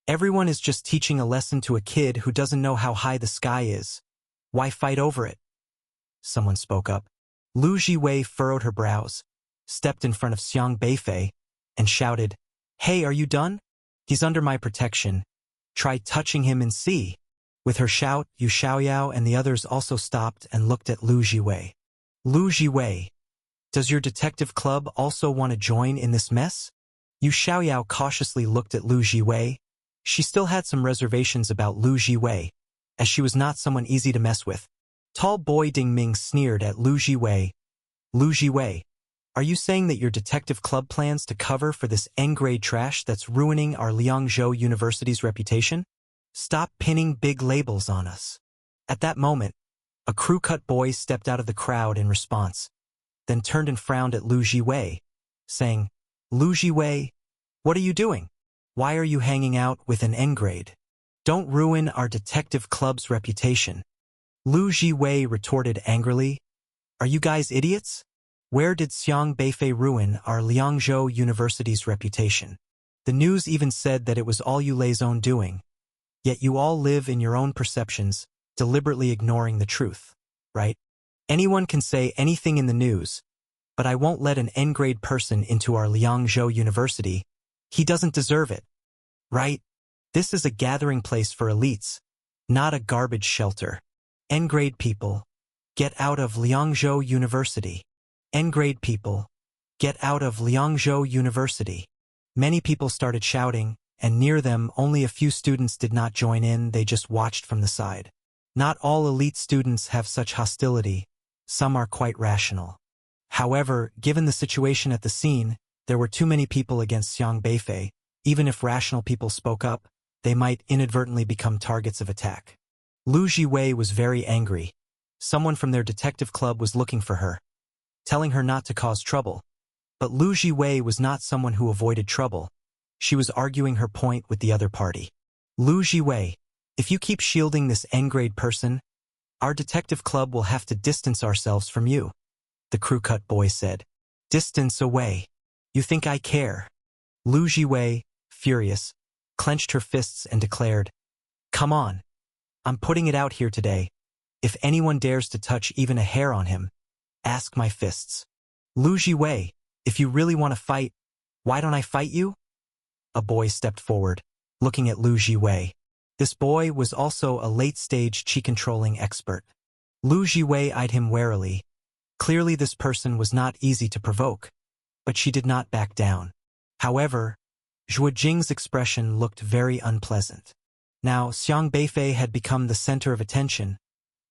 Everyone is just teaching a lesson to a kid who doesn't know how high the sky is. Why fight over it? Someone spoke up. Lu Jiwei furrowed her brows, stepped in front of Xiang Beifei, and shouted, "Hey, are you done? He's under my protection. Try touching him and see." With her shout, Yu Xiaoyao and the others also stopped and looked at Lu Jiwei. Lu Jiwei, does your detective club also want to join in this mess? Yu Xiaoyao cautiously looked at Lu Jiwei. She still had some reservations about Lu Jiwei, as she was not someone easy to mess with. Tall boy Ding Ming sneered at Lu Jiwei. Lu Jiwei, are you saying that your detective club plans to cover for this N-grade trash that's ruining our Liangzhou University's reputation? Stop pinning big labels on us. At that moment, a crew-cut boy stepped out of the crowd in response, then turned and frowned at Lu Jiwei, saying, Lu Jiwei, what are you doing? Why are you hanging out with an N-grade? Don't ruin our detective club's reputation. Lu Jiwei retorted angrily, are you guys idiots? Where did Xiang Beifei ruin our Liangzhou University's reputation? The news even said that it was all Yulei's own doing. Yet you all live in your own perceptions, deliberately ignoring the truth, right? Anyone can say anything in the news, but I won't let an N-grade person into our Liangzhou University. He doesn't deserve it, right? This is a gathering place for elites, not a garbage shelter. N-grade people, get out of Liangzhou University. N-grade people, get out of Liangzhou University. Many people started shouting, and near them only a few students did not join in, they just watched from the side. Not all elite students have such hostility, some are quite rational. However, given the situation at the scene, there were too many people against Xiang Beifei. Even if rational people spoke up, they might inadvertently become targets of attack. Lu Jiwei was very angry. Someone from their detective club was looking for her, telling her not to cause trouble. But Lu Jiwei was not someone who avoided trouble. She was arguing her point with the other party. Lu Jiwei, if you keep shielding this N-grade person, our detective club will have to distance ourselves from you, the crew-cut boy said. Distance away. You think I care? Lu Jiwei, furious, clenched her fists and declared, come on. I'm putting it out here today. If anyone dares to touch even a hair on him, ask my fists. Lu Jiwei, if you really want to fight, why don't I fight you? A boy stepped forward, looking at Lu Jiwei. This boy was also a late-stage chi-controlling expert. Lu Jiwei eyed him warily. Clearly this person was not easy to provoke, but she did not back down. However, Zhuo Jing's expression looked very unpleasant. Now, Xiang Beifei had become the center of attention.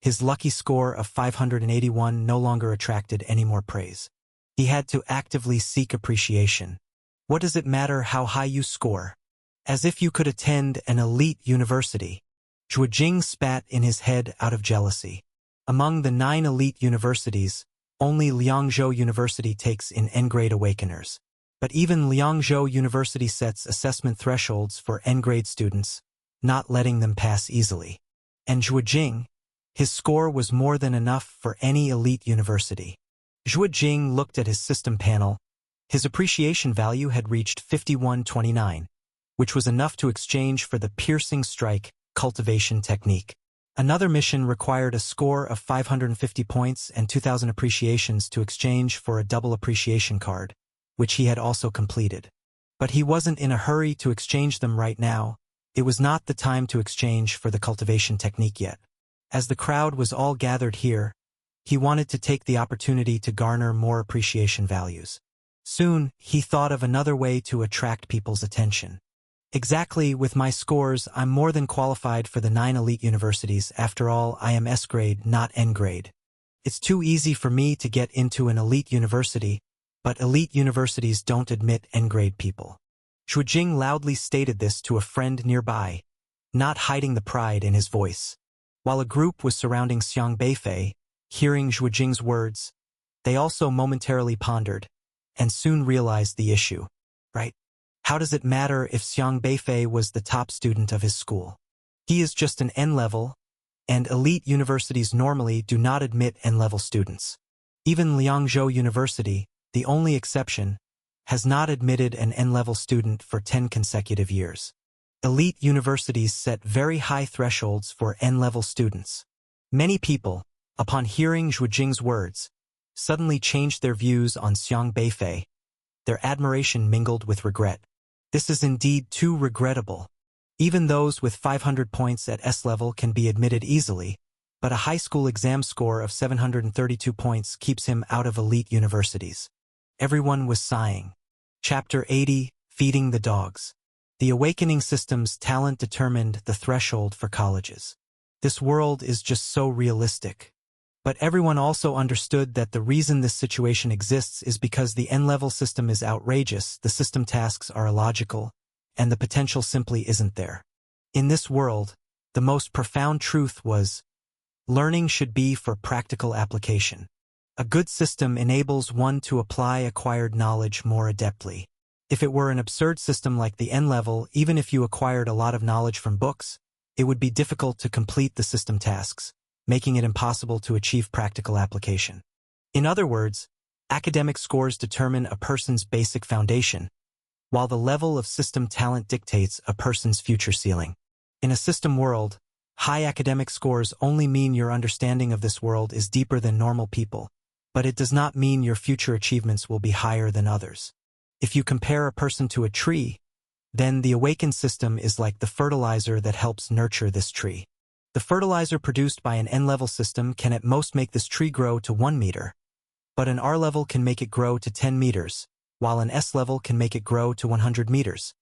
His lucky score of 581 no longer attracted any more praise. He had to actively seek appreciation. What does it matter how high you score? As if you could attend an elite university. Zhuo Jing spat in his head out of jealousy. Among the 9 elite universities, only Liangzhou University takes in N-grade awakeners. But even Liangzhou University sets assessment thresholds for N-grade students, not letting them pass easily. And Zhuo Jing, his score was more than enough for any elite university. Zhuo Jing looked at his system panel. His appreciation value had reached 5129, which was enough to exchange for the piercing strike cultivation technique. Another mission required a score of 550 points and 2,000 appreciations to exchange for a double appreciation card, which he had also completed. But he wasn't in a hurry to exchange them right now. It was not the time to exchange for the cultivation technique yet. As the crowd was all gathered here, he wanted to take the opportunity to garner more appreciation values. Soon, he thought of another way to attract people's attention. Exactly, with my scores, I'm more than qualified for the 9 elite universities. After all, I am S-grade, not N-grade. It's too easy for me to get into an elite university, but elite universities don't admit N-grade people. Zhuo Jing loudly stated this to a friend nearby, not hiding the pride in his voice. While a group was surrounding Xiang Beifei, hearing Zhuo Jing's words, they also momentarily pondered, and soon realized the issue, right? How does it matter if Xiang Beifei was the top student of his school? He is just an N-level, and elite universities normally do not admit N-level students. Even Liangzhou University, the only exception, has not admitted an N-level student for 10 consecutive years. Elite universities set very high thresholds for N-level students. Many people, upon hearing Zhuo Jing's words, suddenly changed their views on Xiang Beifei. Their admiration mingled with regret. This is indeed too regrettable. Even those with 500 points at S-level can be admitted easily, but a high school exam score of 732 points keeps him out of elite universities. Everyone was sighing. Chapter 80, Feeding the Dogs. The Awakening System's talent determined the threshold for colleges. This world is just so realistic. But everyone also understood that the reason this situation exists is because the N-level system is outrageous, the system tasks are illogical, and the potential simply isn't there. In this world, the most profound truth was, learning should be for practical application. A good system enables one to apply acquired knowledge more adeptly. If it were an absurd system like the N-level, even if you acquired a lot of knowledge from books, it would be difficult to complete the system tasks, making it impossible to achieve practical application. In other words, academic scores determine a person's basic foundation, while the level of system talent dictates a person's future ceiling. In a system world, high academic scores only mean your understanding of this world is deeper than normal people, but it does not mean your future achievements will be higher than others. If you compare a person to a tree, then the awakened system is like the fertilizer that helps nurture this tree. The fertilizer produced by an N-level system can at most make this tree grow to 1 meter, but an R-level can make it grow to 10 meters, while an S-level can make it grow to 100 meters.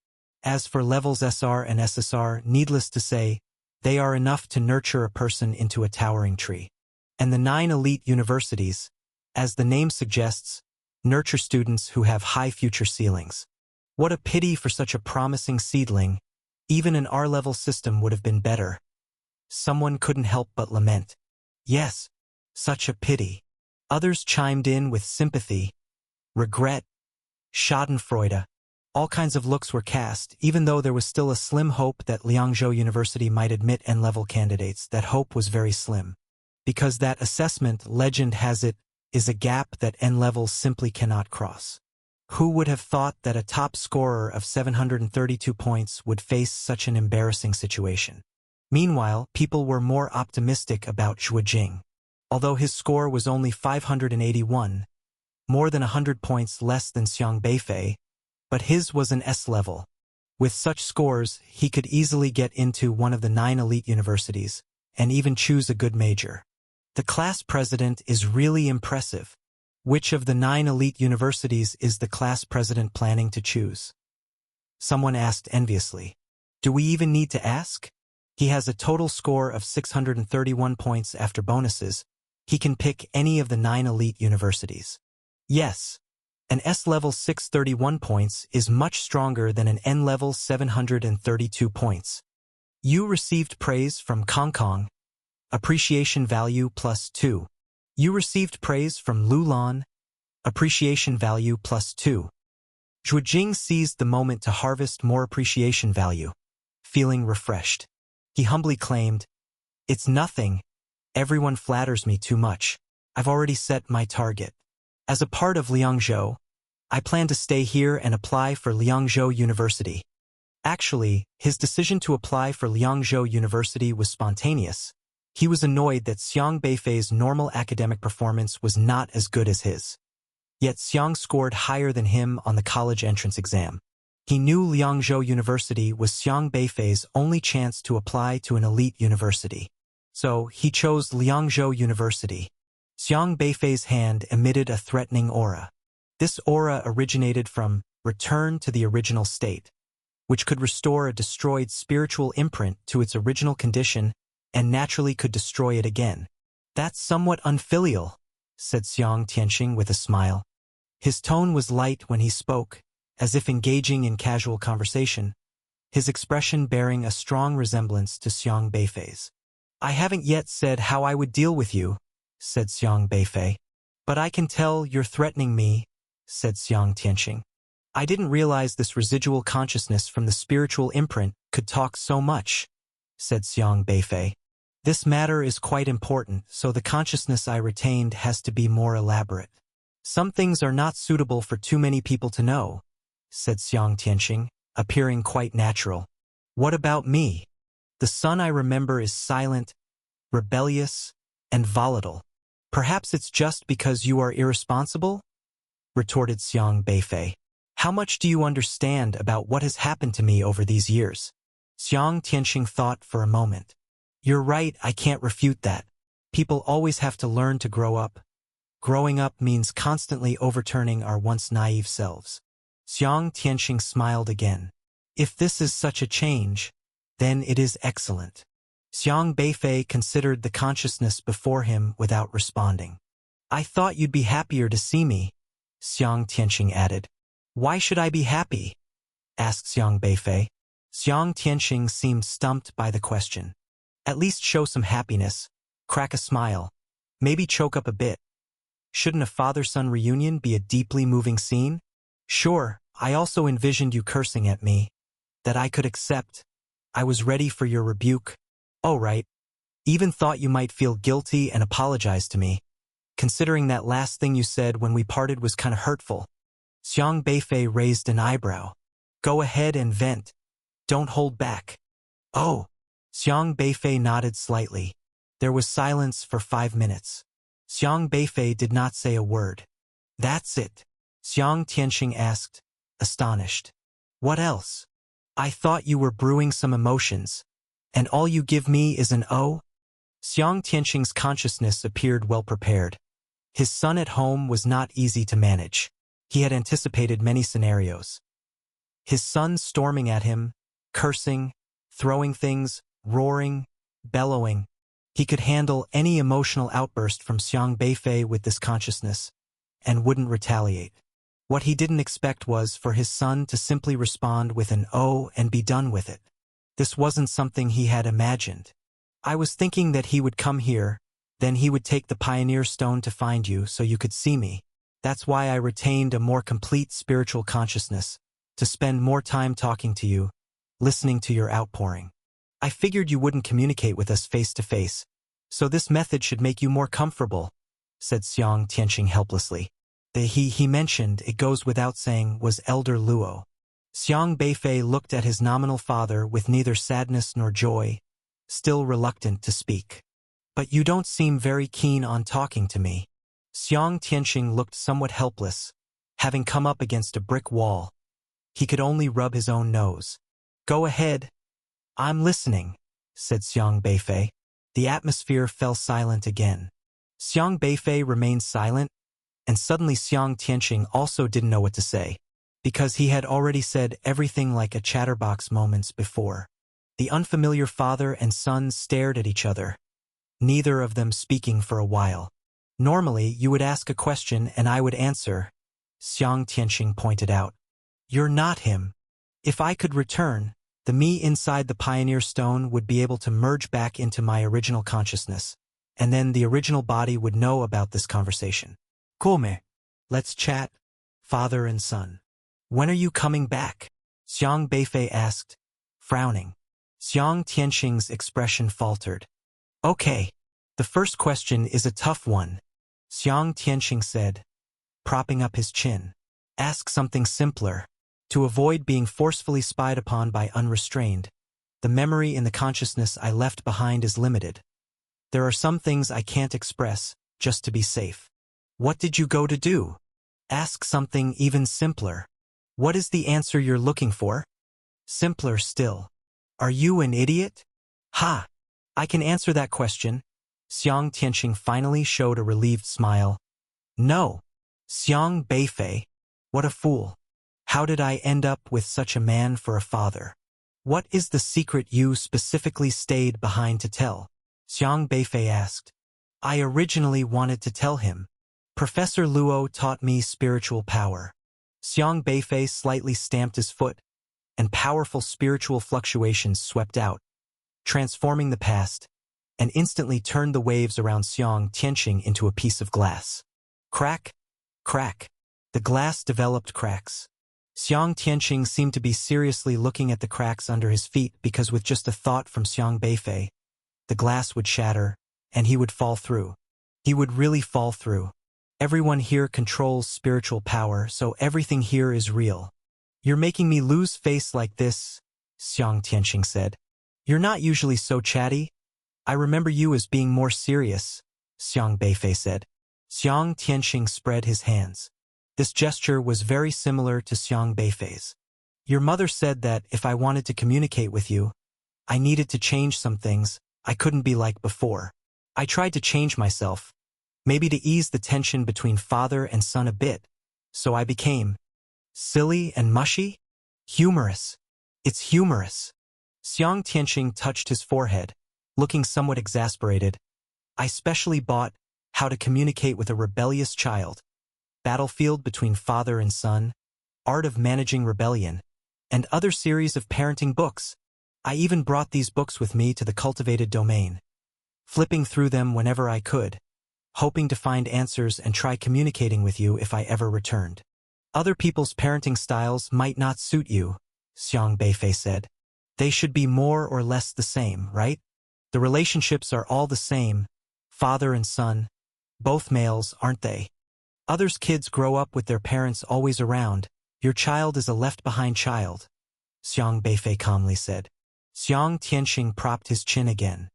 As for levels SR and SSR, needless to say, they are enough to nurture a person into a towering tree. And the 9 elite universities, as the name suggests, nurture students who have high future ceilings. What a pity for such a promising seedling. Even an R-level system would have been better. Someone couldn't help but lament. Yes, such a pity. Others chimed in with sympathy, regret, schadenfreude. All kinds of looks were cast, even though there was still a slim hope that Liangzhou University might admit N-level candidates. That hope was very slim. Because that assessment, legend has it, is a gap that N-levels simply cannot cross. Who would have thought that a top scorer of 732 points would face such an embarrassing situation? Meanwhile, people were more optimistic about Zhuo Jing. Although his score was only 581, more than 100 points less than Xiang Beifei, but his was an S-level. With such scores, he could easily get into one of the 9 elite universities, and even choose a good major. The class president is really impressive. Which of the 9 elite universities is the class president planning to choose? Someone asked enviously. Do we even need to ask? He has a total score of 631 points after bonuses. He can pick any of the 9 elite universities. Yes, an S-level 631 points is much stronger than an N-level 732 points. You received praise from Kong Kong. Appreciation value +2. You received praise from Lulan. Appreciation value +2. Zhuo Jing seized the moment to harvest more appreciation value. Feeling refreshed, he humbly claimed, "It's nothing. Everyone flatters me too much. I've already set my target. As a part of Liangzhou, I plan to stay here and apply for Liangzhou University." Actually, his decision to apply for Liangzhou University was spontaneous. He was annoyed that Xiang Beifei's normal academic performance was not as good as his. Yet Xiang scored higher than him on the college entrance exam. He knew Liangzhou University was Xiang Beifei's only chance to apply to an elite university. So, he chose Liangzhou University. Xiang Beifei's hand emitted a threatening aura. This aura originated from return to the original state, which could restore a destroyed spiritual imprint to its original condition and naturally could destroy it again. That's somewhat unfilial, said Xiang Tianxing with a smile. His tone was light when he spoke, as if engaging in casual conversation, his expression bearing a strong resemblance to Xiang Beifei's. I haven't yet said how I would deal with you, said Xiang Beifei. But I can tell you're threatening me, said Xiang Tianxing. I didn't realize this residual consciousness from the spiritual imprint could talk so much, said Xiang Beifei. This matter is quite important, so the consciousness I retained has to be more elaborate. Some things are not suitable for too many people to know, said Xiang Tianxing, appearing quite natural. What about me? The son I remember is silent, rebellious, and volatile. Perhaps it's just because you are irresponsible? Retorted Xiang Beifei. How much do you understand about what has happened to me over these years? Xiang Tianxing thought for a moment. You're right, I can't refute that. People always have to learn to grow up. Growing up means constantly overturning our once naive selves. Xiang Tianxing smiled again. If this is such a change, then it is excellent. Xiang Beifei considered the consciousness before him without responding. I thought you'd be happier to see me, Xiang Tianxing added. Why should I be happy? Asked Xiang Beifei. Xiang Tianxing seemed stumped by the question. At least show some happiness, crack a smile, maybe choke up a bit. Shouldn't a father-son reunion be a deeply moving scene? Sure, I also envisioned you cursing at me. That I could accept. I was ready for your rebuke. Oh right. Even thought you might feel guilty and apologize to me. Considering that last thing you said when we parted was kind of hurtful. Xiang Beifei raised an eyebrow. Go ahead and vent. Don't hold back. Oh. Xiang Beifei nodded slightly. There was silence for 5 minutes. Xiang Beifei did not say a word. That's it? Xiang Tianxing asked, astonished. What else? I thought you were brewing some emotions. And all you give me is an O? Xiang Tianxing's consciousness appeared well prepared. His son at home was not easy to manage. He had anticipated many scenarios. His son storming at him, cursing, throwing things, roaring, bellowing. He could handle any emotional outburst from Xiang Beifei with this consciousness, and wouldn't retaliate. What he didn't expect was for his son to simply respond with an "oh" and be done with it. This wasn't something he had imagined. I was thinking that he would come here, then he would take the Pioneer Stone to find you so you could see me. That's why I retained a more complete spiritual consciousness, to spend more time talking to you, listening to your outpouring. I figured you wouldn't communicate with us face to face, so this method should make you more comfortable, said Xiang Tianxing helplessly. The he mentioned, it goes without saying, was Elder Luo. Xiang Beifei looked at his nominal father with neither sadness nor joy, still reluctant to speak. But you don't seem very keen on talking to me. Xiang Tianxing looked somewhat helpless, having come up against a brick wall. He could only rub his own nose. Go ahead. I'm listening, said Xiang Beifei. The atmosphere fell silent again. Xiang Beifei remained silent, and suddenly Xiang Tianxing also didn't know what to say, because he had already said everything like a chatterbox moments before. The unfamiliar father and son stared at each other, neither of them speaking for a while. Normally, you would ask a question and I would answer, Xiang Tianxing pointed out. You're not him. If I could return, the me inside the Pioneer Stone would be able to merge back into my original consciousness, and then the original body would know about this conversation. Come, let's chat, father and son. When are you coming back? Xiang Beifei asked, frowning. Xiang Tianxing's expression faltered. Okay. The first question is a tough one, Xiang Tianxing said, propping up his chin. Ask something simpler. To avoid being forcefully spied upon by unrestrained, the memory in the consciousness I left behind is limited. There are some things I can't express, just to be safe. What did you go to do? Ask something even simpler. What is the answer you're looking for? Simpler still. Are you an idiot? Ha! I can answer that question. Xiang Tianxing finally showed a relieved smile. No. Xiang Beifei. What a fool. How did I end up with such a man for a father? What is the secret you specifically stayed behind to tell? Xiang Beifei asked. I originally wanted to tell him. Professor Luo taught me spiritual power. Xiang Beifei slightly stamped his foot, and powerful spiritual fluctuations swept out, transforming the past, and instantly turned the waves around Xiang Tianxing into a piece of glass. Crack, crack. The glass developed cracks. Xiang Tianxing seemed to be seriously looking at the cracks under his feet because with just a thought from Xiang Beifei, the glass would shatter, and he would fall through. He would really fall through. Everyone here controls spiritual power, so everything here is real. You're making me lose face like this, Xiang Tianqing said. You're not usually so chatty. I remember you as being more serious, Xiang Beifei said. Xiang Tianqing spread his hands. This gesture was very similar to Xiang Beifei's. Your mother said that if I wanted to communicate with you, I needed to change some things. I couldn't be like before. I tried to change myself, maybe to ease the tension between father and son a bit, so I became silly and mushy? Humorous. It's humorous. Xiang Tianqing touched his forehead, looking somewhat exasperated. I specially bought How to Communicate with a Rebellious Child, Battlefield Between Father and Son, Art of Managing Rebellion, and other series of parenting books. I even brought these books with me to the cultivated domain, flipping through them whenever I could, hoping to find answers and try communicating with you if I ever returned. Other people's parenting styles might not suit you, Xiang Beifei said. They should be more or less the same, right? The relationships are all the same, father and son, both males, aren't they? Others' kids grow up with their parents always around. Your child is a left-behind child, Xiang Beifei calmly said. Xiang Tianqing propped his chin again.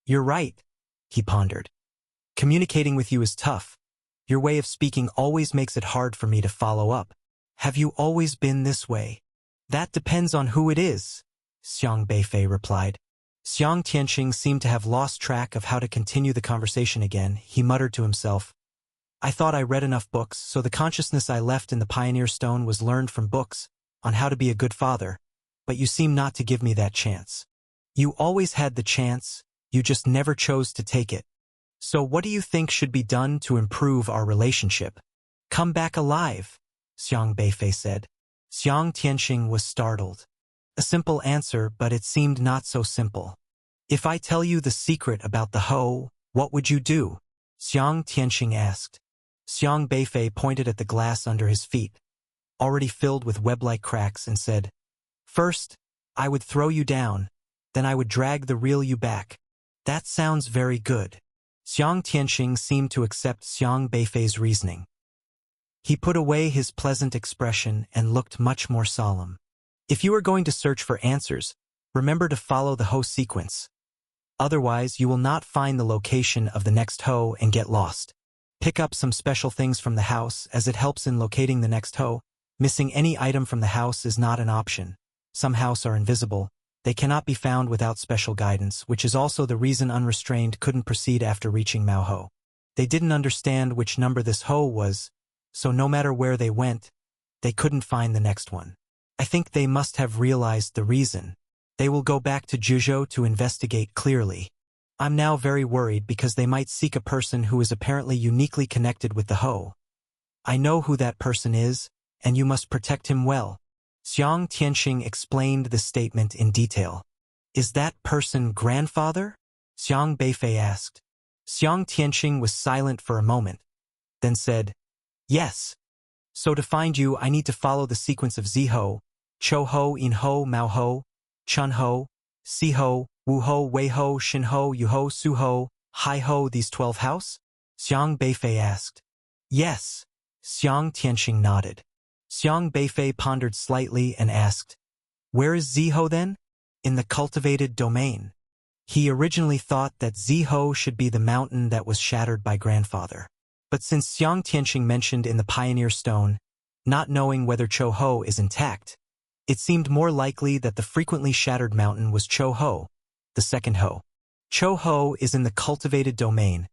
You're right, he pondered. Communicating with you is tough. Your way of speaking always makes it hard for me to follow up. Have you always been this way? That depends on who it is, Xiang Beifei replied. Xiang Tianqing seemed to have lost track of how to continue the conversation again. He muttered to himself, I thought I read enough books, so the consciousness I left in the Pioneer Stone was learned from books on how to be a good father, but you seem not to give me that chance. You always had the chance, you just never chose to take it. So what do you think should be done to improve our relationship? Come back alive, Xiang Beifei said. Xiang Tianqing was startled. A simple answer, but it seemed not so simple. If I tell you the secret about the hoe, what would you do? Xiang Tianqing asked. Xiang Beifei pointed at the glass under his feet, already filled with web-like cracks, and said, First, I would throw you down, then I would drag the real you back. That sounds very good. Xiang Tianqing seemed to accept Xiang Beifei's reasoning. He put away his pleasant expression and looked much more solemn. If you are going to search for answers, remember to follow the hoe sequence. Otherwise, you will not find the location of the next hoe and get lost. Pick up some special things from the house as it helps in locating the next hoe. Missing any item from the house is not an option. Some houses are invisible. They cannot be found without special guidance, which is also the reason Unrestrained couldn't proceed after reaching Mao Ho. They didn't understand which number this hoe was, so no matter where they went, they couldn't find the next one. I think they must have realized the reason. They will go back to Juzhou to investigate clearly. I'm now very worried because they might seek a person who is apparently uniquely connected with the hoe. I know who that person is, and you must protect him well. Xiang Tianqing explained the statement in detail. Is that person grandfather? Xiang Beifei asked. Xiang Tianqing was silent for a moment, then said, Yes. So to find you, I need to follow the sequence of Ziho, Cho-ho, In-ho, Mao-ho, Chun-ho, Si-ho, Wu-ho, Wei-ho, Shin-ho, Yu-ho, Su-ho, Hai-ho, these 12 house? Xiang Beifei asked. Yes. Xiang Tianqing nodded. Xiang Beifei pondered slightly and asked, Where is Ziho then? In the cultivated domain. He originally thought that Ziho should be the mountain that was shattered by grandfather. But since Xiang Tianqing mentioned in the Pioneer Stone, not knowing whether Cho-ho is intact, it seemed more likely that the frequently shattered mountain was Cho-ho, the second hoe. Cho-ho is in the cultivated domain.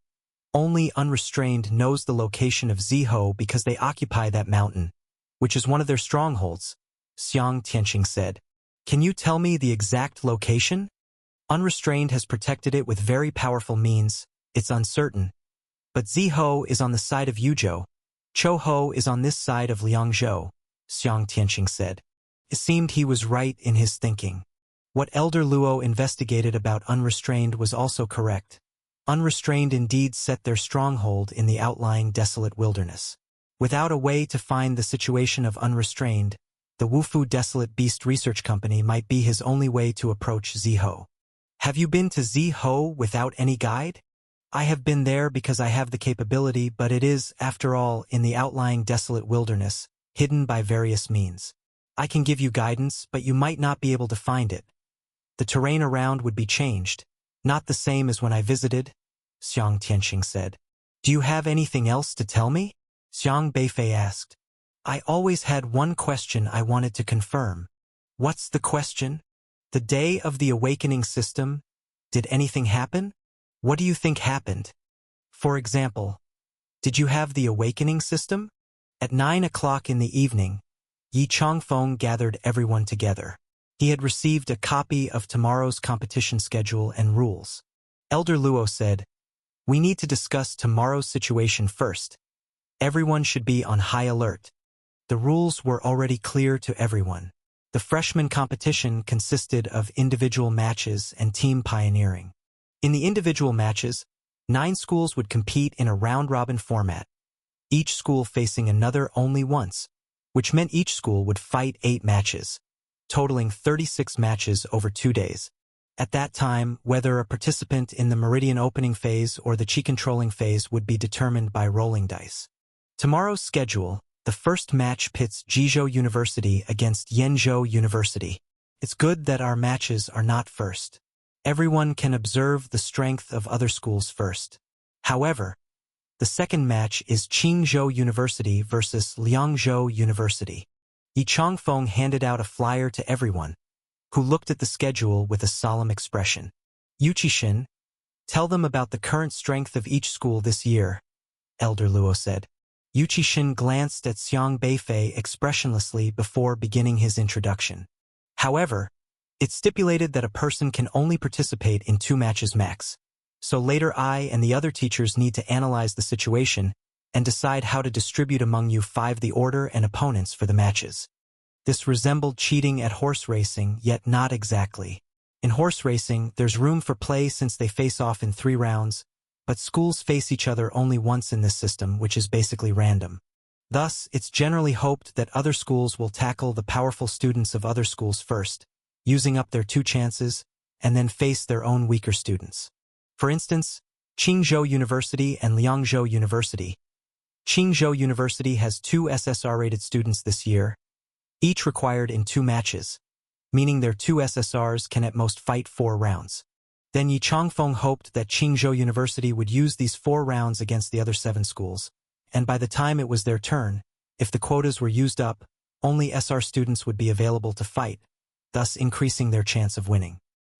Only Unrestrained knows the location of Ziho because they occupy that mountain, which is one of their strongholds, Xiang Tianqing said. Can you tell me the exact location? Unrestrained has protected it with very powerful means. It's uncertain. But Ziho is on the side of Yuzhou. Cho-ho is on this side of Liangzhou, Xiang Tianqing said. It seemed he was right in his thinking. What Elder Luo investigated about Unrestrained was also correct. Unrestrained indeed set their stronghold in the outlying desolate wilderness. Without a way to find the situation of Unrestrained, the Wufu Desolate Beast Research Company might be his only way to approach Ziho. Have you been to Ziho without any guide? I have been there because I have the capability, but it is, after all, in the outlying desolate wilderness, hidden by various means. I can give you guidance, but you might not be able to find it. The terrain around would be changed, not the same as when I visited, Xiang Tianxing said. Do you have anything else to tell me? Xiang Beifei asked. I always had one question I wanted to confirm. What's the question? The day of the awakening system, did anything happen? What do you think happened? For example, did you have the awakening system? At 9 o'clock in the evening, Yi Changfeng gathered everyone together. He had received a copy of tomorrow's competition schedule and rules. Elder Luo said, we need to discuss tomorrow's situation first. Everyone should be on high alert. The rules were already clear to everyone. The freshman competition consisted of individual matches and team pioneering. In the individual matches, 9 schools would compete in a round-robin format, each school facing another only once, which meant each school would fight 8 matches, totaling 36 matches over 2 days. At that time, whether a participant in the Meridian opening phase or the Qi controlling phase would be determined by rolling dice. Tomorrow's schedule, the first match pits Jizhou University against Yenzhou University. It's good that our matches are not first. Everyone can observe the strength of other schools first. However, the second match is Qingzhou University versus Liangzhou University. Yi Changfeng handed out a flyer to everyone, who looked at the schedule with a solemn expression. Yu Qixin, tell them about the current strength of each school this year, Elder Luo said. Yu Qixin glanced at Xiang Beifei expressionlessly before beginning his introduction. However, it stipulated that a person can only participate in 2 matches max. So later I and the other teachers need to analyze the situation and decide how to distribute among you 5 the order and opponents for the matches. This resembled cheating at horse racing, yet not exactly. In horse racing, there's room for play since they face off in 3 rounds, but schools face each other only once in this system, which is basically random. Thus, it's generally hoped that other schools will tackle the powerful students of other schools first, using up their 2 chances, and then face their own weaker students. For instance, Qingzhou University and Liangzhou University. Qingzhou University has 2 SSR-rated students this year, each required in 2 matches, meaning their 2 SSRs can at most fight 4 rounds. Then Yi Changfeng hoped that Qingzhou University would use these 4 rounds against the other 7 schools, and by the time it was their turn, if the quotas were used up, only SR students would be available to fight, thus increasing their chance of winning.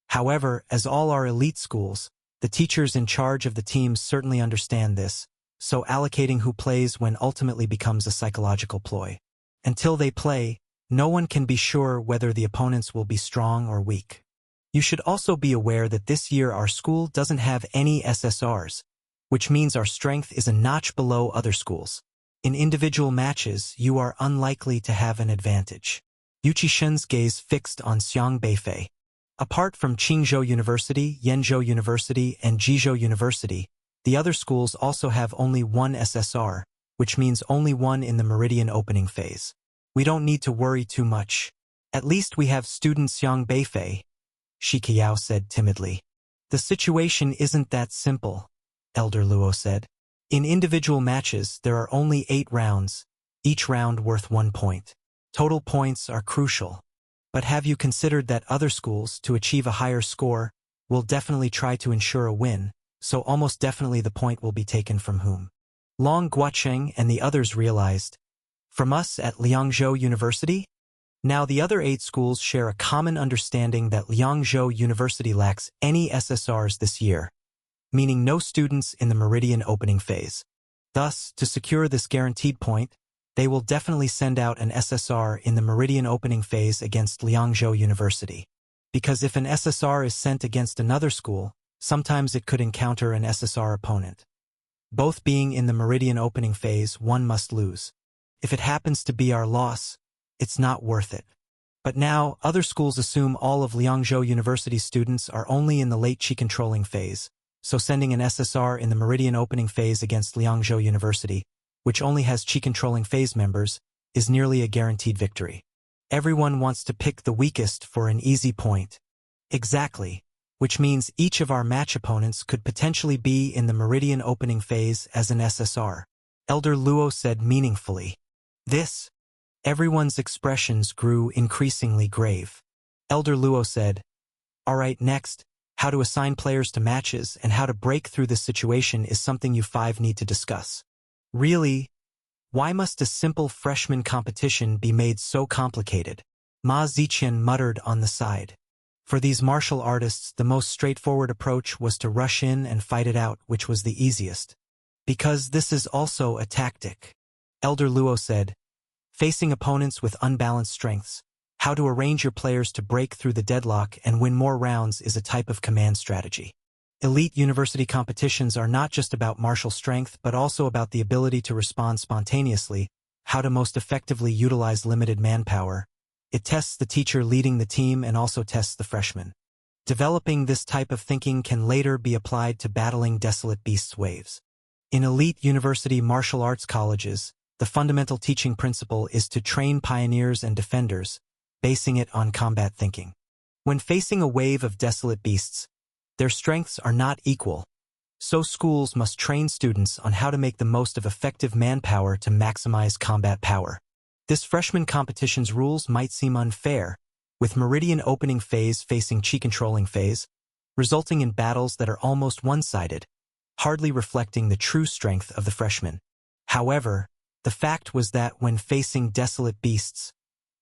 However, as all are elite schools, the teachers in charge of the teams certainly understand this, so allocating who plays when ultimately becomes a psychological ploy. Until they play, no one can be sure whether the opponents will be strong or weak. You should also be aware that this year our school doesn't have any SSRs, which means our strength is a notch below other schools. In individual matches, you are unlikely to have an advantage. Yu Qixin's gaze fixed on Xiang Beifei. Apart from Qingzhou University, Yenzhou University, and Jizhou University, the other schools also have only 1 SSR, which means only 1 in the Meridian opening phase. We don't need to worry too much. At least we have student Xiang Beifei, Shi Qiao said timidly. The situation isn't that simple, Elder Luo said. In individual matches, there are only 8 rounds, each round worth 1 point. Total points are crucial. But have you considered that other schools, to achieve a higher score, will definitely try to ensure a win, so almost definitely the point will be taken from whom? Long Guocheng and the others realized. From us at Liangzhou University? Now the other 8 schools share a common understanding that Liangzhou University lacks any SSRs this year, meaning no students in the Meridian opening phase. Thus, to secure this guaranteed point, they will definitely send out an SSR in the Meridian opening phase against Liangzhou University. Because if an SSR is sent against another school, sometimes it could encounter an SSR opponent. Both being in the Meridian opening phase, one must lose. If it happens to be our loss, it's not worth it. But now, other schools assume all of Liangzhou University's students are only in the late Qi controlling phase, so sending an SSR in the Meridian opening phase against Liangzhou University, which only has Qi controlling phase members, is nearly a guaranteed victory. Everyone wants to pick the weakest for an easy point. Exactly, which means each of our match opponents could potentially be in the Meridian opening phase as an SSR. Elder Luo said meaningfully. This, Everyone's expressions grew increasingly grave. Elder Luo said, "All right, next, how to assign players to matches and how to break through this situation is something you five need to discuss." Really? Why must a simple freshman competition be made so complicated? Ma Ziqian muttered on the side. For these martial artists, the most straightforward approach was to rush in and fight it out, which was the easiest. Because this is also a tactic. Elder Luo said, facing opponents with unbalanced strengths, how to arrange your players to break through the deadlock and win more rounds is a type of command strategy. Elite university competitions are not just about martial strength but also about the ability to respond spontaneously, how to most effectively utilize limited manpower. It tests the teacher leading the team and also tests the freshman. Developing this type of thinking can later be applied to battling desolate beasts' waves. In elite university martial arts colleges, the fundamental teaching principle is to train pioneers and defenders, basing it on combat thinking. When facing a wave of desolate beasts, their strengths are not equal, so schools must train students on how to make the most of effective manpower to maximize combat power. This freshman competition's rules might seem unfair, with Meridian opening phase facing Qi controlling phase, resulting in battles that are almost one-sided, hardly reflecting the true strength of the freshmen. However, the fact was that when facing desolate beasts,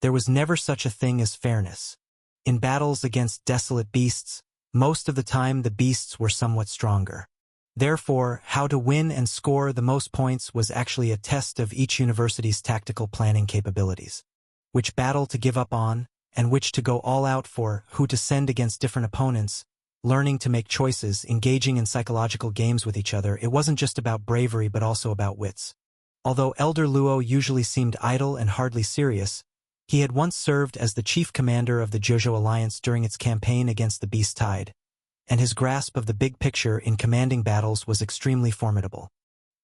there was never such a thing as fairness. In battles against desolate beasts, most of the time the beasts were somewhat stronger. Therefore, how to win and score the most points was actually a test of each university's tactical planning capabilities. Which battle to give up on, and which to go all out for, who to send against different opponents, learning to make choices, engaging in psychological games with each other. It wasn't just about bravery but also about wits. Although Elder Luo usually seemed idle and hardly serious, he had once served as the chief commander of the Jojo Alliance during its campaign against the Beast Tide, and his grasp of the big picture in commanding battles was extremely formidable.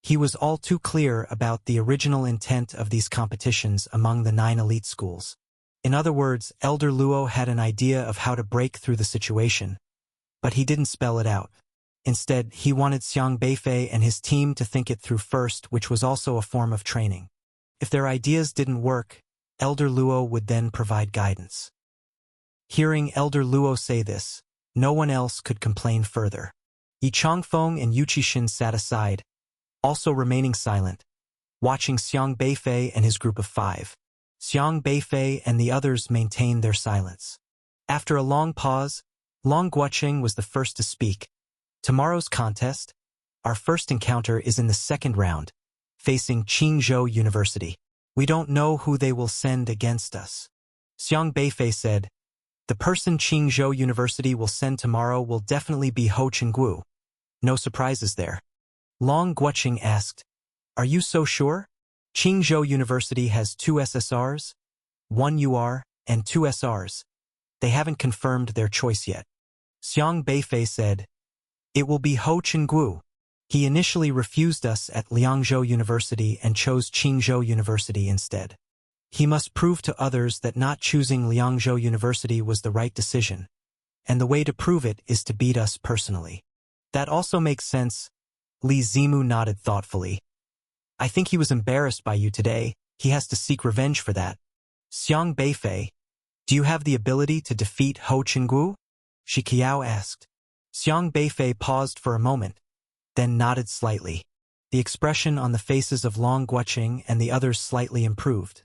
He was all too clear about the original intent of these competitions among the 9 elite schools. In other words, Elder Luo had an idea of how to break through the situation, but he didn't spell it out. Instead, he wanted Xiang Beifei and his team to think it through first, which was also a form of training. If their ideas didn't work, Elder Luo would then provide guidance. Hearing Elder Luo say this, no one else could complain further. Yi Changfeng and Yu Qixin sat aside, also remaining silent, watching Xiang Beifei and his group of 5. Xiang Beifei and the others maintained their silence. After a long pause, Long Guoqing was the first to speak. Tomorrow's contest, our first encounter is in the second round, facing Qingzhou University. We don't know who they will send against us. Xiang Beifei said, the person Qingzhou University will send tomorrow will definitely be Ho Chengguo. No surprises there. Long Guoqing asked, are you so sure? Qingzhou University has 2 SSRs, 1 UR, and 2 SRs. They haven't confirmed their choice yet. Xiang Beifei said, it will be Ho Chengguo. He initially refused us at Liangzhou University and chose Qingzhou University instead. He must prove to others that not choosing Liangzhou University was the right decision, and the way to prove it is to beat us personally. That also makes sense. Li Zimu nodded thoughtfully. I think he was embarrassed by you today. He has to seek revenge for that. Xiang Beifei, do you have the ability to defeat Ho Chengguo? Shi Qiao asked. Xiang Beifei paused for a moment, then nodded slightly. The expression on the faces of Long Guoqing and the others slightly improved.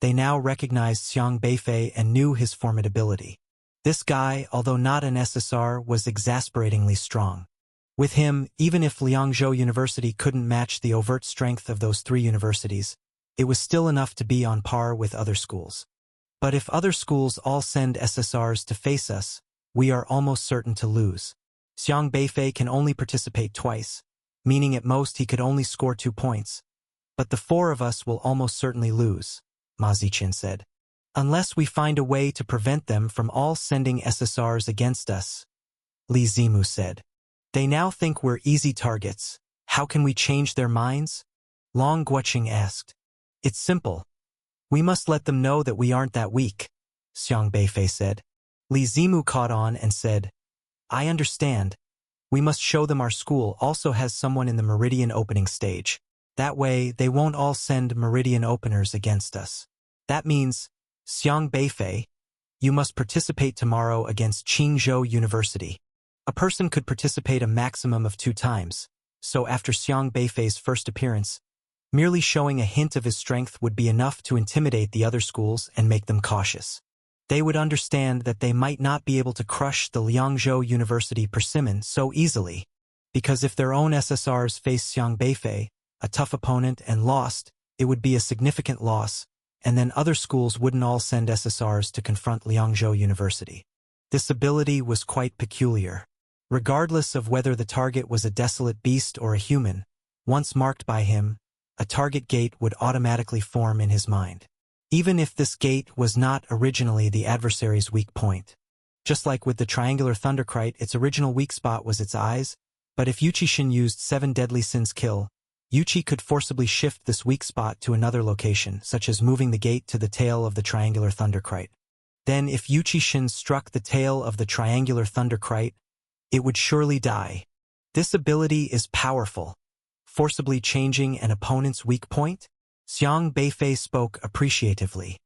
They now recognized Xiang Beifei and knew his formidability. This guy, although not an SSR, was exasperatingly strong. With him, even if Liangzhou University couldn't match the overt strength of those 3 universities, it was still enough to be on par with other schools. But if other schools all send SSRs to face us, we are almost certain to lose. Xiang Beifei can only participate twice, meaning at most he could only score 2 points. But the 4 of us will almost certainly lose, Ma Ziqian said. Unless we find a way to prevent them from all sending SSRs against us, Li Zimu said. They now think we're easy targets. How can we change their minds? Long Guoqing asked. It's simple. We must let them know that we aren't that weak, Xiang Beifei said. Li Zimu caught on and said, I understand. We must show them our school also has someone in the Meridian opening stage. That way, they won't all send Meridian openers against us. That means, Xiang Beifei, you must participate tomorrow against Qingzhou University. A person could participate a maximum of 2 times, so after Xiang Beifei's first appearance, merely showing a hint of his strength would be enough to intimidate the other schools and make them cautious. They would understand that they might not be able to crush the Liangzhou University persimmon so easily, because if their own SSRs faced Xiang Beifei, a tough opponent, and lost, it would be a significant loss, and then other schools wouldn't all send SSRs to confront Liangzhou University. This ability was quite peculiar. Regardless of whether the target was a desolate beast or a human, once marked by him, a target gate would automatically form in his mind, even if this gate was not originally the adversary's weak point. Just like with the triangular thunderkite, its original weak spot was its eyes, but if Yuchi-shin used 7 deadly sins kill, Yuchi could forcibly shift this weak spot to another location, such as moving the gate to the tail of the triangular thunderkite. Then if Yuchi-shin struck the tail of the triangular thunderkite, it would surely die. This ability is powerful, forcibly changing an opponent's weak point. Xiang Beifei spoke appreciatively.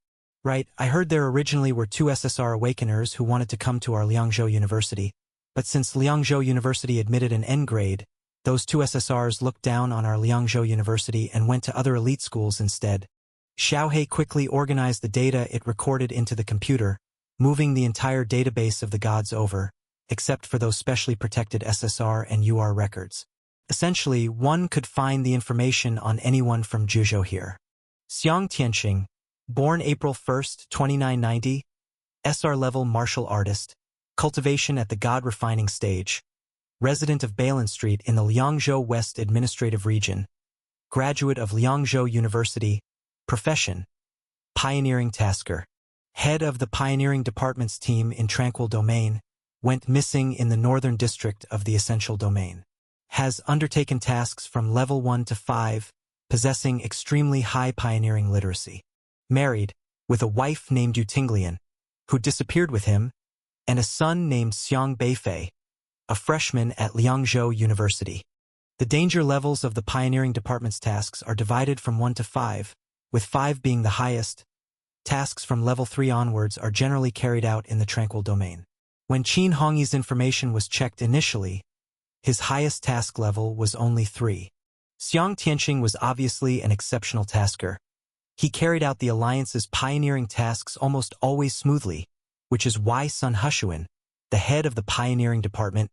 Right, I heard there originally were 2 SSR Awakeners who wanted to come to our Liangzhou University, but since Liangzhou University admitted an N grade, those 2 SSRs looked down on our Liangzhou University and went to other elite schools instead. Xiaohei quickly organized the data it recorded into the computer, moving the entire database of the gods over, except for those specially protected SSR and UR records. Essentially, one could find the information on anyone from Zhuzhou here. Xiang Tianqing, born April 1, 2990, SR-level martial artist, cultivation at the god refining stage, resident of Bailin Street in the Liangzhou West Administrative Region, graduate of Liangzhou University, profession, pioneering tasker, head of the pioneering department's team in Tranquil Domain, went missing in the northern district of the Essential Domain, has undertaken tasks from level 1 to 5, possessing extremely high pioneering literacy, married, with a wife named Yu Tinglian, who disappeared with him, and a son named Xiang Beifei, a freshman at Liangzhou University. The danger levels of the pioneering department's tasks are divided from 1 to 5, with 5 being the highest. Tasks from level 3 onwards are generally carried out in the Tranquil Domain. When Qin Hongyi's information was checked initially, his highest task level was only 3. Xiang Tianqing was obviously an exceptional tasker. He carried out the Alliance's pioneering tasks almost always smoothly, which is why Sun Hushuan, the head of the pioneering department,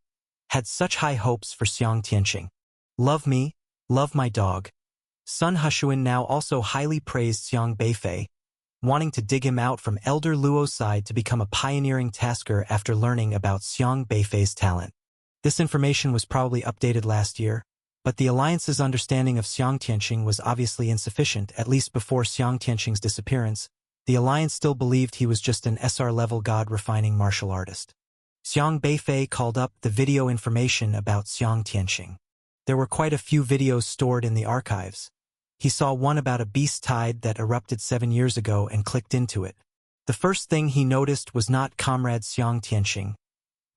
had such high hopes for Xiang Tianqing. Love me, love my dog. Sun Hushuan now also highly praised Xiang Beifei, wanting to dig him out from Elder Luo's side to become a pioneering tasker after learning about Xiang Beifei's talent. This information was probably updated last year, but the Alliance's understanding of Xiang Tianqing was obviously insufficient, at least before Xiang Tianqing's disappearance. The Alliance still believed he was just an SR-level god-refining martial artist. Xiang Beifei called up the video information about Xiang Tianqing. There were quite a few videos stored in the archives. He saw one about a beast tide that erupted 7 years ago and clicked into it. The first thing he noticed was not Comrade Xiang Tianqing,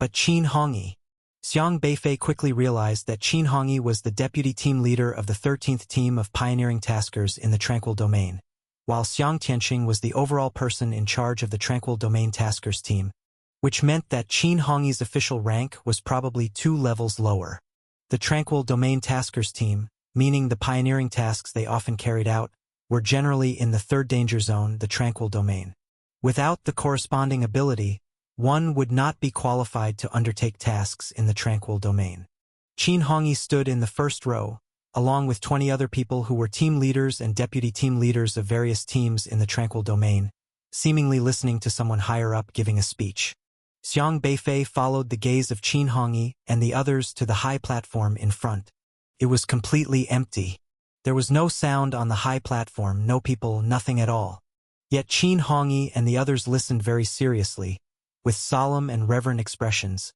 but Qin Hongyi. Xiang Beifei quickly realized that Qin Hongyi was the deputy team leader of the 13th team of pioneering taskers in the Tranquil Domain, while Xiang Tianqing was the overall person in charge of the Tranquil Domain taskers team, which meant that Qin Hongyi's official rank was probably 2 levels lower. The Tranquil Domain taskers team, meaning the pioneering tasks they often carried out, were generally in the 3rd danger zone, the Tranquil Domain. Without the corresponding ability, one would not be qualified to undertake tasks in the Tranquil Domain. Qin Hongyi stood in the first row, along with 20 other people who were team leaders and deputy team leaders of various teams in the Tranquil Domain, seemingly listening to someone higher up giving a speech. Xiang Beifei followed the gaze of Qin Hongyi and the others to the high platform in front. It was completely empty. There was no sound on the high platform, no people, nothing at all. Yet Qin Hongyi and the others listened very seriously, with solemn and reverent expressions,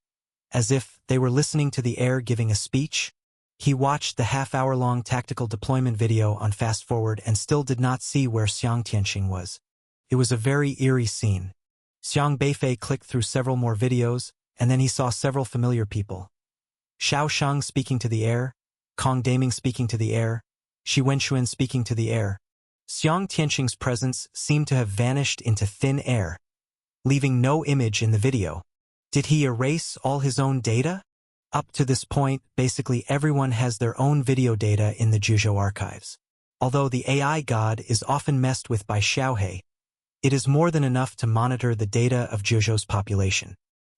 as if they were listening to the air giving a speech. He watched the half-hour-long tactical deployment video on fast-forward and still did not see where Xiang Tianqing was. It was a very eerie scene. Xiang Beifei clicked through several more videos, and then he saw several familiar people. Xiao Sheng speaking to the air, Kong Daming speaking to the air, Shi Wenxuan speaking to the air. Xiang Tianqing's presence seemed to have vanished into thin air, leaving no image in the video. Did he erase all his own data? Up to this point, basically everyone has their own video data in the Zhuzhou archives. Although the AI god is often messed with by Xiaohe, it is more than enough to monitor the data of Zhuzhou's population.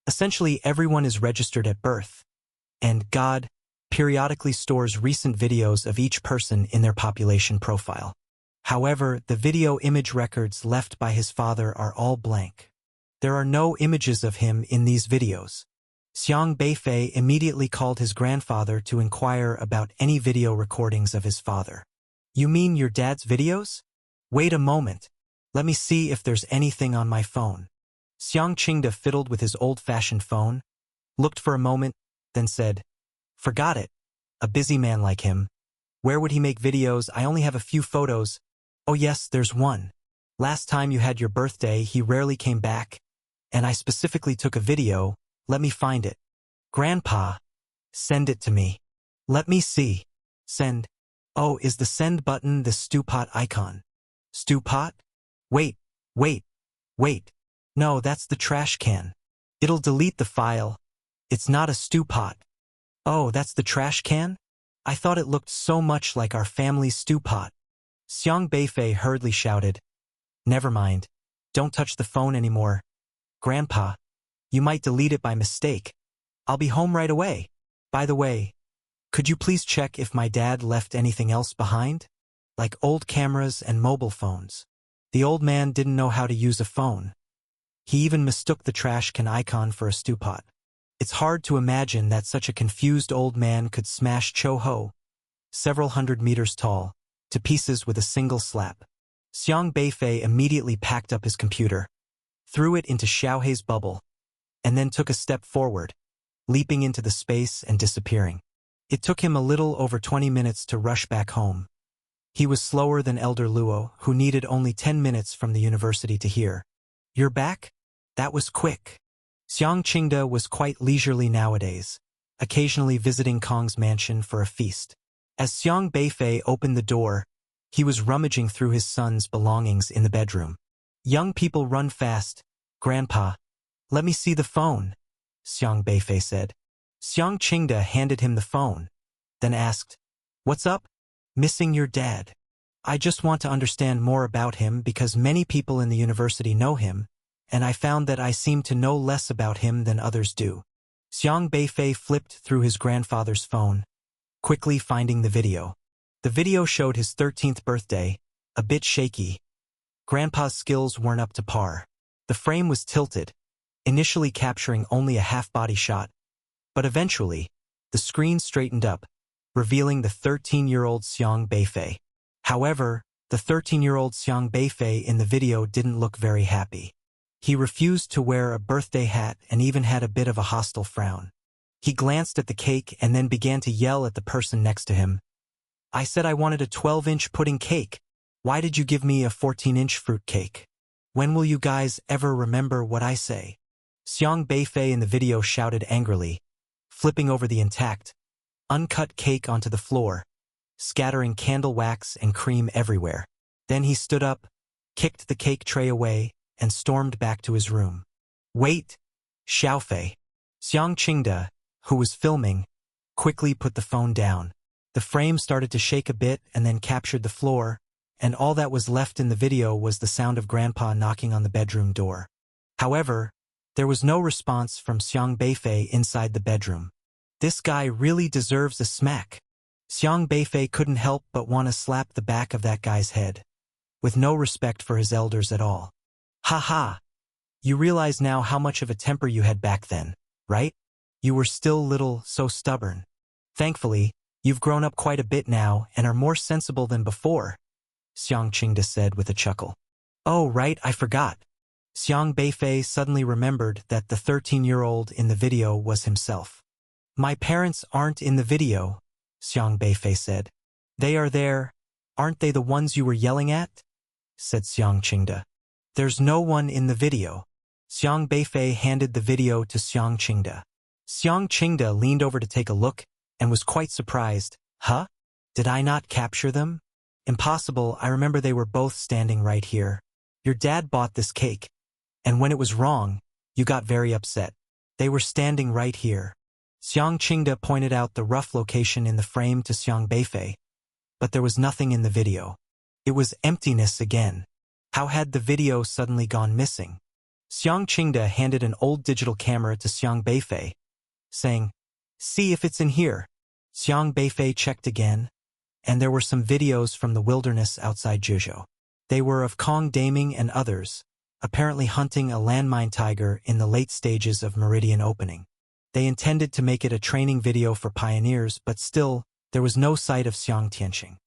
Essentially, everyone is registered at birth, and God periodically stores recent videos of each person in their population profile. However, the video image records left by his father are all blank. There are no images of him in these videos. Xiang Beifei immediately called his grandfather to inquire about any video recordings of his father. You mean your dad's videos? Wait a moment. Let me see if there's anything on my phone. Xiang Qingde fiddled with his old-fashioned phone, looked for a moment, then said, "Forgot it. A busy man like him. Where would he make videos? I only have a few photos. Oh yes, there's one. Last time you had your birthday, he rarely came back, and I specifically took a video. Let me find it. Grandpa, send it to me. Let me see. Send. Oh, is the send button the stew pot icon? Stew pot? Wait. No, that's the trash can. It'll delete the file. It's not a stew pot. Oh, that's the trash can? I thought it looked so much like our family's stew pot." Xiang Beifei hurriedly shouted, "Never mind. Don't touch the phone anymore. Grandpa, you might delete it by mistake. I'll be home right away. By the way, could you please check if my dad left anything else behind? Like old cameras and mobile phones." The old man didn't know how to use a phone. He even mistook the trash can icon for a stew pot. It's hard to imagine that such a confused old man could smash Cho Ho, several hundred meters tall, to pieces with a single slap. Xiang Beifei immediately packed up his computer, threw it into Xiaohe's bubble, and then took a step forward, leaping into the space and disappearing. It took him a little over 20 minutes to rush back home. He was slower than Elder Luo, who needed only 10 minutes from the university to hear, "You're back? That was quick." Xiang Qingde was quite leisurely nowadays, occasionally visiting Kong's mansion for a feast. As Xiang Beifei opened the door, he was rummaging through his son's belongings in the bedroom. "Young people run fast. Grandpa, let me see the phone," Xiang Beifei said. Xiang Qingde handed him the phone, then asked, "What's up? Missing your dad. I just want to understand more about him because many people in the university know him, and I found that I seem to know less about him than others do." Xiang Beifei flipped through his grandfather's phone, quickly finding the video. The video showed his 13th birthday, a bit shaky. Grandpa's skills weren't up to par. The frame was tilted, initially capturing only a half-body shot, but eventually, the screen straightened up, revealing the 13-year-old Xiang Beifei. However, the 13-year-old Xiang Beifei in the video didn't look very happy. He refused to wear a birthday hat and even had a bit of a hostile frown. He glanced at the cake and then began to yell at the person next to him. "I said I wanted a 12-inch pudding cake. Why did you give me a 14-inch fruit cake? When will you guys ever remember what I say?" Xiang Beifei in the video shouted angrily, flipping over the intact, uncut cake onto the floor, scattering candle wax and cream everywhere. Then he stood up, kicked the cake tray away, and stormed back to his room. "Wait, Xiaofei." Xiang Qingde, who was filming, quickly put the phone down. The frame started to shake a bit and then captured the floor, and all that was left in the video was the sound of Grandpa knocking on the bedroom door. However, there was no response from Xiang Beifei inside the bedroom. This guy really deserves a smack. Xiang Beifei couldn't help but want to slap the back of that guy's head, with no respect for his elders at all. "Ha ha! You realize now how much of a temper you had back then, right? You were still little, so stubborn. Thankfully, you've grown up quite a bit now and are more sensible than before," Xiang Qingde said with a chuckle. "Oh right, I forgot." Xiang Beifei suddenly remembered that the 13-year-old in the video was himself. "My parents aren't in the video," Xiang Beifei said. "They are there. Aren't they the ones you were yelling at?" said Xiang Qingde. "There's no one in the video." Xiang Beifei handed the video to Xiang Qingde. Xiang Qingde leaned over to take a look and was quite surprised. "Huh? Did I not capture them?" Impossible, I remember they were both standing right here. Your dad bought this cake. And when it was wrong, you got very upset. They were standing right here. Xiang Qingde pointed out the rough location in the frame to Xiang Beifei. But there was nothing in the video. It was emptiness again. How had the video suddenly gone missing? Xiang Qingde handed an old digital camera to Xiang Beifei, saying, "See if it's in here." Xiang Beifei checked again, and there were some videos from the wilderness outside Zhuzhou. They were of Kong Daming and others, apparently hunting a landmine tiger in the late stages of Meridian opening. They intended to make it a training video for pioneers, but still, there was no sight of Xiang Tianqing.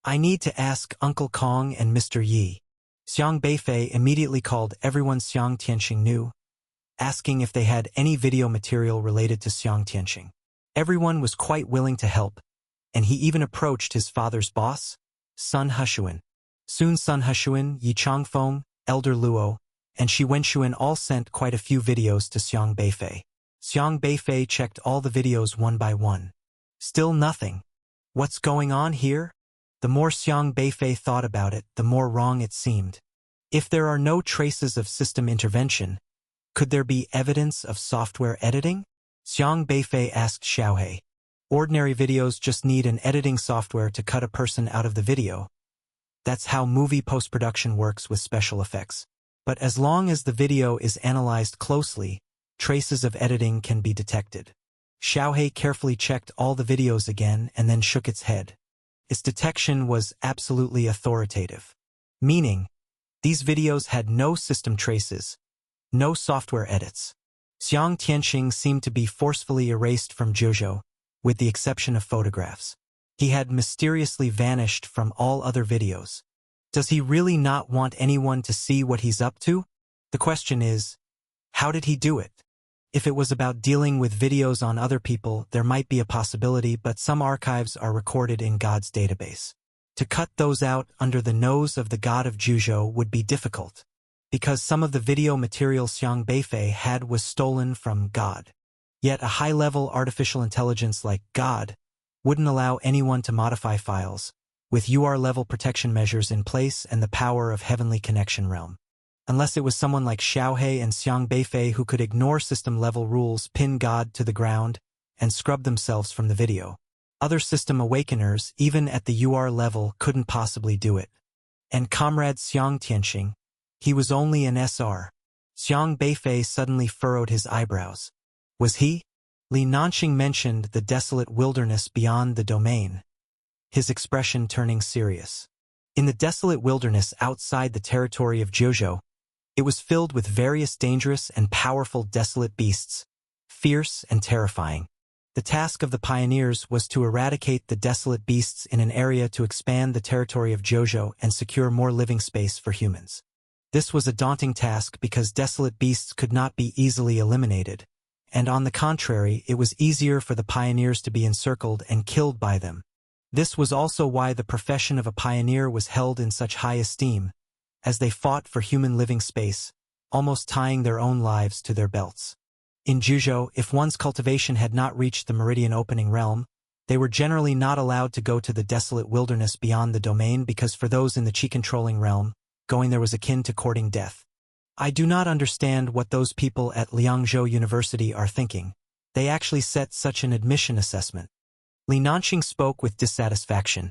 "I need to ask Uncle Kong and Mr. Yi." Xiang Beifei immediately called everyone Xiang Tianqing knew, asking if they had any video material related to Xiang Tianqing. Everyone was quite willing to help, and he even approached his father's boss, Sun Heshuan. Soon Sun Heshuan, Yi Changfeng, Elder Luo, and Shi Wenshuan all sent quite a few videos to Xiang Beifei. Xiang Beifei checked all the videos one by one. Still nothing. What's going on here? The more Xiang Beifei thought about it, the more wrong it seemed. If there are no traces of system intervention, could there be evidence of software editing? Xiang Beifei asked Xiaohe. Ordinary videos just need an editing software to cut a person out of the video. That's how movie post-production works with special effects. But as long as the video is analyzed closely, traces of editing can be detected. Xiaohe carefully checked all the videos again and then shook its head. Its detection was absolutely authoritative. Meaning, these videos had no system traces, no software edits. Xiang Tianqing seemed to be forcefully erased from Zhuzhou, with the exception of photographs. He had mysteriously vanished from all other videos. Does he really not want anyone to see what he's up to? The question is, how did he do it? If it was about dealing with videos on other people, there might be a possibility, but some archives are recorded in God's database. To cut those out under the nose of the God of Zhuzhou would be difficult, because some of the video material Xiang Beifei had was stolen from God. Yet a high-level artificial intelligence like God wouldn't allow anyone to modify files, with UR-level protection measures in place and the power of heavenly connection realm. Unless it was someone like Xiaohe and Xiang Beifei who could ignore system-level rules, pin God to the ground, and scrub themselves from the video. Other system awakeners, even at the UR level, couldn't possibly do it. And comrade Xiang Tianqing, he was only an SR. Xiang Beifei suddenly furrowed his eyebrows. Was he? Li Nanxing mentioned the desolate wilderness beyond the domain, his expression turning serious. In the desolate wilderness outside the territory of Zhuzhou, it was filled with various dangerous and powerful desolate beasts, fierce and terrifying. The task of the pioneers was to eradicate the desolate beasts in an area to expand the territory of Zhuzhou and secure more living space for humans. This was a daunting task because desolate beasts could not be easily eliminated, and on the contrary, it was easier for the pioneers to be encircled and killed by them. This was also why the profession of a pioneer was held in such high esteem, as they fought for human living space, almost tying their own lives to their belts. In Zhuzhou, if one's cultivation had not reached the Meridian opening realm, they were generally not allowed to go to the desolate wilderness beyond the domain because for those in the Qi-controlling realm, going there was akin to courting death. I do not understand what those people at Liangzhou University are thinking. They actually set such an admission assessment. Li Nanxing spoke with dissatisfaction.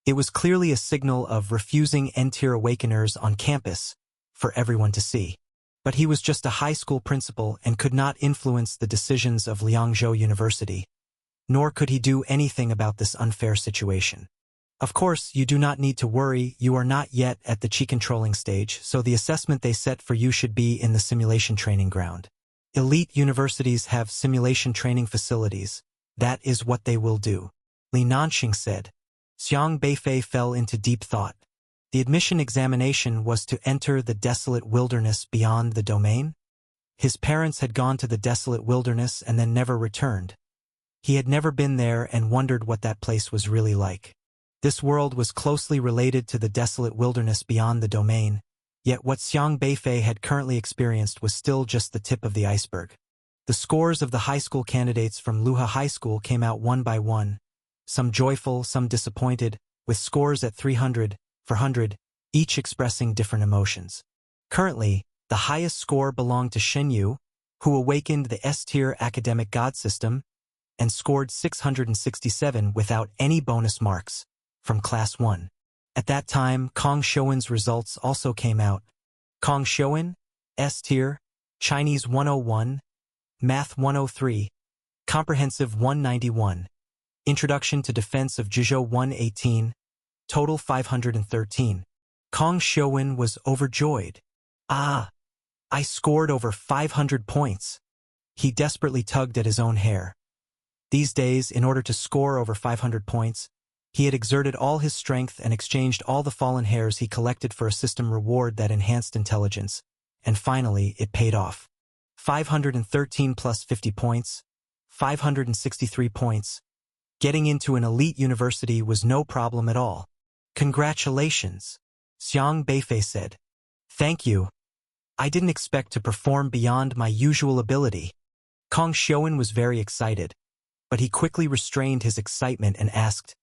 It was clearly a signal of refusing N-tier awakeners on campus for everyone to see. But he was just a high school principal and could not influence the decisions of Liangzhou University, nor could he do anything about this unfair situation. Of course, you do not need to worry, you are not yet at the Qi-controlling stage, so the assessment they set for you should be in the simulation training ground. Elite universities have simulation training facilities. That is what they will do. Li Nanxing said. Xiang Beifei fell into deep thought. The admission examination was to enter the desolate wilderness beyond the domain? His parents had gone to the desolate wilderness and then never returned. He had never been there and wondered what that place was really like. This world was closely related to the desolate wilderness beyond the domain, yet what Xiang Beifei had currently experienced was still just the tip of the iceberg. The scores of the high school candidates from Luha High School came out one by one, some joyful, some disappointed, with scores at 300, 400, each expressing different emotions. Currently, the highest score belonged to Shenyu, who awakened the S-tier academic god system and scored 667 without any bonus marks from Class 1. At that time, Kong Shouen's results also came out. Kong Shouen, S-tier, Chinese 101, Math 103, Comprehensive 191, Introduction to Defense of Zhizhou 118, total 513. Kong Shouen was overjoyed. Ah! I scored over 500 points. He desperately tugged at his own hair. These days, in order to score over 500 points, he had exerted all his strength and exchanged all the fallen hairs he collected for a system reward that enhanced intelligence, and finally it paid off. 513 plus 50 points, 563 points. Getting into an elite university was no problem at all. Congratulations, Xiang Beifei said. Thank you. I didn't expect to perform beyond my usual ability. Kong Shouen was very excited, but he quickly restrained his excitement and asked,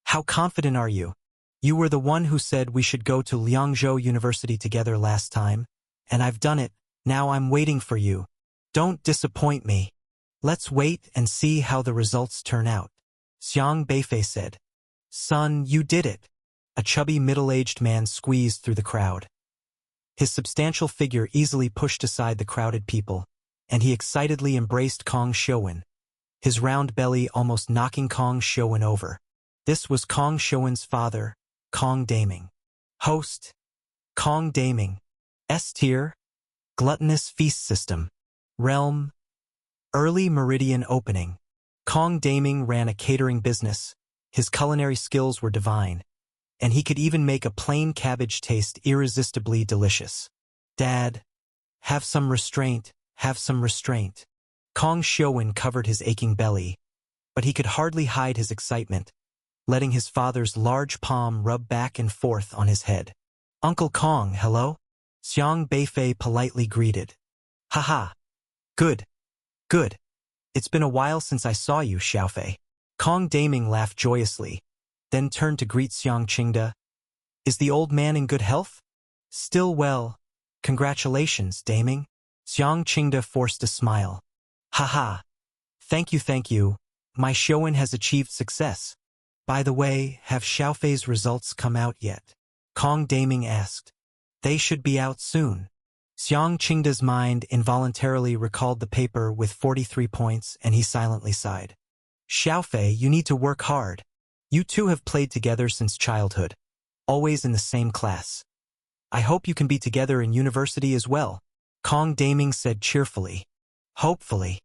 How confident are you? You were the one who said we should go to Liangzhou University together last time, and I've done it. Now I'm waiting for you. Don't disappoint me. Let's wait and see how the results turn out. Xiang Beifei said. Son, you did it. A chubby middle-aged man squeezed through the crowd. His substantial figure easily pushed aside the crowded people, and he excitedly embraced Kong Shouen, his round belly almost knocking Kong Shouen over. This was Kong Shouen's father, Kong Daming. Host, Kong Daming. S-tier, gluttonous feast system. Realm, early meridian opening. Kong Daming ran a catering business. His culinary skills were divine, and he could even make a plain cabbage taste irresistibly delicious. Dad, have some restraint, have some restraint. Kong Shouen covered his aching belly, but he could hardly hide his excitement, letting his father's large palm rub back and forth on his head. Uncle Kong, hello? Xiang Beifei politely greeted. Haha. Good. Good. It's been a while since I saw you, Xiaofei. Kong Daming laughed joyously, then turned to greet Xiang Qingde. Is the old man in good health? Still well. Congratulations, Daming. Xiang Qingde forced a smile. Haha. Thank you. My Shouen has achieved success. By the way, have Xiaofei's results come out yet? Kong Daming asked. They should be out soon. Xiang Qingde's mind involuntarily recalled the paper with 43 points, and he silently sighed. Xiaofei, you need to work hard. You two have played together since childhood, always in the same class. I hope you can be together in university as well, Kong Daming said cheerfully. Hopefully.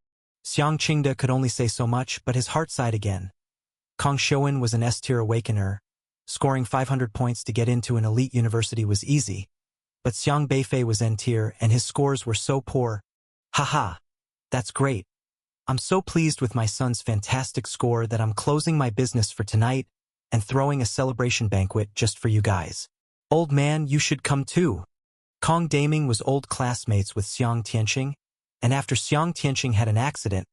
Xiang Qingde could only say so much, but his heart sighed again. Kong Shouen was an S-tier awakener. Scoring 500 points to get into an elite university was easy, but Xiang Beifei was N-tier and his scores were so poor. Haha. That's great. I'm so pleased with my son's fantastic score that I'm closing my business for tonight and throwing a celebration banquet just for you guys. Old man, you should come too. Kong Daming was old classmates with Xiang Tianqing, and after Xiang Tianqing had an accident,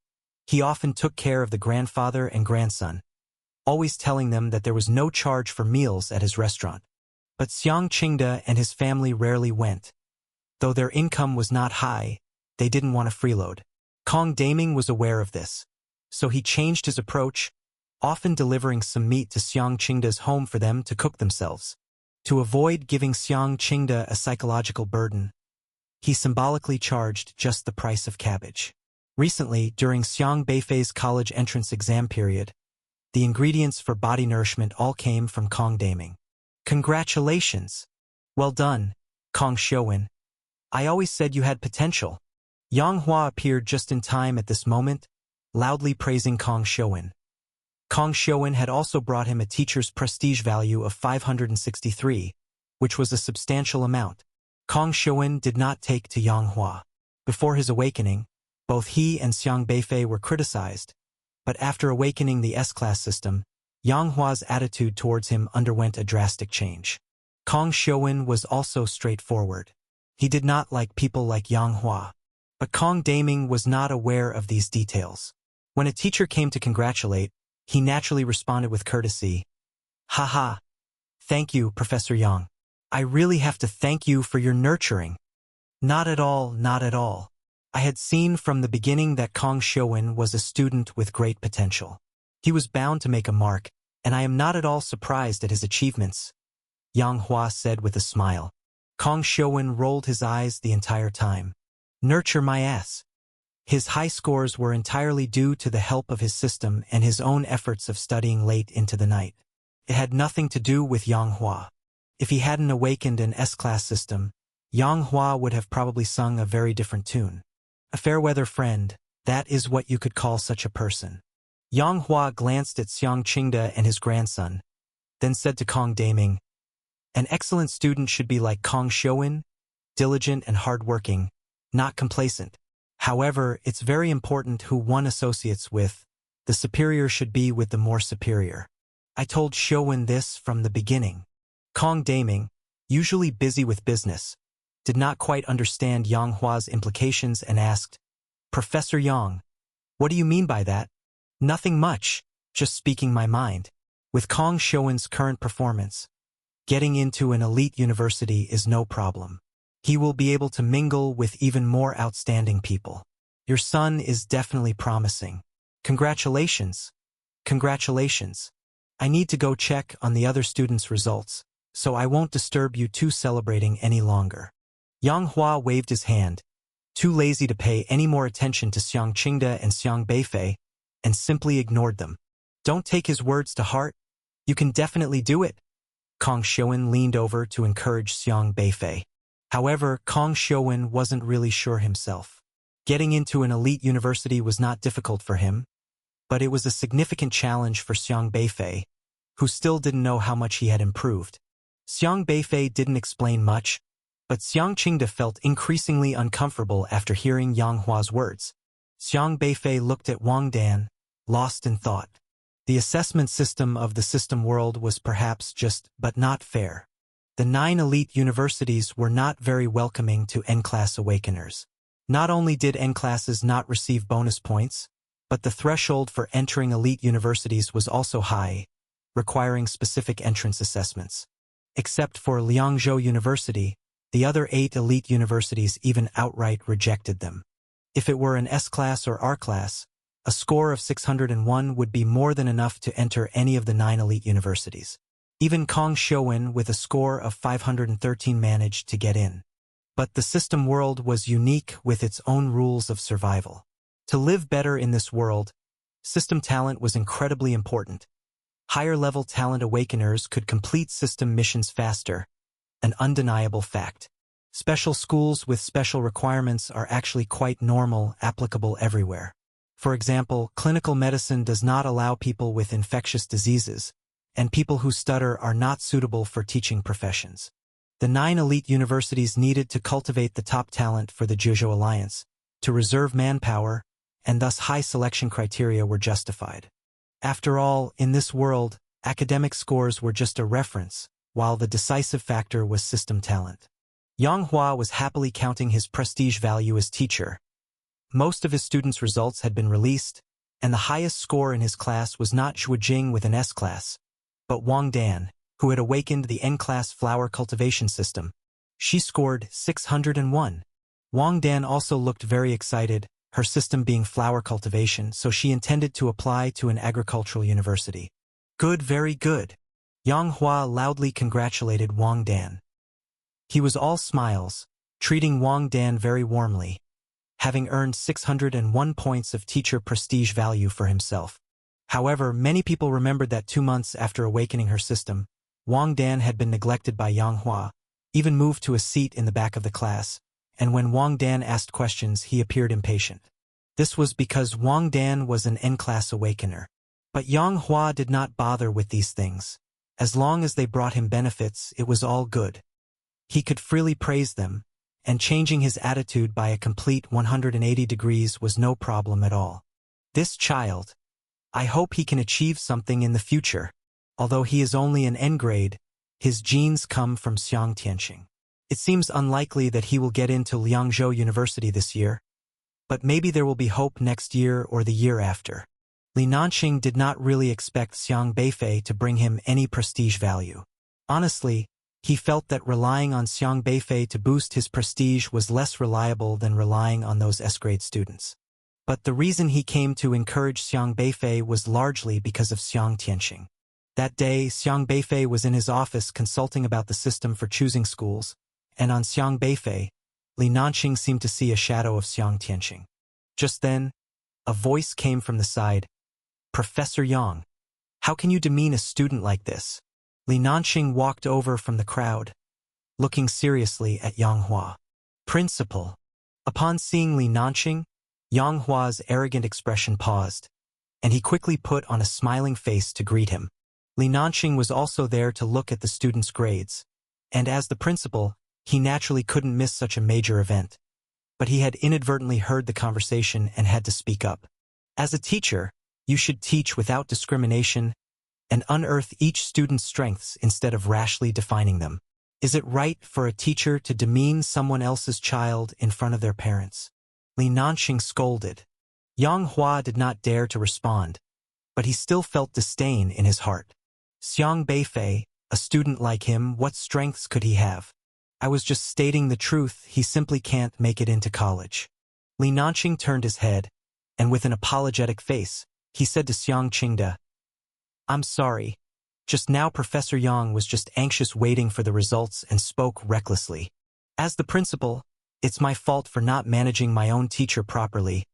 he often took care of the grandfather and grandson, always telling them that there was no charge for meals at his restaurant. But Xiang Qingde and his family rarely went. Though their income was not high, they didn't want to freeload. Kong Daming was aware of this, so he changed his approach, often delivering some meat to Xiang Qingde's home for them to cook themselves. To avoid giving Xiang Qingde a psychological burden, he symbolically charged just the price of cabbage. Recently, during Xiang Beifei's college entrance exam period, the ingredients for body nourishment all came from Kong Daming. Congratulations! Well done, Kong Shouen. I always said you had potential. Yang Hua appeared just in time at this moment, loudly praising Kong Shouen. Kong Shouen had also brought him a teacher's prestige value of 563, which was a substantial amount. Kong Shouen did not take to Yang Hua. Before his awakening, both he and Xiang Beifei were criticized, but after awakening the S-class system, Yang Hua's attitude towards him underwent a drastic change. Kong Shouen was also straightforward. He did not like people like Yang Hua. But Kong Daming was not aware of these details. When a teacher came to congratulate, he naturally responded with courtesy. Haha, Thank you, Professor Yang. I really have to thank you for your nurturing. Not at all, not at all. I had seen from the beginning that Kong Xiuwen was a student with great potential. He was bound to make a mark, and I am not at all surprised at his achievements, Yang Hua said with a smile. Kong Xiuwen rolled his eyes the entire time. Nurture my ass. His high scores were entirely due to the help of his system and his own efforts of studying late into the night. It had nothing to do with Yang Hua. If he hadn't awakened an S-class system, Yang Hua would have probably sung a very different tune. A fair-weather friend, that is what you could call such a person. Yang Hua glanced at Xiang Qingde and his grandson, then said to Kong Daming, an excellent student should be like Kong Xiuwen, diligent and hard-working, not complacent. However, it's very important who one associates with. The superior should be with the more superior. I told Xiuwen this from the beginning. Kong Daming, usually busy with business, did not quite understand Yang Hua's implications and asked, Professor Yang, what do you mean by that? Nothing much, just speaking my mind. With Kong Xiuwen's current performance, getting into an elite university is no problem. He will be able to mingle with even more outstanding people. Your son is definitely promising. Congratulations. Congratulations. I need to go check on the other students' results, so I won't disturb you two celebrating any longer. Yang Hua waved his hand, too lazy to pay any more attention to Xiang Qingde and Xiang Beifei, and simply ignored them. Don't take his words to heart. You can definitely do it. Kong Xiuwen leaned over to encourage Xiang Beifei. However, Kong Xiuwen wasn't really sure himself. Getting into an elite university was not difficult for him, but it was a significant challenge for Xiang Beifei, who still didn't know how much he had improved. Xiang Beifei didn't explain much, but Xiang Qingde felt increasingly uncomfortable after hearing Yang Hua's words. Xiang Beifei looked at Wang Dan, lost in thought. The assessment system of the system world was perhaps just, but not fair. The 9 elite universities were not very welcoming to N-class awakeners. Not only did N-classes not receive bonus points, but the threshold for entering elite universities was also high, requiring specific entrance assessments. Except for Liangzhou University, the other 8 elite universities even outright rejected them. If it were an S-class or R-class, a score of 601 would be more than enough to enter any of the 9 elite universities. Even Kong Xiuwen with a score of 513 managed to get in. But the system world was unique with its own rules of survival. To live better in this world, system talent was incredibly important. Higher-level talent awakeners could complete system missions faster, an undeniable fact. Special schools with special requirements are actually quite normal, applicable everywhere. For example, clinical medicine does not allow people with infectious diseases, and people who stutter are not suitable for teaching professions. The 9 elite universities needed to cultivate the top talent for the Zhuzhou Alliance, to reserve manpower, and thus high selection criteria were justified. After all, in this world, academic scores were just a reference, while the decisive factor was system talent. Yang Hua was happily counting his prestige value as teacher. Most of his students' results had been released, and the highest score in his class was not Zhuo Jing with an S-class, but Wang Dan, who had awakened the N-class flower cultivation system. She scored 601. Wang Dan also looked very excited, her system being flower cultivation, so she intended to apply to an agricultural university. Good, very good. Yang Hua loudly congratulated Wang Dan. He was all smiles, treating Wang Dan very warmly, having earned 601 points of teacher prestige value for himself. However, many people remembered that 2 months after awakening her system, Wang Dan had been neglected by Yang Hua, even moved to a seat in the back of the class, and when Wang Dan asked questions, he appeared impatient. This was because Wang Dan was an N-class awakener. But Yang Hua did not bother with these things. As long as they brought him benefits, it was all good. He could freely praise them, and changing his attitude by a complete 180 degrees was no problem at all. This child, I hope he can achieve something in the future. Although he is only an N grade, his genes come from Xiang Tianqing. It seems unlikely that he will get into Liangzhou University this year, but maybe there will be hope next year or the year after. Li Nanxing did not really expect Xiang Beifei to bring him any prestige value. Honestly, he felt that relying on Xiang Beifei to boost his prestige was less reliable than relying on those S-grade students. But the reason he came to encourage Xiang Beifei was largely because of Xiang Tianxing. That day, Xiang Beifei was in his office consulting about the system for choosing schools, and on Xiang Beifei, Li Nanxing seemed to see a shadow of Xiang Tianxing. Just then, a voice came from the side. "Professor Yang, how can you demean a student like this?" Li Nanxing walked over from the crowd, looking seriously at Yang Hua. "Principal." Upon seeing Li Nanxing, Yang Hua's arrogant expression paused, and he quickly put on a smiling face to greet him. Li Nanxing was also there to look at the students' grades, and as the principal, he naturally couldn't miss such a major event. But he had inadvertently heard the conversation and had to speak up. As a teacher, you should teach without discrimination and unearth each student's strengths instead of rashly defining them. Is it right for a teacher to demean someone else's child in front of their parents? Li Nanxing scolded. Yang Hua did not dare to respond, but he still felt disdain in his heart. Xiang Beifei, a student like him, what strengths could he have? I was just stating the truth, he simply can't make it into college. Li Nanxing turned his head, and with an apologetic face, he said to Xiang Qingde, "I'm sorry. Just now Professor Yang was just anxious waiting for the results and spoke recklessly. As the principal, it's my fault for not managing my own teacher properly.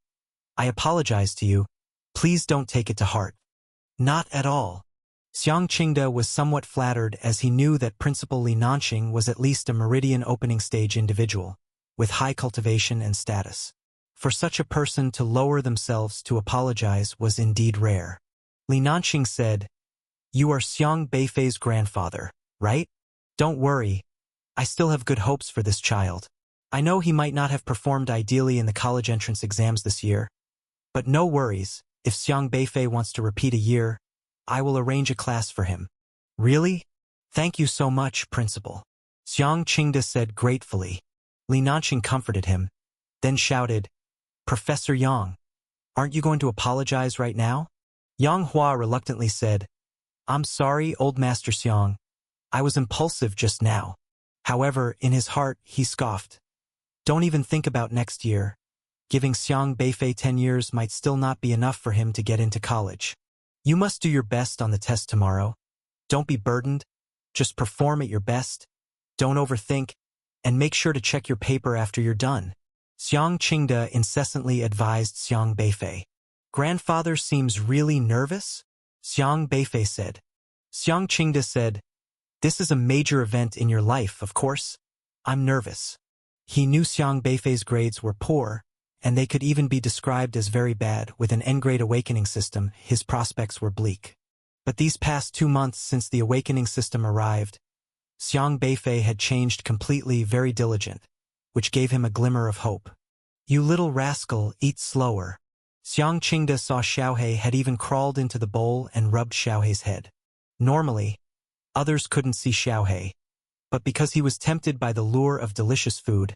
I apologize to you. Please don't take it to heart." "Not at all." Xiang Qingde was somewhat flattered as he knew that Principal Li Nanxing was at least a meridian opening stage individual, with high cultivation and status. For such a person to lower themselves to apologize was indeed rare. Li Nanxing said, "You are Xiang Beifei's grandfather, right? Don't worry. I still have good hopes for this child. I know he might not have performed ideally in the college entrance exams this year, but no worries, if Xiang Beifei wants to repeat a year, I will arrange a class for him." "Really? Thank you so much, Principal," Xiang Qingde said gratefully. Li Nanxing comforted him, then shouted, "Professor Yang, aren't you going to apologize right now?" Yang Hua reluctantly said, "I'm sorry, old Master Xiang. I was impulsive just now." However, in his heart, he scoffed. Don't even think about next year. Giving Xiang Beifei 10 years might still not be enough for him to get into college. You must do your best on the test tomorrow. Don't be burdened. Just perform at your best. Don't overthink, and make sure to check your paper after you're done. Xiang Qingde incessantly advised Xiang Beifei. "Grandfather seems really nervous?" Xiang Beifei said. Xiang Qingde said, "This is a major event in your life, of course. I'm nervous." He knew Xiang Beifei's grades were poor, and they could even be described as very bad. With an N-grade awakening system, his prospects were bleak. But these past 2 months since the awakening system arrived, Xiang Beifei had changed completely, very diligent, which gave him a glimmer of hope. "You little rascal, eat slower." Xiang Qingde saw Xiaohe had even crawled into the bowl and rubbed Xiaohe's head. Normally, others couldn't see Xiaohe, but because he was tempted by the lure of delicious food,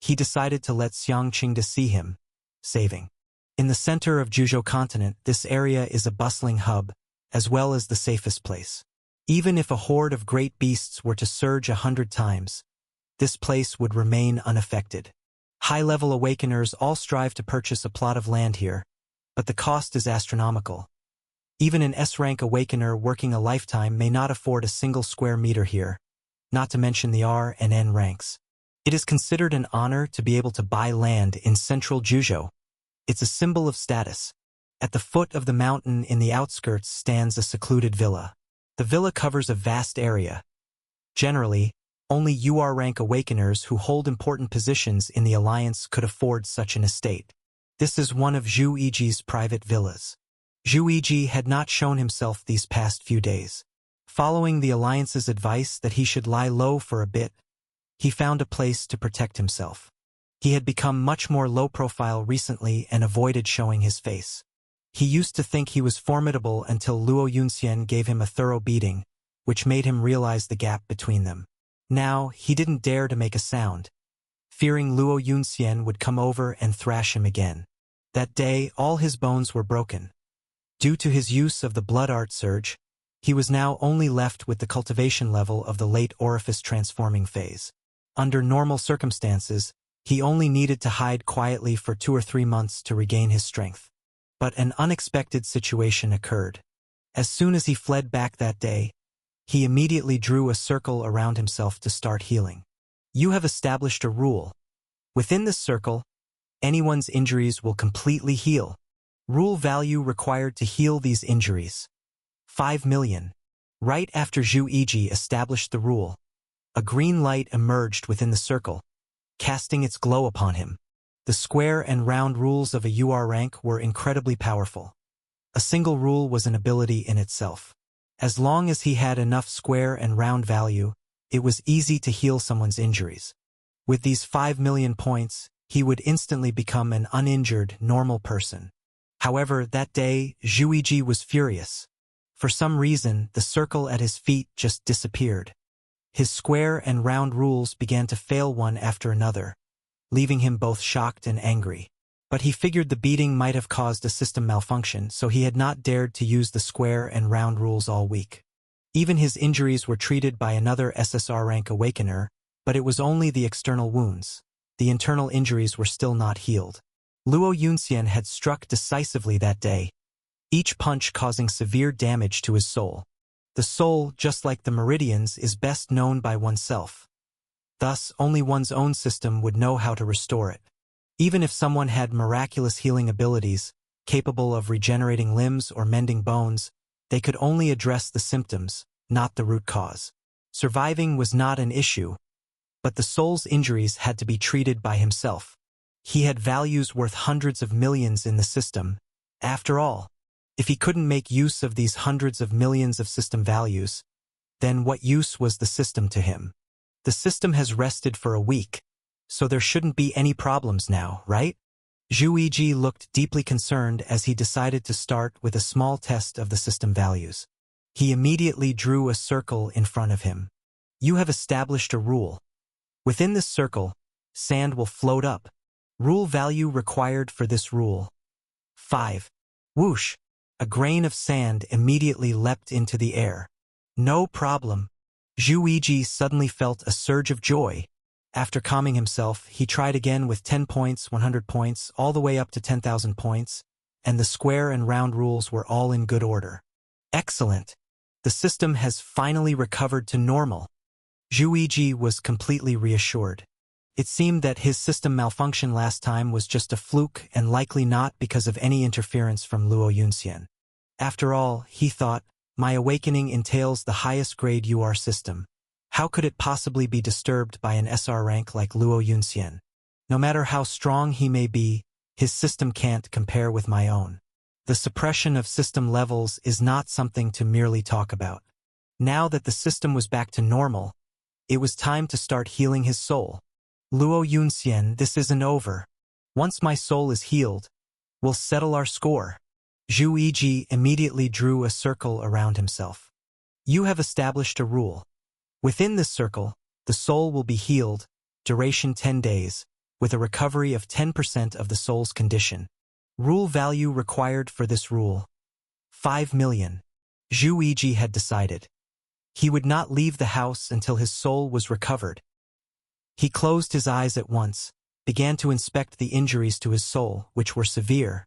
he decided to let Xiang Qingde see him, saving. In the center of Juzhou continent, this area is a bustling hub, as well as the safest place. Even if a horde of great beasts were to surge 100 times, this place would remain unaffected. High-level awakeners all strive to purchase a plot of land here, but the cost is astronomical. Even an S-rank awakener working a lifetime may not afford a single square meter here, not to mention the R and N ranks. It is considered an honor to be able to buy land in central Juzhou. It's a symbol of status. At the foot of the mountain in the outskirts stands a secluded villa. The villa covers a vast area. Generally, only UR rank awakeners who hold important positions in the alliance could afford such an estate. This is one of Zhu Yiji's private villas. Zhu Yiji had not shown himself these past few days. Following the alliance's advice that he should lie low for a bit, he found a place to protect himself. He had become much more low-profile recently and avoided showing his face. He used to think he was formidable until Luo Yunxian gave him a thorough beating, which made him realize the gap between them. Now, he didn't dare to make a sound, fearing Luo Yunxian would come over and thrash him again. That day, all his bones were broken. Due to his use of the blood art surge, He was now only left with the cultivation level of the late orifice transforming phase. Under normal circumstances, he only needed to hide quietly for 2 or 3 months to regain his strength. But an unexpected situation occurred. As soon as he fled back that day, he immediately drew a circle around himself to start healing. You have established a rule. Within this circle, anyone's injuries will completely heal. Rule value required to heal these injuries: 5 million. Right after Zhu Yiji established the rule, a green light emerged within the circle, casting its glow upon him. The square and round rules of a UR rank were incredibly powerful. A single rule was an ability in itself. As long as he had enough square and round value, it was easy to heal someone's injuries. With these 5 million points, he would instantly become an uninjured, normal person. However, that day, Zhu Yiji was furious. For some reason, the circle at his feet just disappeared. His square and round rules began to fail one after another, leaving him both shocked and angry. But he figured the beating might have caused a system malfunction, so he had not dared to use the square and round rules all week. Even his injuries were treated by another SSR rank awakener, but it was only the external wounds. The internal injuries were still not healed. Luo Yunxian had struck decisively that day, each punch causing severe damage to his soul. The soul, just like the meridians, is best known by oneself. Thus, only one's own system would know how to restore it. Even if someone had miraculous healing abilities, capable of regenerating limbs or mending bones, they could only address the symptoms, not the root cause. Surviving was not an issue, but the soul's injuries had to be treated by himself. He had values worth hundreds of millions in the system. After all, if he couldn't make use of these hundreds of millions of system values, then what use was the system to him? The system has rested for a week, so there shouldn't be any problems now, right? Zhu Yiji looked deeply concerned as he decided to start with a small test of the system values. He immediately drew a circle in front of him. You have established a rule. Within this circle, sand will float up. Rule value required for this rule: 5. Whoosh! A grain of sand immediately leapt into the air. No problem. Zhu Yiji suddenly felt a surge of joy. After calming himself, he tried again with 10 points, 100 points, all the way up to 10,000 points, and the square and round rules were all in good order. Excellent! The system has finally recovered to normal. Zhu Yiji was completely reassured. It seemed that his system malfunction last time was just a fluke and likely not because of any interference from Luo Yunxian. After all, he thought, my awakening entails the highest grade UR system. How could it possibly be disturbed by an SR rank like Luo Yunxian? No matter how strong he may be, his system can't compare with my own. The suppression of system levels is not something to merely talk about. Now that the system was back to normal, it was time to start healing his soul. Luo Yunxian, this isn't over. Once my soul is healed, we'll settle our score. Zhu Yiji immediately drew a circle around himself. You have established a rule. Within this circle, the soul will be healed, duration 10 days, with a recovery of 10% of the soul's condition. Rule value required for this rule: 5 million. Zhu Yiji had decided. He would not leave the house until his soul was recovered. He closed his eyes at once, began to inspect the injuries to his soul, which were severe.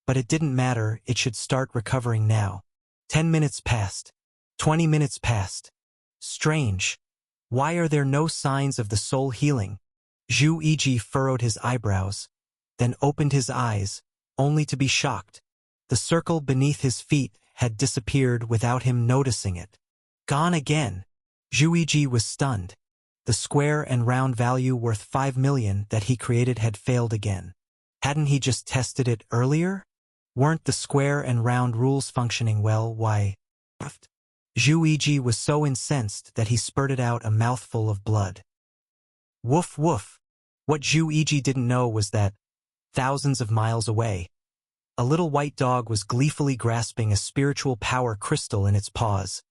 But it didn't matter, it should start recovering now. 10 minutes passed. 20 minutes passed. Strange. Why are there no signs of the soul healing? Zhu Yiji furrowed his eyebrows, then opened his eyes, only to be shocked. The circle beneath his feet had disappeared without him noticing it. Gone again. Zhu Yiji was stunned. The square and round value worth 5 million that he created had failed again. Hadn't he just tested it earlier? Weren't the square and round rules functioning well? Why? Zhu Yiji was so incensed that he spurted out a mouthful of blood. Woof woof. What Zhu Yiji didn't know was that, thousands of miles away, a little white dog was gleefully grasping a spiritual power crystal in its paws,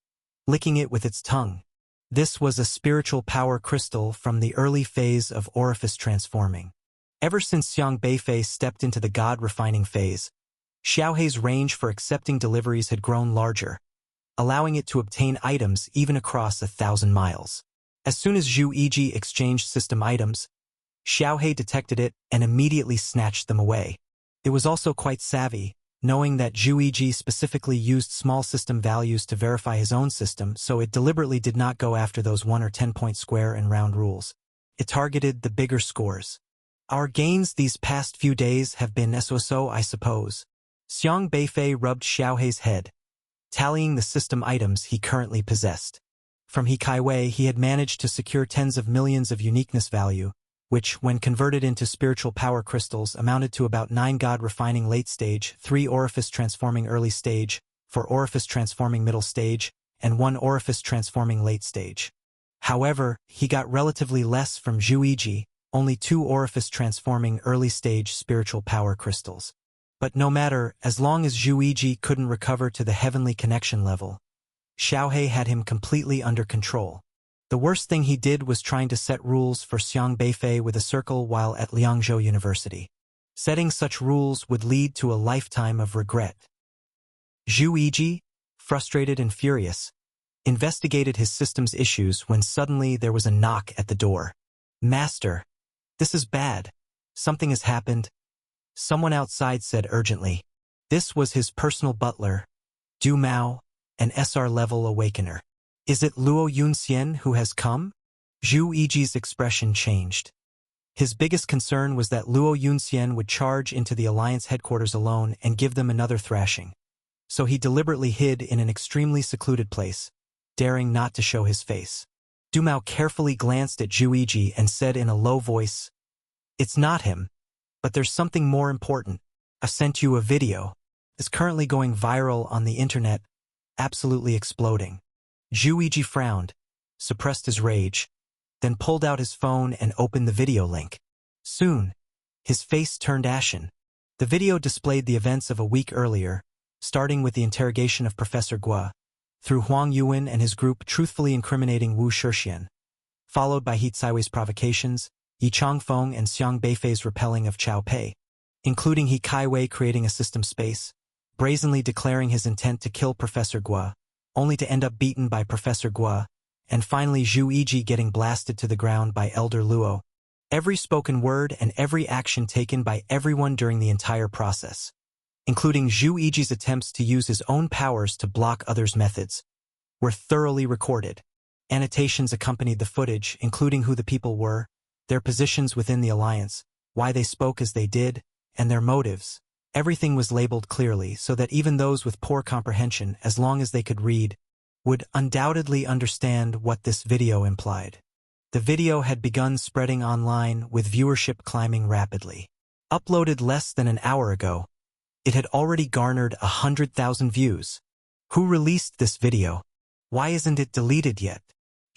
licking it with its tongue. This was a spiritual power crystal from the early phase of orifice transforming. Ever since Xiang Beifei stepped into the god-refining phase, Xiaohei's range for accepting deliveries had grown larger. allowing it to obtain items even across 1,000 miles. As soon as Zhu Yiji exchanged system items, Xiaohei detected it and immediately snatched them away. It was also quite savvy, knowing that Zhu Yiji specifically used small system values to verify his own system, so it deliberately did not go after those 1 or 10-point square and round rules. It targeted the bigger scores. Our gains these past few days have been so-so, I suppose. Xiang Beifei rubbed Xiaohei's head, tallying the system items he currently possessed. From He Kaiwei, he had managed to secure tens of millions of uniqueness value, which, when converted into spiritual power crystals, amounted to about 9 God refining late stage, 3 orifice transforming early stage, 4 orifice transforming middle stage, and 1 orifice transforming late stage. However, he got relatively less from Zhu Yiji, only 2 orifice transforming early stage spiritual power crystals. But no matter, as long as Zhu Yiji couldn't recover to the heavenly connection level, Xiaohei had him completely under control. The worst thing he did was trying to set rules for Xiang Beifei with a circle while at Liangzhou University. Setting such rules would lead to a lifetime of regret. Zhu Yiji, frustrated and furious, investigated his system's issues when suddenly there was a knock at the door. "Master, this is bad. Something has happened," someone outside said urgently. This was his personal butler, Du Mao, an SR-level awakener. "Is it Luo Yunxian who has come?" Zhu Yiji's expression changed. His biggest concern was that Luo Yunxian would charge into the Alliance headquarters alone and give them another thrashing. So he deliberately hid in an extremely secluded place, daring not to show his face. Du Mao carefully glanced at Zhu Yiji and said in a low voice, "It's not him, but there's something more important. I sent you a video. It's currently going viral on the internet, absolutely exploding." Zhu Yiji frowned, suppressed his rage, then pulled out his phone and opened the video link. Soon, his face turned ashen. The video displayed the events of a week earlier, starting with the interrogation of Professor Guo, through Huang Yuan and his group truthfully incriminating Wu Shixian, followed by He Caiwei's provocations, Yi Changfeng and Xiang Beifei's repelling of Chao Pei, including He Kaiwei creating a system space, brazenly declaring his intent to kill Professor Guo, only to end up beaten by Professor Guo, and finally Zhu Yiji getting blasted to the ground by Elder Luo. Every spoken word and every action taken by everyone during the entire process, including Zhu Yiji's attempts to use his own powers to block others' methods, were thoroughly recorded. Annotations accompanied the footage, including who the people were, their positions within the Alliance, why they spoke as they did, and their motives. Everything was labeled clearly so that even those with poor comprehension, as long as they could read, would undoubtedly understand what this video implied. The video had begun spreading online with viewership climbing rapidly. Uploaded less than an hour ago, it had already garnered 100,000 views. Who released this video? Why isn't it deleted yet?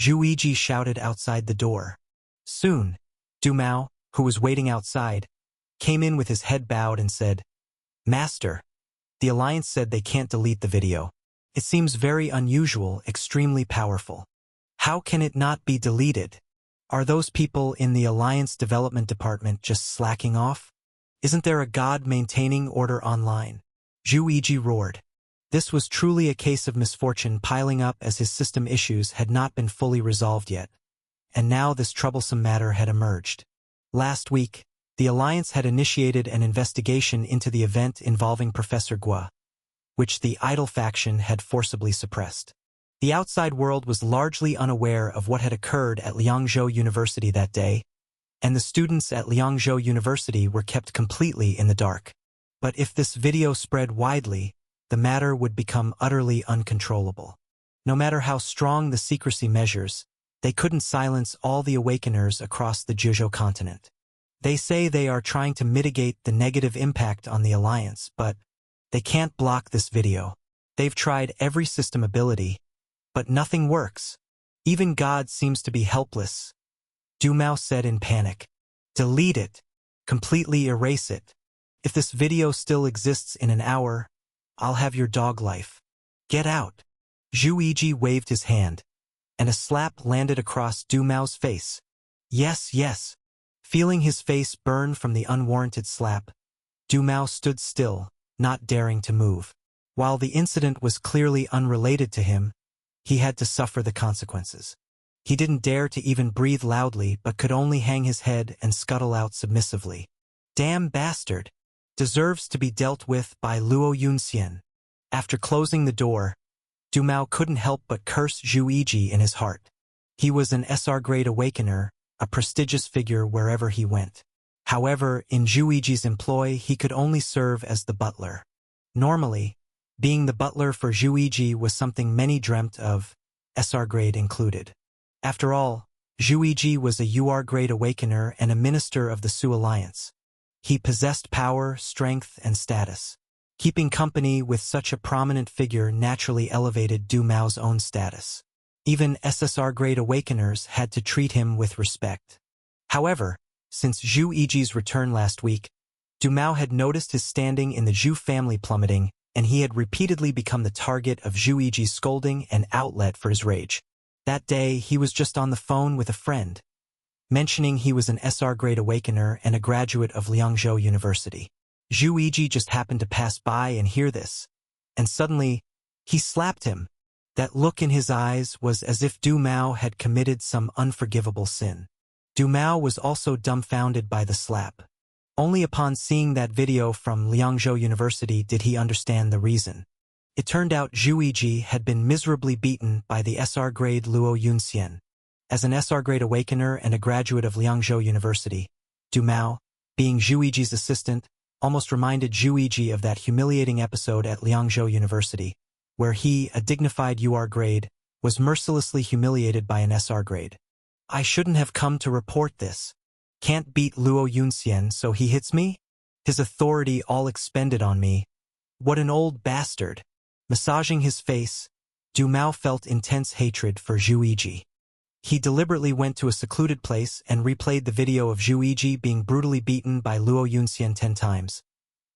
Zhu Yiji shouted outside the door. Soon, Du Mao, who was waiting outside, came in with his head bowed and said, "Master, the Alliance said they can't delete the video. It seems very unusual, extremely powerful. How can it not be deleted? Are those people in the Alliance Development Department just slacking off? Isn't there a god maintaining order online?" Zhu Yiji roared. This was truly a case of misfortune piling up as his system issues had not been fully resolved yet. And now this troublesome matter had emerged. Last week, the Alliance had initiated an investigation into the event involving Professor Guo, which the Idol faction had forcibly suppressed. The outside world was largely unaware of what had occurred at Liangzhou University that day, and the students at Liangzhou University were kept completely in the dark. But if this video spread widely, the matter would become utterly uncontrollable. No matter how strong the secrecy measures, they couldn't silence all the awakeners across the Zhuzhou continent. They say they are trying to mitigate the negative impact on the Alliance, but they can't block this video. They've tried every system ability, but nothing works. Even God seems to be helpless. Du Mao said in panic. "Delete it. Completely erase it. If this video still exists in an hour, I'll have your dog life. Get out." Zhu Yiji waved his hand, and a slap landed across Du Mao's face. "Yes, yes." Feeling his face burn from the unwarranted slap, Du Mao stood still, not daring to move. While the incident was clearly unrelated to him, he had to suffer the consequences. He didn't dare to even breathe loudly but could only hang his head and scuttle out submissively. Damn bastard! Deserves to be dealt with by Luo Yunxian. After closing the door, Du Mao couldn't help but curse Zhu Yiji in his heart. He was an SR-grade awakener, a prestigious figure wherever he went. However, in Zhu Yiji's employ he could only serve as the butler. Normally, being the butler for Zhu Yiji was something many dreamt of, SR-grade included. After all, Zhu Yiji was a UR-grade awakener and a minister of the Su Alliance. He possessed power, strength, and status. Keeping company with such a prominent figure naturally elevated Du Mao's own status. Even SSR-grade awakeners had to treat him with respect. However, since Zhu Yiji's return last week, Du Mao had noticed his standing in the Zhu family plummeting, and he had repeatedly become the target of Zhu Yiji's scolding and outlet for his rage. That day, he was just on the phone with a friend, mentioning he was an SR-grade awakener and a graduate of Liangzhou University. Zhu Yiji just happened to pass by and hear this, and suddenly, he slapped him. That look in his eyes was as if Du Mao had committed some unforgivable sin. Du Mao was also dumbfounded by the slap. Only upon seeing that video from Liangzhou University did he understand the reason. It turned out Zhu Yiji had been miserably beaten by the SR-grade Luo Yunxian. As an SR-grade awakener and a graduate of Liangzhou University, Du Mao, being Zhu Yiji's assistant, almost reminded Zhu Yiji of that humiliating episode at Liangzhou University, where he, a dignified UR grade, was mercilessly humiliated by an SR grade. I shouldn't have come to report this. Can't beat Luo Yunxian, so he hits me? His authority all expended on me. What an old bastard. Massaging his face, Du Mao felt intense hatred for Zhu Yiji. He deliberately went to a secluded place and replayed the video of Zhu Yiji being brutally beaten by Luo Yunxian 10 times,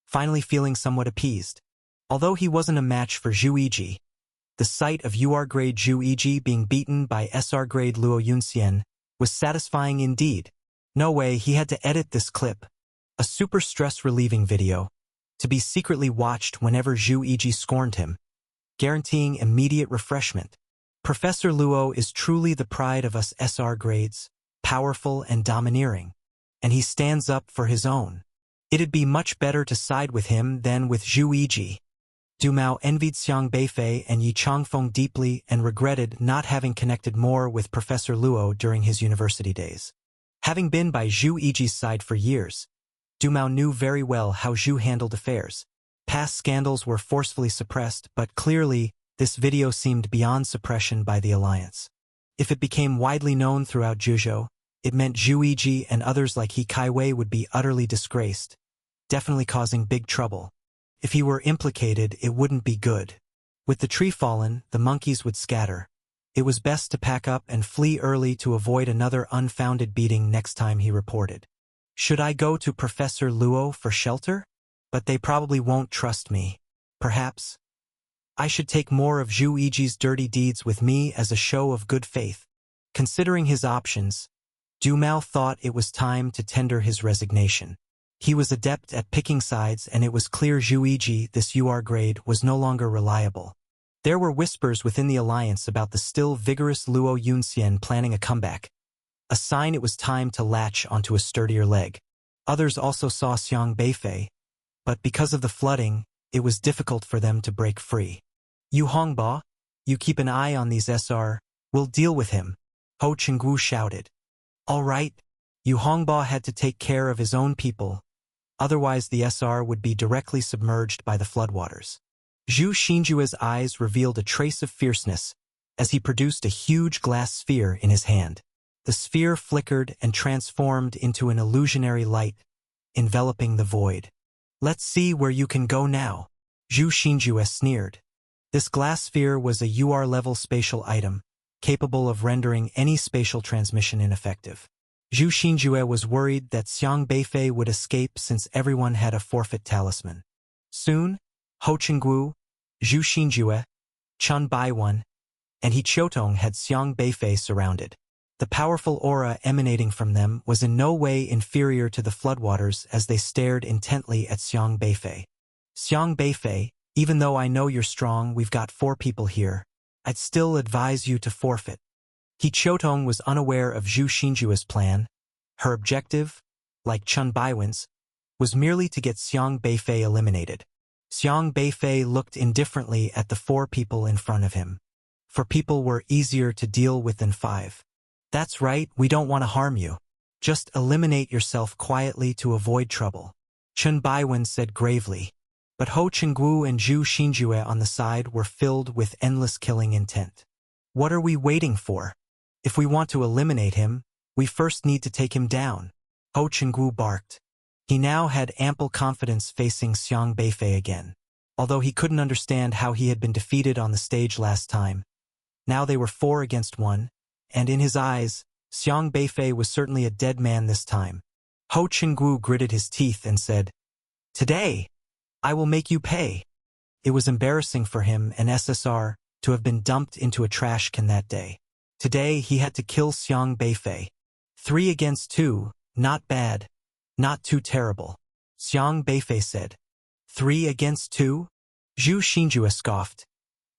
finally feeling somewhat appeased. Although he wasn't a match for Zhu Yiji, the sight of UR-grade Zhu Yiji being beaten by SR-grade Luo Yunxian was satisfying indeed. No way, he had to edit this clip, a super stress-relieving video, to be secretly watched whenever Zhu Yiji scorned him, guaranteeing immediate refreshment. Professor Luo is truly the pride of us SR grades, powerful and domineering, and he stands up for his own. It'd be much better to side with him than with Zhu Yiji. Du Mao envied Xiang Beifei and Yi Changfeng deeply and regretted not having connected more with Professor Luo during his university days. Having been by Zhu Yiji's side for years, Du Mao knew very well how Zhu handled affairs. Past scandals were forcefully suppressed, but clearly, this video seemed beyond suppression by the Alliance. If it became widely known throughout Zhuzhou, it meant Zhu Yiji and others like He Kaiwei would be utterly disgraced, definitely causing big trouble. If he were implicated, it wouldn't be good. With the tree fallen, the monkeys would scatter. It was best to pack up and flee early to avoid another unfounded beating next time he reported. Should I go to Professor Luo for shelter? But they probably won't trust me. Perhaps I should take more of Zhu Yiji's dirty deeds with me as a show of good faith. Considering his options, Du Mao thought it was time to tender his resignation. He was adept at picking sides, and it was clear Zhu Yiji, this UR grade, was no longer reliable. There were whispers within the Alliance about the still vigorous Luo Yunxian planning a comeback, a sign it was time to latch onto a sturdier leg. Others also saw Xiang Beifei, but because of the flooding, it was difficult for them to break free. Yu Hongba, you keep an eye on these SR, we'll deal with him, Ho Chenggu shouted. All right, Yu Hongba had to take care of his own people, otherwise the SR would be directly submerged by the floodwaters. Zhu Xinjue's eyes revealed a trace of fierceness as he produced a huge glass sphere in his hand. The sphere flickered and transformed into an illusionary light, enveloping the void. Let's see where you can go now, Zhu Xinjue sneered. This glass sphere was a UR-level spatial item, capable of rendering any spatial transmission ineffective. Zhu Xinjue was worried that Xiang Beifei would escape since everyone had a forfeit talisman. Soon, Ho Chenggu, Zhu Xinjue, Chun Baiwan, and He Qiutong had Xiang Beifei surrounded. The powerful aura emanating from them was in no way inferior to the floodwaters as they stared intently at Xiang Beifei. Xiang Beifei, Even though I know you're strong, we've got 4 people here. I'd still advise you to forfeit. He Chotong was unaware of Zhu Xinjue's plan. Her objective, like Chun Baiwen's, was merely to get Xiang Beifei eliminated. Xiang Beifei looked indifferently at the 4 people in front of him. 4 people were easier to deal with than 5. That's right, we don't want to harm you. Just eliminate yourself quietly to avoid trouble. Chun Baiwen said gravely. But Ho Chenggu and Zhu Xinjue on the side were filled with endless killing intent. What are we waiting for? If we want to eliminate him, we first need to take him down. Ho Chenggu barked. He now had ample confidence facing Xiang Beifei again. Although he couldn't understand how he had been defeated on the stage last time, now they were 4 against 1, and in his eyes, Xiang Beifei was certainly a dead man this time. Ho Chenggu gritted his teeth and said, "Today, I will make you pay." It was embarrassing for him and SSR to have been dumped into a trash can that day. Today he had to kill Xiang Beifei. 3 against 2, not bad, not too terrible. Xiang Beifei said. 3 against 2? Zhu Xinjue scoffed.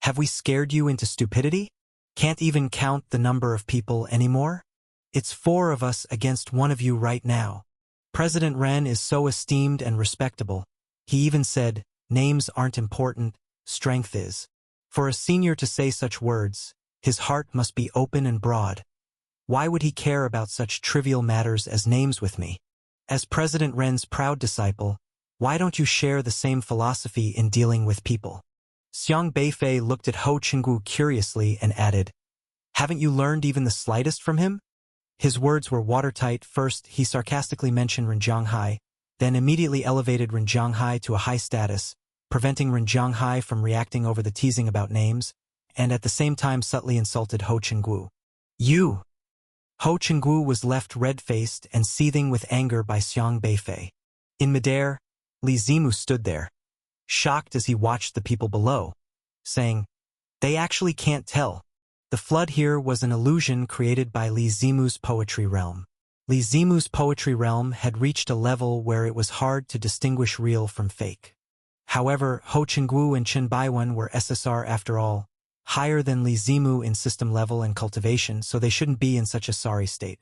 Have we scared you into stupidity? Can't even count the number of people anymore? It's 4 of us against 1 of you right now. President Ren is so esteemed and respectable. He even said, names aren't important, strength is. For a senior to say such words, his heart must be open and broad. Why would he care about such trivial matters as names with me? As President Ren's proud disciple, why don't you share the same philosophy in dealing with people? Xiang Beifei looked at Ho Chenggu curiously and added, haven't you learned even the slightest from him? His words were watertight. First, he sarcastically mentioned Ren Zhanghai, then immediately elevated Ren Zhanghai to a high status, preventing Ren Zhanghai from reacting over the teasing about names, and at the same time subtly insulted Ho Chenggu. You! Ho Chenggu was left red-faced and seething with anger by Xiang Beifei. In midair, Li Zimu stood there, shocked as he watched the people below, saying, they actually can't tell. The flood here was an illusion created by Li Zimu's poetry realm. Li Zimu's poetry realm had reached a level where it was hard to distinguish real from fake. However, Ho Chenggu and Chun Baiwen were SSR after all, higher than Li Zimu in system level and cultivation, so they shouldn't be in such a sorry state.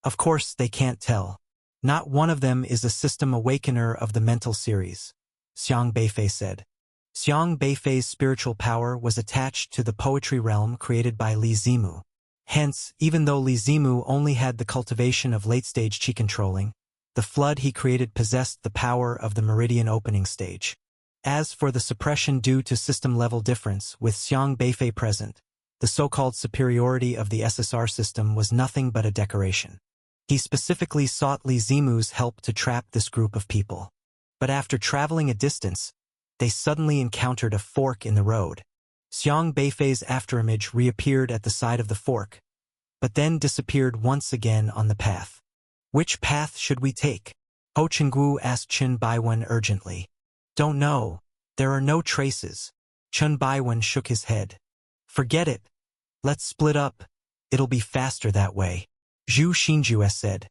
Of course, they can't tell. Not one of them is a system awakener of the mental series, Xiang Beifei said. Xiang Beifei's spiritual power was attached to the poetry realm created by Li Zimu. Hence, even though Li Zimu only had the cultivation of late-stage qi controlling, the flood he created possessed the power of the meridian opening stage. As for the suppression due to system-level difference with Xiang Beifei present, the so-called superiority of the SSR system was nothing but a decoration. He specifically sought Li Zimu's help to trap this group of people. But after traveling a distance, they suddenly encountered a fork in the road. Xiang Beifei's afterimage reappeared at the side of the fork, but then disappeared once again on the path. Which path should we take? Ho Chenggu asked Chun Baiwen urgently. Don't know. There are no traces. Chun Baiwen shook his head. Forget it. Let's split up. It'll be faster that way. Zhu Xinjue said.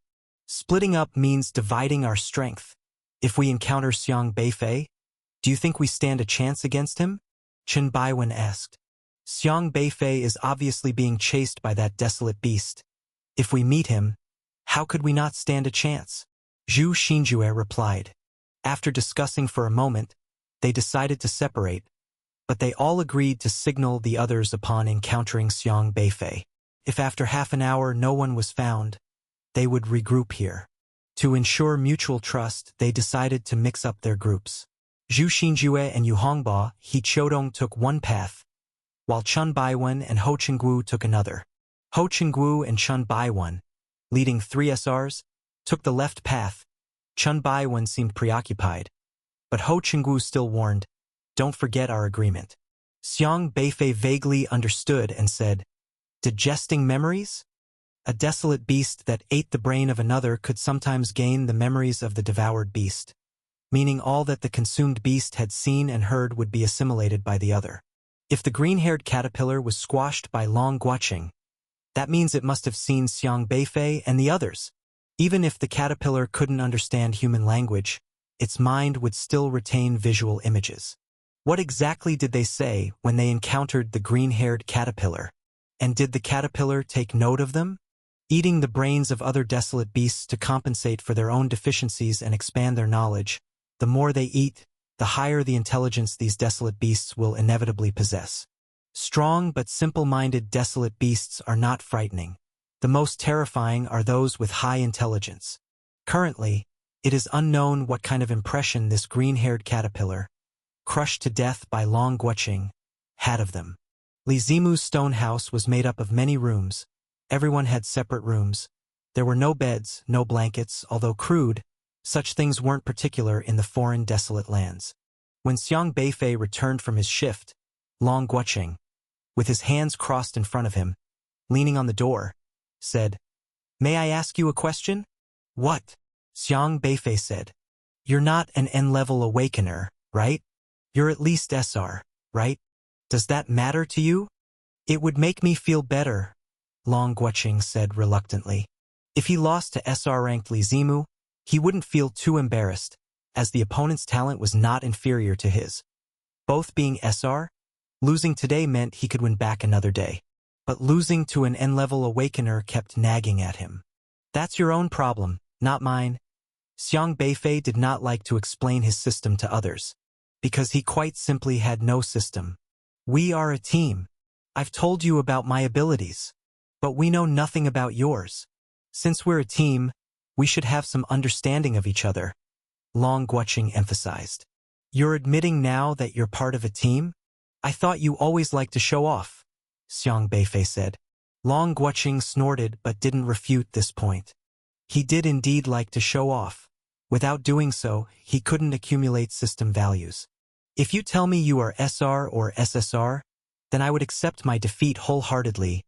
Splitting up means dividing our strength. If we encounter Xiang Beifei, do you think we stand a chance against him? Chun Baiwen asked. Xiang Beifei is obviously being chased by that desolate beast. If we meet him, how could we not stand a chance? Zhu Xinjue replied. After discussing for a moment, they decided to separate, but they all agreed to signal the others upon encountering Xiang Beifei. If after half an hour no one was found, they would regroup here. To ensure mutual trust, they decided to mix up their groups. Zhu Xinjue and Yu Hongba, He Chodong took one path, while Chun Baiwen and Ho Chenggu took another. Ho Chenggu and Chun Baiwen, leading 3 SRs, took the left path. Chun Baiwen seemed preoccupied, but Ho Chenggu still warned, don't forget our agreement. Xiang Beifei vaguely understood and said, digesting memories? A desolate beast that ate the brain of another could sometimes gain the memories of the devoured beast, meaning all that the consumed beast had seen and heard would be assimilated by the other. If the green-haired caterpillar was squashed by Long Guoqing, that means it must have seen Xiang Beifei and the others. Even if the caterpillar couldn't understand human language, its mind would still retain visual images. What exactly did they say when they encountered the green-haired caterpillar? And did the caterpillar take note of them? Eating the brains of other desolate beasts to compensate for their own deficiencies and expand their knowledge, the more they eat, the higher the intelligence these desolate beasts will inevitably possess. Strong but simple-minded desolate beasts are not frightening. The most terrifying are those with high intelligence. Currently, it is unknown what kind of impression this green-haired caterpillar, crushed to death by Long Guoqing, had of them. Li Zimu's stone house was made up of many rooms. Everyone had separate rooms. There were no beds, no blankets, although crude, such things weren't particular in the foreign desolate lands. When Xiang Beifei returned from his shift, Long Guoqing, with his hands crossed in front of him, leaning on the door, said, "May I ask you a question?" "What?" Xiang Beifei said. "You're not an N-level awakener, right? You're at least SR, right? Does that matter to you?" "It would make me feel better," Long Guoqing said reluctantly. If he lost to SR-ranked Li Zimu, he wouldn't feel too embarrassed, as the opponent's talent was not inferior to his. Both being SR, losing today meant he could win back another day. But losing to an N-level awakener kept nagging at him. "That's your own problem, not mine." Xiang Beifei did not like to explain his system to others, because he quite simply had no system. "We are a team. I've told you about my abilities. But we know nothing about yours. Since we're a team, we should have some understanding of each other," Long Guoqing emphasized. "You're admitting now that you're part of a team? I thought you always liked to show off," Xiang Beifei said. Long Guoqing snorted but didn't refute this point. He did indeed like to show off. Without doing so, he couldn't accumulate system values. "If you tell me you are SR or SSR, then I would accept my defeat wholeheartedly,"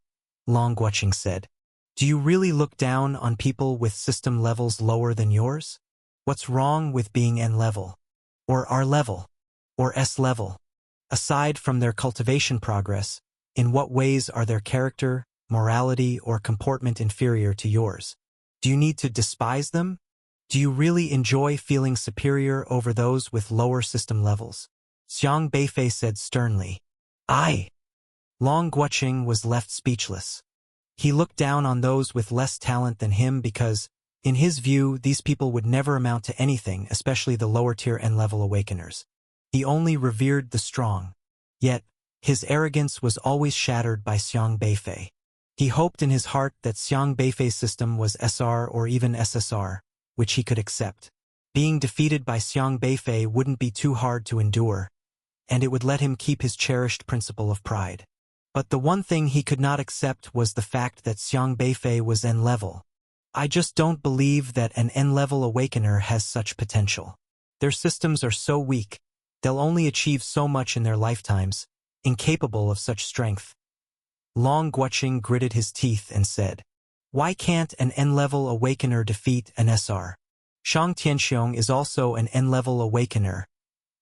Long Guoqing said. "Do you really look down on people with system levels lower than yours? What's wrong with being N-level? Or R-level? Or S-level? Aside from their cultivation progress, in what ways are their character, morality, or comportment inferior to yours? Do you need to despise them? Do you really enjoy feeling superior over those with lower system levels?" Xiang Beifei said sternly. "I." Long Guoqing was left speechless. He looked down on those with less talent than him because, in his view, these people would never amount to anything, especially the lower-tier N-level awakeners. He only revered the strong. Yet, his arrogance was always shattered by Xiang Beifei. He hoped in his heart that Xiang Beifei's system was SR or even SSR, which he could accept. Being defeated by Xiang Beifei wouldn't be too hard to endure, and it would let him keep his cherished principle of pride. But the one thing he could not accept was the fact that Xiang Beifei was N-level. "I just don't believe that an N-level awakener has such potential. Their systems are so weak, they'll only achieve so much in their lifetimes, incapable of such strength." Long Guoqing gritted his teeth and said, "Why can't an N-level awakener defeat an SR? Shang Tianxiong is also an N-level awakener.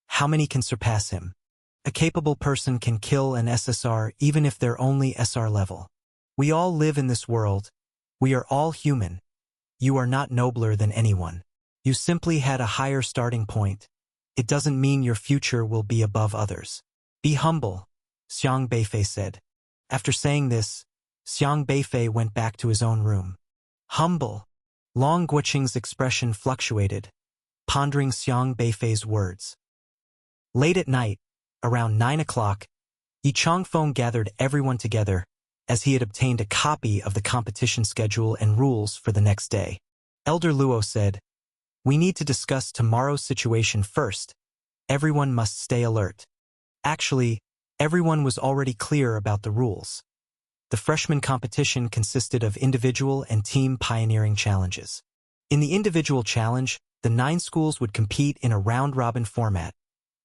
How many can surpass him? A capable person can kill an SSR even if they're only SR level. We all live in this world. We are all human. You are not nobler than anyone. You simply had a higher starting point. It doesn't mean your future will be above others. Be humble," Xiang Beifei said. After saying this, Xiang Beifei went back to his own room. "Humble." Long Guoqing's expression fluctuated, pondering Xiang Beifei's words. Late at night, around 9 o'clock, Yi Changfeng gathered everyone together, as he had obtained a copy of the competition schedule and rules for the next day. Elder Luo said, "We need to discuss tomorrow's situation first. Everyone must stay alert." Actually, everyone was already clear about the rules. The freshman competition consisted of individual and team pioneering challenges. In the individual challenge, the 9 schools would compete in a round-robin format,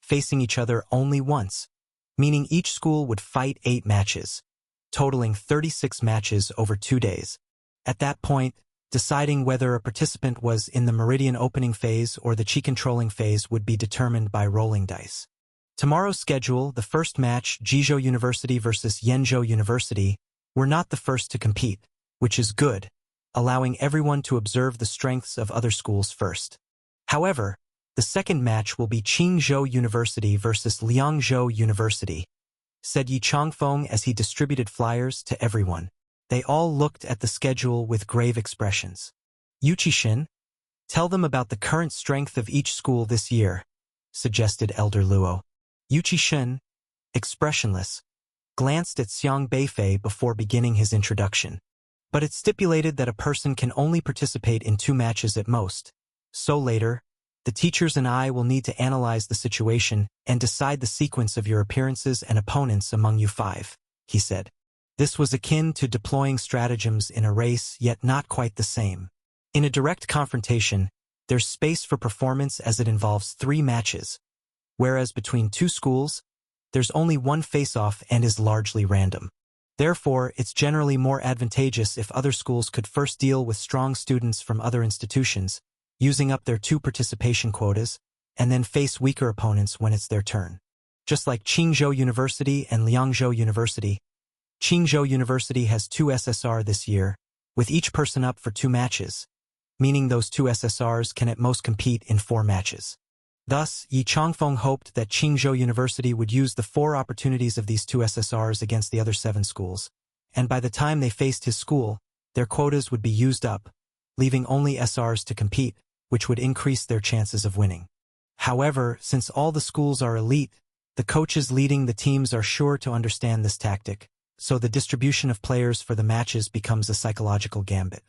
facing each other only once, meaning each school would fight 8 matches, totaling 36 matches over 2 days. At that point, deciding whether a participant was in the Meridian opening phase or the Qi controlling phase would be determined by rolling dice. Tomorrow's schedule, the first match, Jizhou University versus Yenzhou University, were not the first to compete, which is good, allowing everyone to observe the strengths of other schools first. However, The second match will be Qingzhou University versus Liangzhou University, said Yi Changfeng as he distributed flyers to everyone. They all looked at the schedule with grave expressions. Yu Qixin, tell them about the current strength of each school this year, suggested Elder Luo. Yu Qixin, expressionless, glanced at Xiang Beifei before beginning his introduction. But it stipulated that a person can only participate in 2 matches at most. So later, the teachers and I will need to analyze the situation and decide the sequence of your appearances and opponents among you 5, he said. This was akin to deploying stratagems in a race, yet not quite the same. In a direct confrontation, there's space for performance as it involves 3 matches, whereas between 2 schools, there's only 1 face-off and is largely random. Therefore, it's generally more advantageous if other schools could first deal with strong students from other institutions, using up their 2 participation quotas, and then face weaker opponents when it's their turn. Just like Qingzhou University and Liangzhou University, Qingzhou University has 2 SSR this year, with each person up for 2 matches, meaning those 2 SSRs can at most compete in 4 matches. Thus, Yi Changfeng hoped that Qingzhou University would use the 4 opportunities of these 2 SSRs against the other 7 schools, and by the time they faced his school, their quotas would be used up, leaving only SRs to compete, which would increase their chances of winning. However, since all the schools are elite, the coaches leading the teams are sure to understand this tactic, so the distribution of players for the matches becomes a psychological gambit.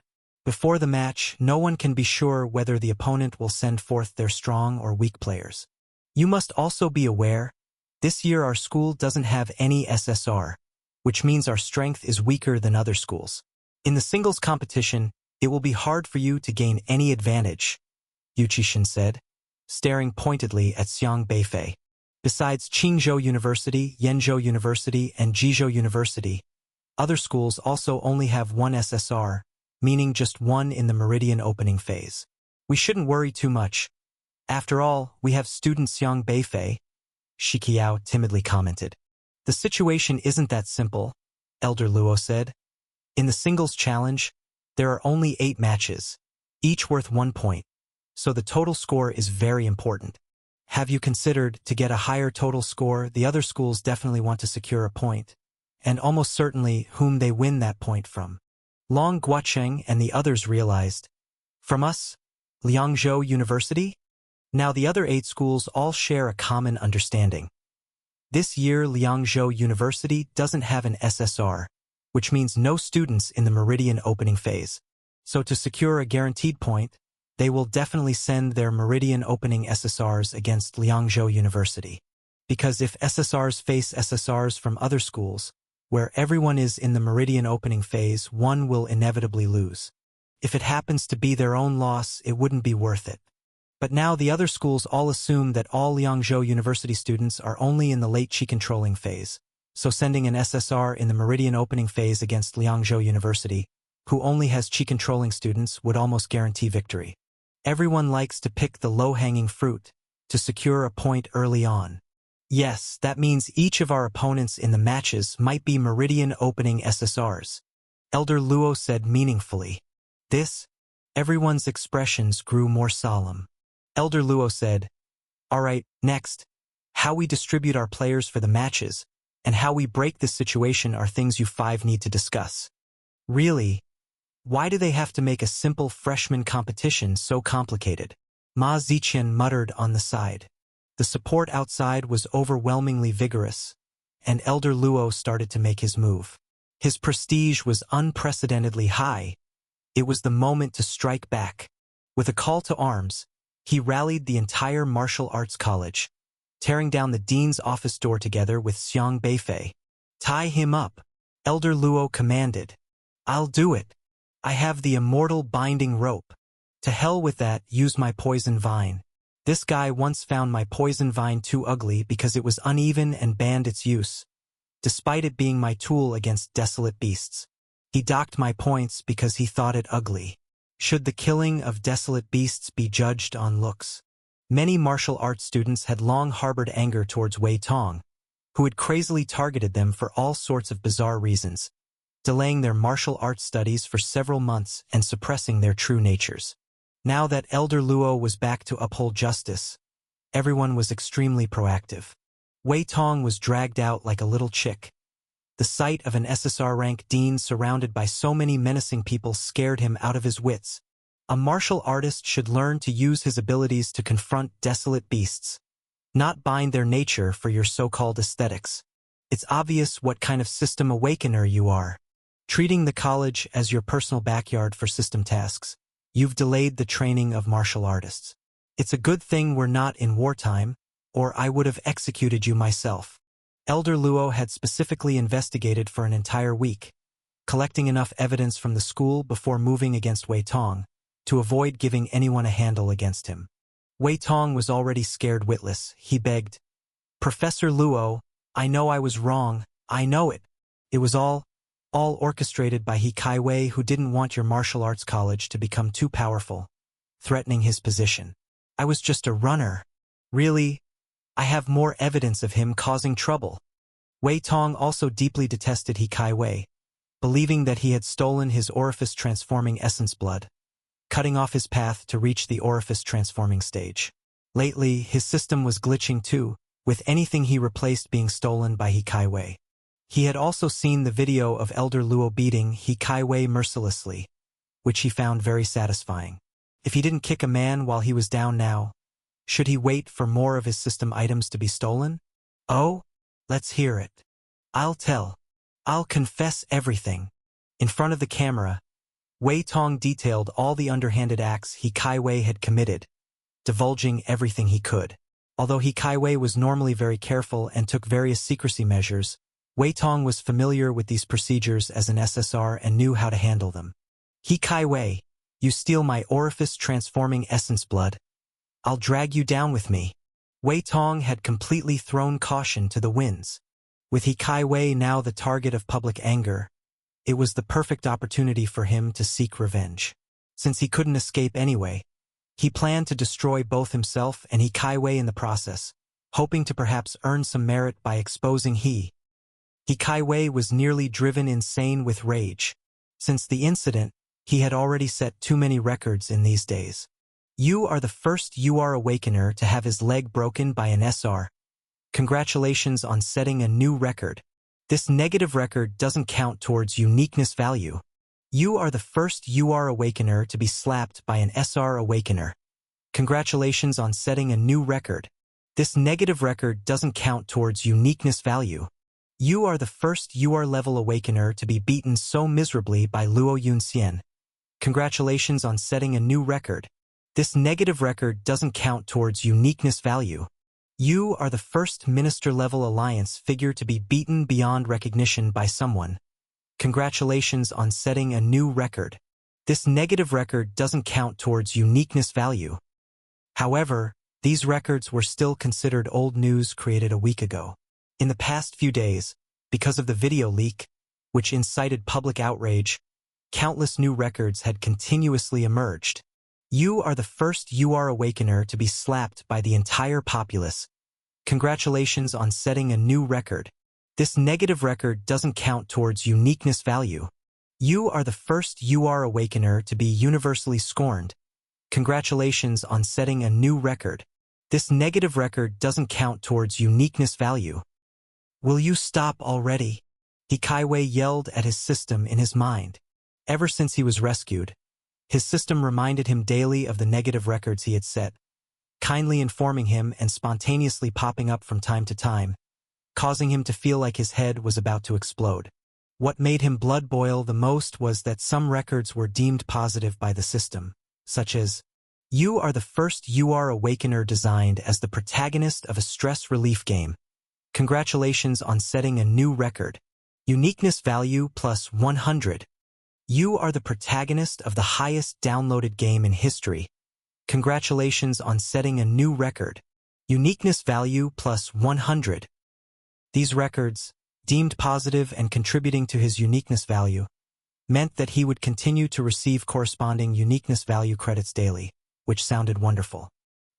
Before the match, no one can be sure whether the opponent will send forth their strong or weak players. You must also be aware, this year our school doesn't have any SSR, which means our strength is weaker than other schools. In the singles competition, it will be hard for you to gain any advantage, Yu Qixin said, staring pointedly at Xiang Beifei. Besides Qingzhou University, Yenzhou University, and Jizhou University, other schools also only have 1 SSR, meaning just 1 in the Meridian opening phase. We shouldn't worry too much. After all, we have student Xiang Beifei, Shiqiao timidly commented. The situation isn't that simple, Elder Luo said. In the singles challenge, there are only 8 matches, each worth 1 point, so the total score is very important. Have you considered, to get a higher total score, the other schools definitely want to secure a point, and almost certainly whom they win that point from. Long Guocheng and the others realized. From us, Liangzhou University? Now the other 8 schools all share a common understanding. This year Liangzhou University doesn't have an SSR, which means no students in the Meridian opening phase. So to secure a guaranteed point, they will definitely send their Meridian opening SSRs against Liangzhou University. Because if SSRs face SSRs from other schools, where everyone is in the Meridian opening phase, one will inevitably lose. If it happens to be their own loss, it wouldn't be worth it. But now the other schools all assume that all Liangzhou University students are only in the late Qi controlling phase, so sending an SSR in the Meridian opening phase against Liangzhou University, who only has Qi controlling students, would almost guarantee victory. Everyone likes to pick the low-hanging fruit, to secure a point early on. Yes, that means each of our opponents in the matches might be Meridian opening SSRs, Elder Luo said meaningfully. Everyone's expressions grew more solemn. Elder Luo said, "All right, next, how we distribute our players for the matches, and how we break this situation are things you 5 need to discuss." Really? Why do they have to make a simple freshman competition so complicated? Ma Ziqian muttered on the side. The support outside was overwhelmingly vigorous, and Elder Luo started to make his move. His prestige was unprecedentedly high. It was the moment to strike back. With a call to arms, he rallied the entire martial arts college, tearing down the dean's office door together with Xiang Beifei. "Tie him up," Elder Luo commanded. "I'll do it. I have the immortal binding rope. To hell with that, use my poison vine. This guy once found my poison vine too ugly because it was uneven and banned its use, despite it being my tool against desolate beasts. He docked my points because he thought it ugly. Should the killing of desolate beasts be judged on looks?" Many martial arts students had long harbored anger towards Wei Tong, who had crazily targeted them for all sorts of bizarre reasons, delaying their martial arts studies for several months and suppressing their true natures. Now that Elder Luo was back to uphold justice, everyone was extremely proactive. Wei Tong was dragged out like a little chick. The sight of an SSR rank dean surrounded by so many menacing people scared him out of his wits. A martial artist should learn to use his abilities to confront desolate beasts, not bind their nature for your so-called aesthetics. It's obvious what kind of system awakener you are. Treating the college as your personal backyard for system tasks, you've delayed the training of martial artists. It's a good thing we're not in wartime, or I would have executed you myself. Elder Luo had specifically investigated for an entire week, collecting enough evidence from the school before moving against Wei Tong, to avoid giving anyone a handle against him. Wei Tong was already scared witless. He begged, "Professor Luo, I know I was wrong, I know it. It was all orchestrated by He Kaiwei, who didn't want your martial arts college to become too powerful, threatening his position. I was just a runner. Really, I have more evidence of him causing trouble." Wei Tong also deeply detested He Kaiwei, believing that he had stolen his orifice-transforming essence blood, cutting off his path to reach the orifice-transforming stage. Lately, his system was glitching too, with anything he replaced being stolen by He Kaiwei. He had also seen the video of Elder Luo beating He Kaiwei mercilessly, which he found very satisfying. If he didn't kick a man while he was down now, should he wait for more of his system items to be stolen? Oh, let's hear it. I'll confess everything. In front of the camera, Wei Tong detailed all the underhanded acts He Kaiwei had committed, divulging everything he could. Although He Kaiwei was normally very careful and took various secrecy measures, Wei Tong was familiar with these procedures as an SSR and knew how to handle them. "He Kaiwei, you steal my orifice-transforming essence blood. I'll drag you down with me." Wei Tong had completely thrown caution to the winds. With He Kaiwei now the target of public anger, it was the perfect opportunity for him to seek revenge. Since he couldn't escape anyway, he planned to destroy both himself and He Kaiwei in the process, hoping to perhaps earn some merit by exposing He Kaiwei was nearly driven insane with rage. Since the incident, he had already set too many records in these days. You are the first UR Awakener to have his leg broken by an SR. Congratulations on setting a new record. This negative record doesn't count towards uniqueness value. You are the first UR Awakener to be slapped by an SR Awakener. Congratulations on setting a new record. This negative record doesn't count towards uniqueness value. You are the first UR level Awakener to be beaten so miserably by Luo Yunxian. Congratulations on setting a new record. This negative record doesn't count towards uniqueness value. You are the first minister-level alliance figure to be beaten beyond recognition by someone. Congratulations on setting a new record. This negative record doesn't count towards uniqueness value. However, these records were still considered old news created a week ago. In the past few days, because of the video leak, which incited public outrage, countless new records had continuously emerged. You are the first UR Awakener to be slapped by the entire populace. Congratulations on setting a new record. This negative record doesn't count towards uniqueness value. You are the first UR Awakener to be universally scorned. Congratulations on setting a new record. This negative record doesn't count towards uniqueness value. Will you stop already? He Kaiwei yelled at his system in his mind. Ever since he was rescued, his system reminded him daily of the negative records he had set, kindly informing him and spontaneously popping up from time to time, causing him to feel like his head was about to explode. What made him blood boil the most was that some records were deemed positive by the system, such as, "You are the first UR Awakener designed as the protagonist of a stress relief game. Congratulations on setting a new record. Uniqueness value plus 100. You are the protagonist of the highest downloaded game in history. Congratulations on setting a new record. Uniqueness value plus 100. These records, deemed positive and contributing to his uniqueness value, meant that he would continue to receive corresponding uniqueness value credits daily, which sounded wonderful.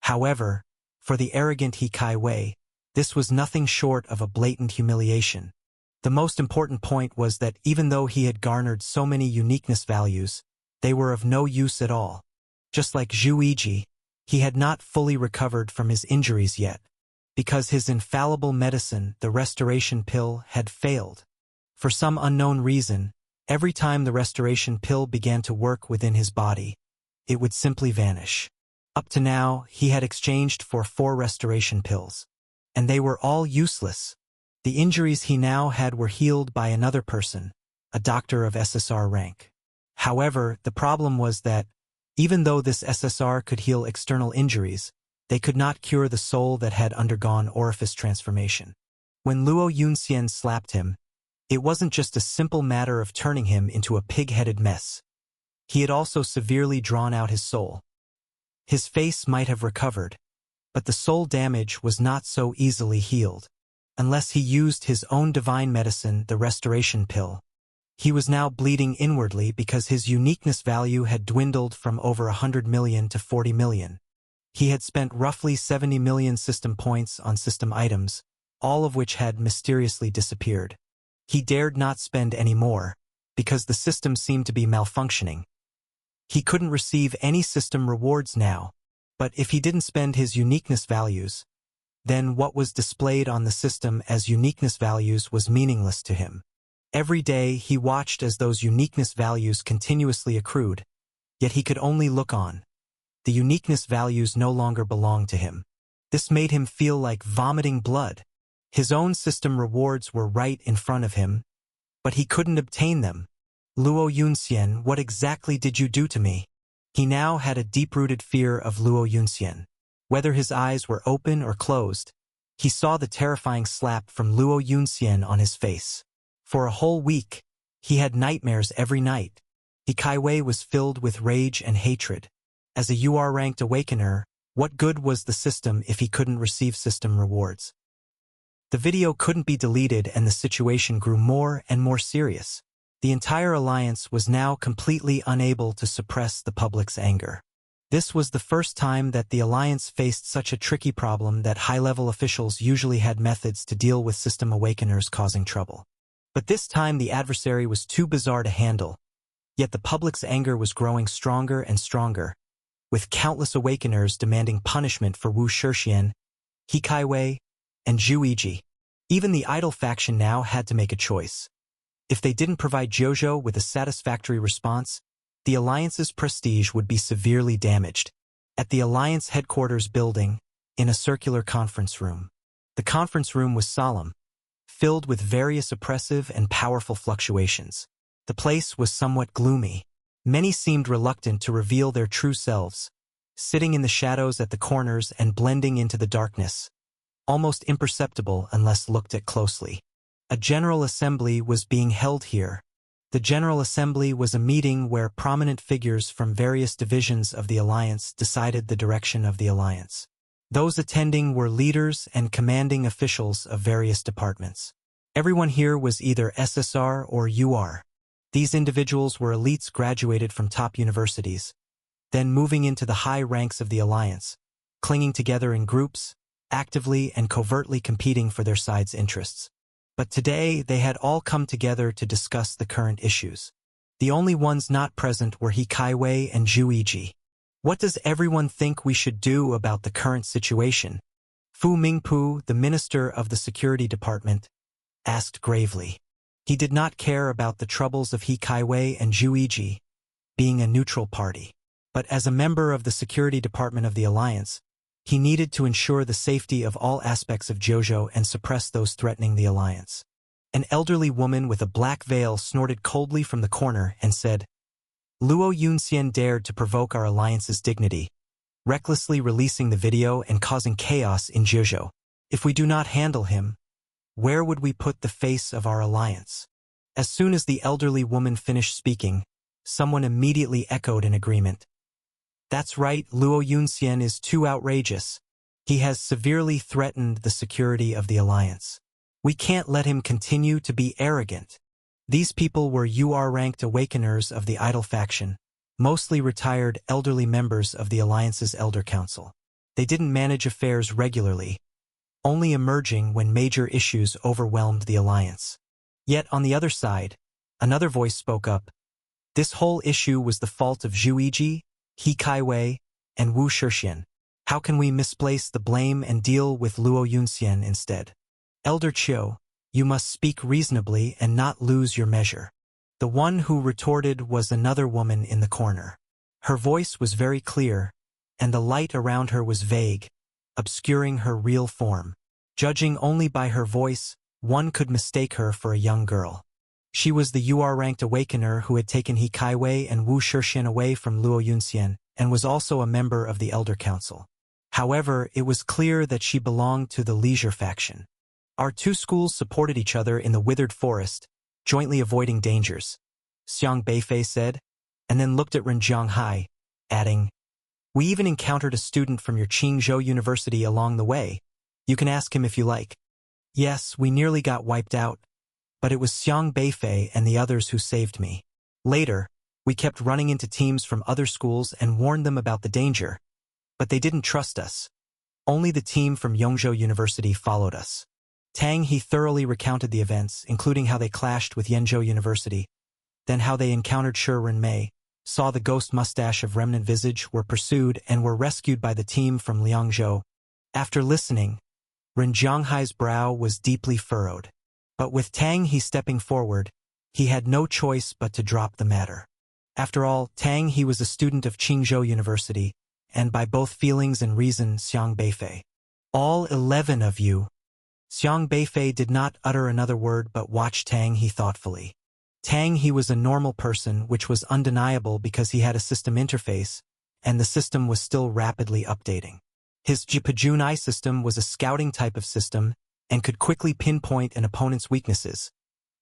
However, for the arrogant He Kaiwei, this was nothing short of a blatant humiliation. The most important point was that even though he had garnered so many uniqueness values, they were of no use at all. Just like Zhu Yiji, he had not fully recovered from his injuries yet, because his infallible medicine, the restoration pill, had failed. For some unknown reason, every time the restoration pill began to work within his body, it would simply vanish. Up to now, he had exchanged for 4 restoration pills, and they were all useless. The injuries he now had were healed by another person, a doctor of SSR rank. However, the problem was that, even though this SSR could heal external injuries, they could not cure the soul that had undergone orifice transformation. When Luo Yunxian slapped him, it wasn't just a simple matter of turning him into a pig-headed mess. He had also severely drawn out his soul. His face might have recovered, but the soul damage was not so easily healed, unless he used his own divine medicine, the restoration pill. He was now bleeding inwardly because his uniqueness value had dwindled from over 100 million to 40 million. He had spent roughly 70 million system points on system items, all of which had mysteriously disappeared. He dared not spend any more, because the system seemed to be malfunctioning. He couldn't receive any system rewards now, but if he didn't spend his uniqueness values, then what was displayed on the system as uniqueness values was meaningless to him. Every day he watched as those uniqueness values continuously accrued, yet he could only look on. The uniqueness values no longer belonged to him. This made him feel like vomiting blood. His own system rewards were right in front of him, but he couldn't obtain them. Luo Yunxian, what exactly did you do to me? He now had a deep-rooted fear of Luo Yunxian. Whether his eyes were open or closed, he saw the terrifying slap from Luo Yunxian on his face. For a whole week, he had nightmares every night. He Kaiwei was filled with rage and hatred. As a UR-ranked awakener, what good was the system if he couldn't receive system rewards? The video couldn't be deleted and the situation grew more and more serious. The entire alliance was now completely unable to suppress the public's anger. This was the first time that the alliance faced such a tricky problem that high-level officials usually had methods to deal with system awakeners causing trouble. But this time the adversary was too bizarre to handle, yet the public's anger was growing stronger and stronger, with countless awakeners demanding punishment for Wu Shixian, He Kaiwei, and Zhu Yiji. Even the idol faction now had to make a choice. If they didn't provide Jojo with a satisfactory response, the alliance's prestige would be severely damaged. At the alliance headquarters building, in a circular conference room. The conference room was solemn, filled with various oppressive and powerful fluctuations. The place was somewhat gloomy. Many seemed reluctant to reveal their true selves, sitting in the shadows at the corners and blending into the darkness, almost imperceptible unless looked at closely. A General Assembly was being held here. The General Assembly was a meeting where prominent figures from various divisions of the Alliance decided the direction of the Alliance. Those attending were leaders and commanding officials of various departments. Everyone here was either SSR or UR. These individuals were elites graduated from top universities, then moving into the high ranks of the Alliance, clinging together in groups, actively and covertly competing for their side's interests. But today they had all come together to discuss the current issues. The only ones not present were He Kaiwei and Zhu Yiji. What does everyone think we should do about the current situation? Fu Mingpu, the minister of the security department, asked gravely. He did not care about the troubles of He Kaiwei and Zhu Yiji, being a neutral party. But as a member of the security department of the Alliance, he needed to ensure the safety of all aspects of Jojo and suppress those threatening the Alliance. An elderly woman with a black veil snorted coldly from the corner and said, Luo Yunxian dared to provoke our Alliance's dignity, recklessly releasing the video and causing chaos in Jojo. If we do not handle him, where would we put the face of our Alliance? As soon as the elderly woman finished speaking, someone immediately echoed in agreement. That's right, Luo Yunxian is too outrageous. He has severely threatened the security of the Alliance. We can't let him continue to be arrogant. These people were UR-ranked awakeners of the idol faction, mostly retired elderly members of the Alliance's Elder Council. They didn't manage affairs regularly, only emerging when major issues overwhelmed the Alliance. Yet on the other side, another voice spoke up. This whole issue was the fault of Zhu Yiji, He Kaiwei, and Wu Shixian. How can we misplace the blame and deal with Luo Yunxian instead? Elder Chiu, you must speak reasonably and not lose your measure. The one who retorted was another woman in the corner. Her voice was very clear, and the light around her was vague, obscuring her real form. Judging only by her voice, one could mistake her for a young girl. She was the UR-ranked awakener who had taken He Kaiwei and Wu Shixian away from Luo Yunxian, and was also a member of the Elder Council. However, it was clear that she belonged to the leisure faction. Our two schools supported each other in the withered forest, jointly avoiding dangers, Xiang Beifei said, and then looked at Ren Jianghai, adding, we even encountered a student from your Qingzhou University along the way. You can ask him if you like. Yes, we nearly got wiped out, but it was Xiang Beifei and the others who saved me. Later, we kept running into teams from other schools and warned them about the danger, but they didn't trust us. Only the team from Yongzhou University followed us. Tang He thoroughly recounted the events, including how they clashed with Yenzhou University, then how they encountered Shi Renmei, saw the ghost mustache of Remnant Visage, were pursued, and were rescued by the team from Liangzhou. After listening, Ren Jianghai's brow was deeply furrowed. But with Tang He stepping forward, he had no choice but to drop the matter. After all, Tang He was a student of Qingzhou University, and by both feelings and reason Xiang Beifei. All 11 of you. Xiang Beifei did not utter another word but watched Tang He thoughtfully. Tang He was a normal person, which was undeniable because he had a system interface, and the system was still rapidly updating. His Jipajunai system was a scouting type of system and could quickly pinpoint an opponent's weaknesses,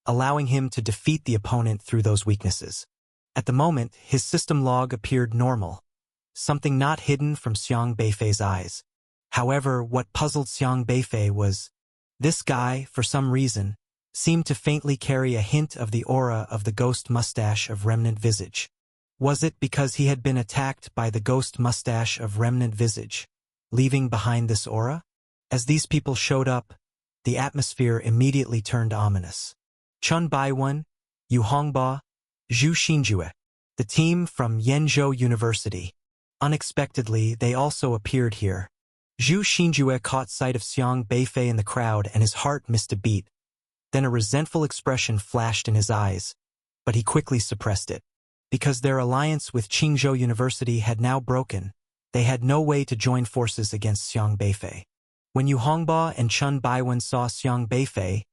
allowing him to defeat the opponent through those weaknesses. At the moment, his system log appeared normal, something not hidden from Xiang Beifei's eyes. However, what puzzled Xiang Beifei was, this guy, for some reason, seemed to faintly carry a hint of the aura of the ghost mustache of Remnant Visage. Was it because he had been attacked by the ghost mustache of Remnant Visage, leaving behind this aura? As these people showed up, the atmosphere immediately turned ominous. Chun Baiwen, Yu Hongba, Zhu Xinjue, the team from Yenzhou University. Unexpectedly, they also appeared here. Zhu Xinjue caught sight of Xiang Beifei in the crowd and his heart missed a beat. Then a resentful expression flashed in his eyes, but he quickly suppressed it. Because their alliance with Qingzhou University had now broken, they had no way to join forces against Xiang Beifei. When Yu Hongba and Chun Baiwen saw Xiang Beifei,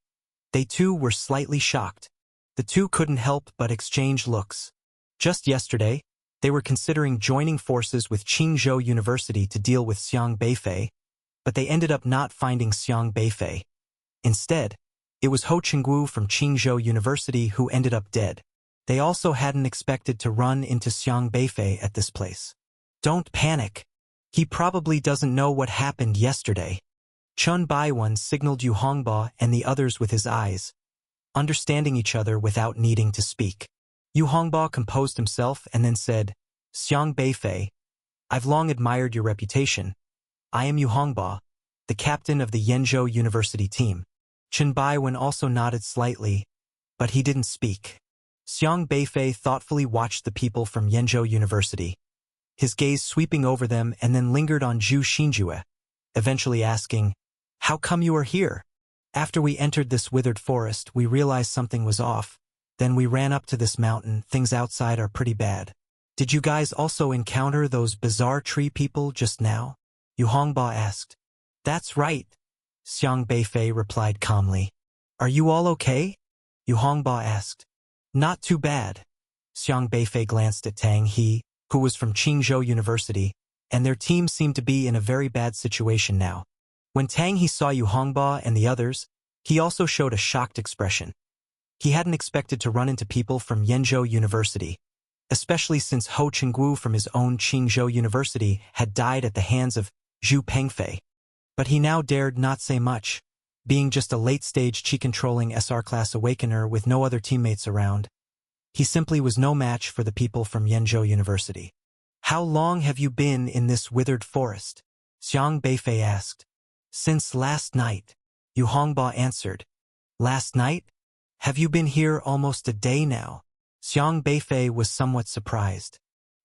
they too were slightly shocked. The two couldn't help but exchange looks. Just yesterday, they were considering joining forces with Qingzhou University to deal with Xiang Beifei, but they ended up not finding Xiang Beifei. Instead, it was Ho Qingguo from Qingzhou University who ended up dead. They also hadn't expected to run into Xiang Beifei at this place. Don't panic. He probably doesn't know what happened yesterday. Chun Baiwen signaled Yu Hongba and the others with his eyes, understanding each other without needing to speak. Yu Hongba composed himself and then said, Xiang Beifei, I've long admired your reputation. I am Yu Hongba, the captain of the Yenzhou University team. Chun Baiwen also nodded slightly, but he didn't speak. Xiang Beifei thoughtfully watched the people from Yenzhou University, his gaze sweeping over them and then lingered on Zhu Xinjue, eventually asking, how come you are here? After we entered this withered forest, we realized something was off. Then we ran up to this mountain. Things outside are pretty bad. Did you guys also encounter those bizarre tree people just now? Yu Hongba asked. That's right, Xiang Beifei replied calmly. Are you all okay? Yu Hongba asked. Not too bad. Xiang Beifei glanced at Tang He, who was from Qingzhou University, and their team seemed to be in a very bad situation now. When Tang He saw Yu Hongba and the others, he also showed a shocked expression. He hadn't expected to run into people from Yenzhou University, especially since Ho Qingguo from his own Qingzhou University had died at the hands of Zhu Pengfei. But he now dared not say much, being just a late-stage Qi-controlling SR-class awakener with no other teammates around. He simply was no match for the people from Yenzhou University. How long have you been in this withered forest? Xiang Beifei asked. Since last night, Yu Hongba answered. Last night? Have you been here almost a day now? Xiang Beifei was somewhat surprised.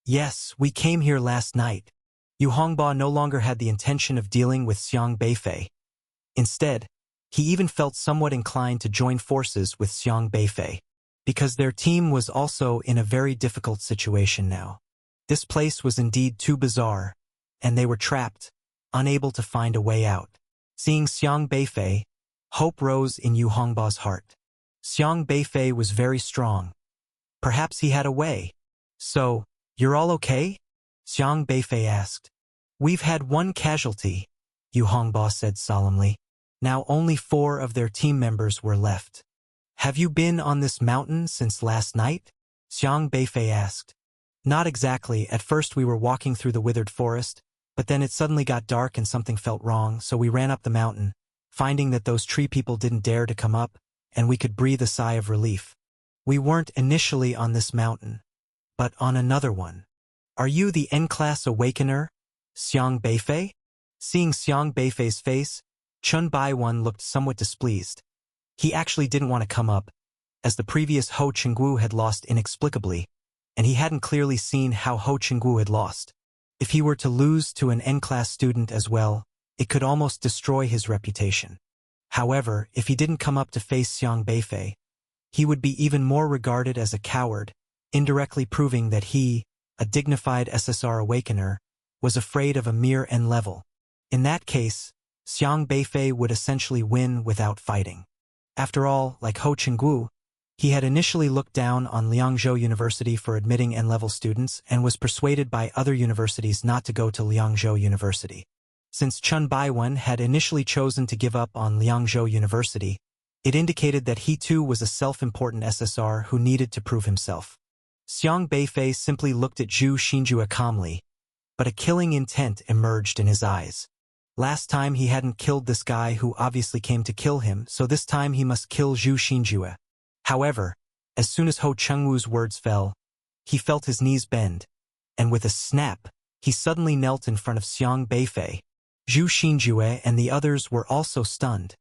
Yes, we came here last night. Yu Hongba no longer had the intention of dealing with Xiang Beifei. Instead, he even felt somewhat inclined to join forces with Xiang Beifei, because their team was also in a very difficult situation now. This place was indeed too bizarre, and they were trapped, unable to find a way out. Seeing Xiang Beifei, hope rose in Yu Hongba's heart. Xiang Beifei was very strong. Perhaps he had a way. So, you're all okay? Xiang Beifei asked. We've had one casualty, Yu Hongba said solemnly. Now only 4 of their team members were left. Have you been on this mountain since last night? Xiang Beifei asked. Not exactly. At first we were walking through the withered forest, but then it suddenly got dark and something felt wrong, so we ran up the mountain, finding that those tree people didn't dare to come up, and we could breathe a sigh of relief. We weren't initially on this mountain, but on another one. Are you the N-Class Awakener, Xiang Beifei? Seeing Xiang Beifei's face, Chun Baiwen looked somewhat displeased. He actually didn't want to come up, as the previous Ho Chenggu had lost inexplicably, and he hadn't clearly seen how Ho Chenggu had lost. If he were to lose to an N-Class student as well, it could almost destroy his reputation. However, if he didn't come up to face Xiang Beifei, he would be even more regarded as a coward, indirectly proving that he, a dignified SSR Awakener, was afraid of a mere N level. In that case, Xiang Beifei would essentially win without fighting. After all, like Ho Chenggu, he had initially looked down on Liangzhou University for admitting N-level students and was persuaded by other universities not to go to Liangzhou University. Since Chun Baiwen had initially chosen to give up on Liangzhou University, it indicated that he too was a self-important SSR who needed to prove himself. Xiang Beifei simply looked at Zhu Xinjue calmly, but a killing intent emerged in his eyes. Last time he hadn't killed this guy who obviously came to kill him, so this time he must kill Zhu Xinjue. However, as soon as Ho Chengwu's words fell, he felt his knees bend, and with a snap, he suddenly knelt in front of Xiang Beifei. Zhu Xinjue and the others were also stunned.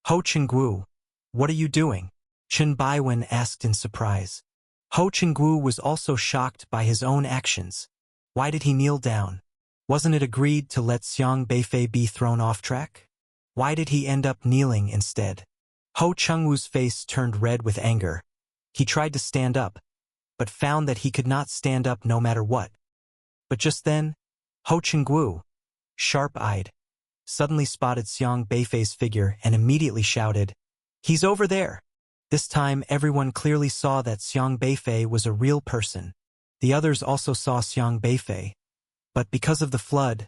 Ho Chengwu, what are you doing? Chun Baiwen asked in surprise. Ho Chengwu was also shocked by his own actions. Why did he kneel down? Wasn't it agreed to let Xiang Beifei be thrown off track? Why did he end up kneeling instead? Ho Chengwu's face turned red with anger. He tried to stand up, but found that he could not stand up no matter what. But just then, Ho Chengwu, sharp-eyed, suddenly spotted Xiang Beifei's figure and immediately shouted, "He's over there!" This time everyone clearly saw that Xiang Beifei was a real person. The others also saw Xiang Beifei, but because of the flood,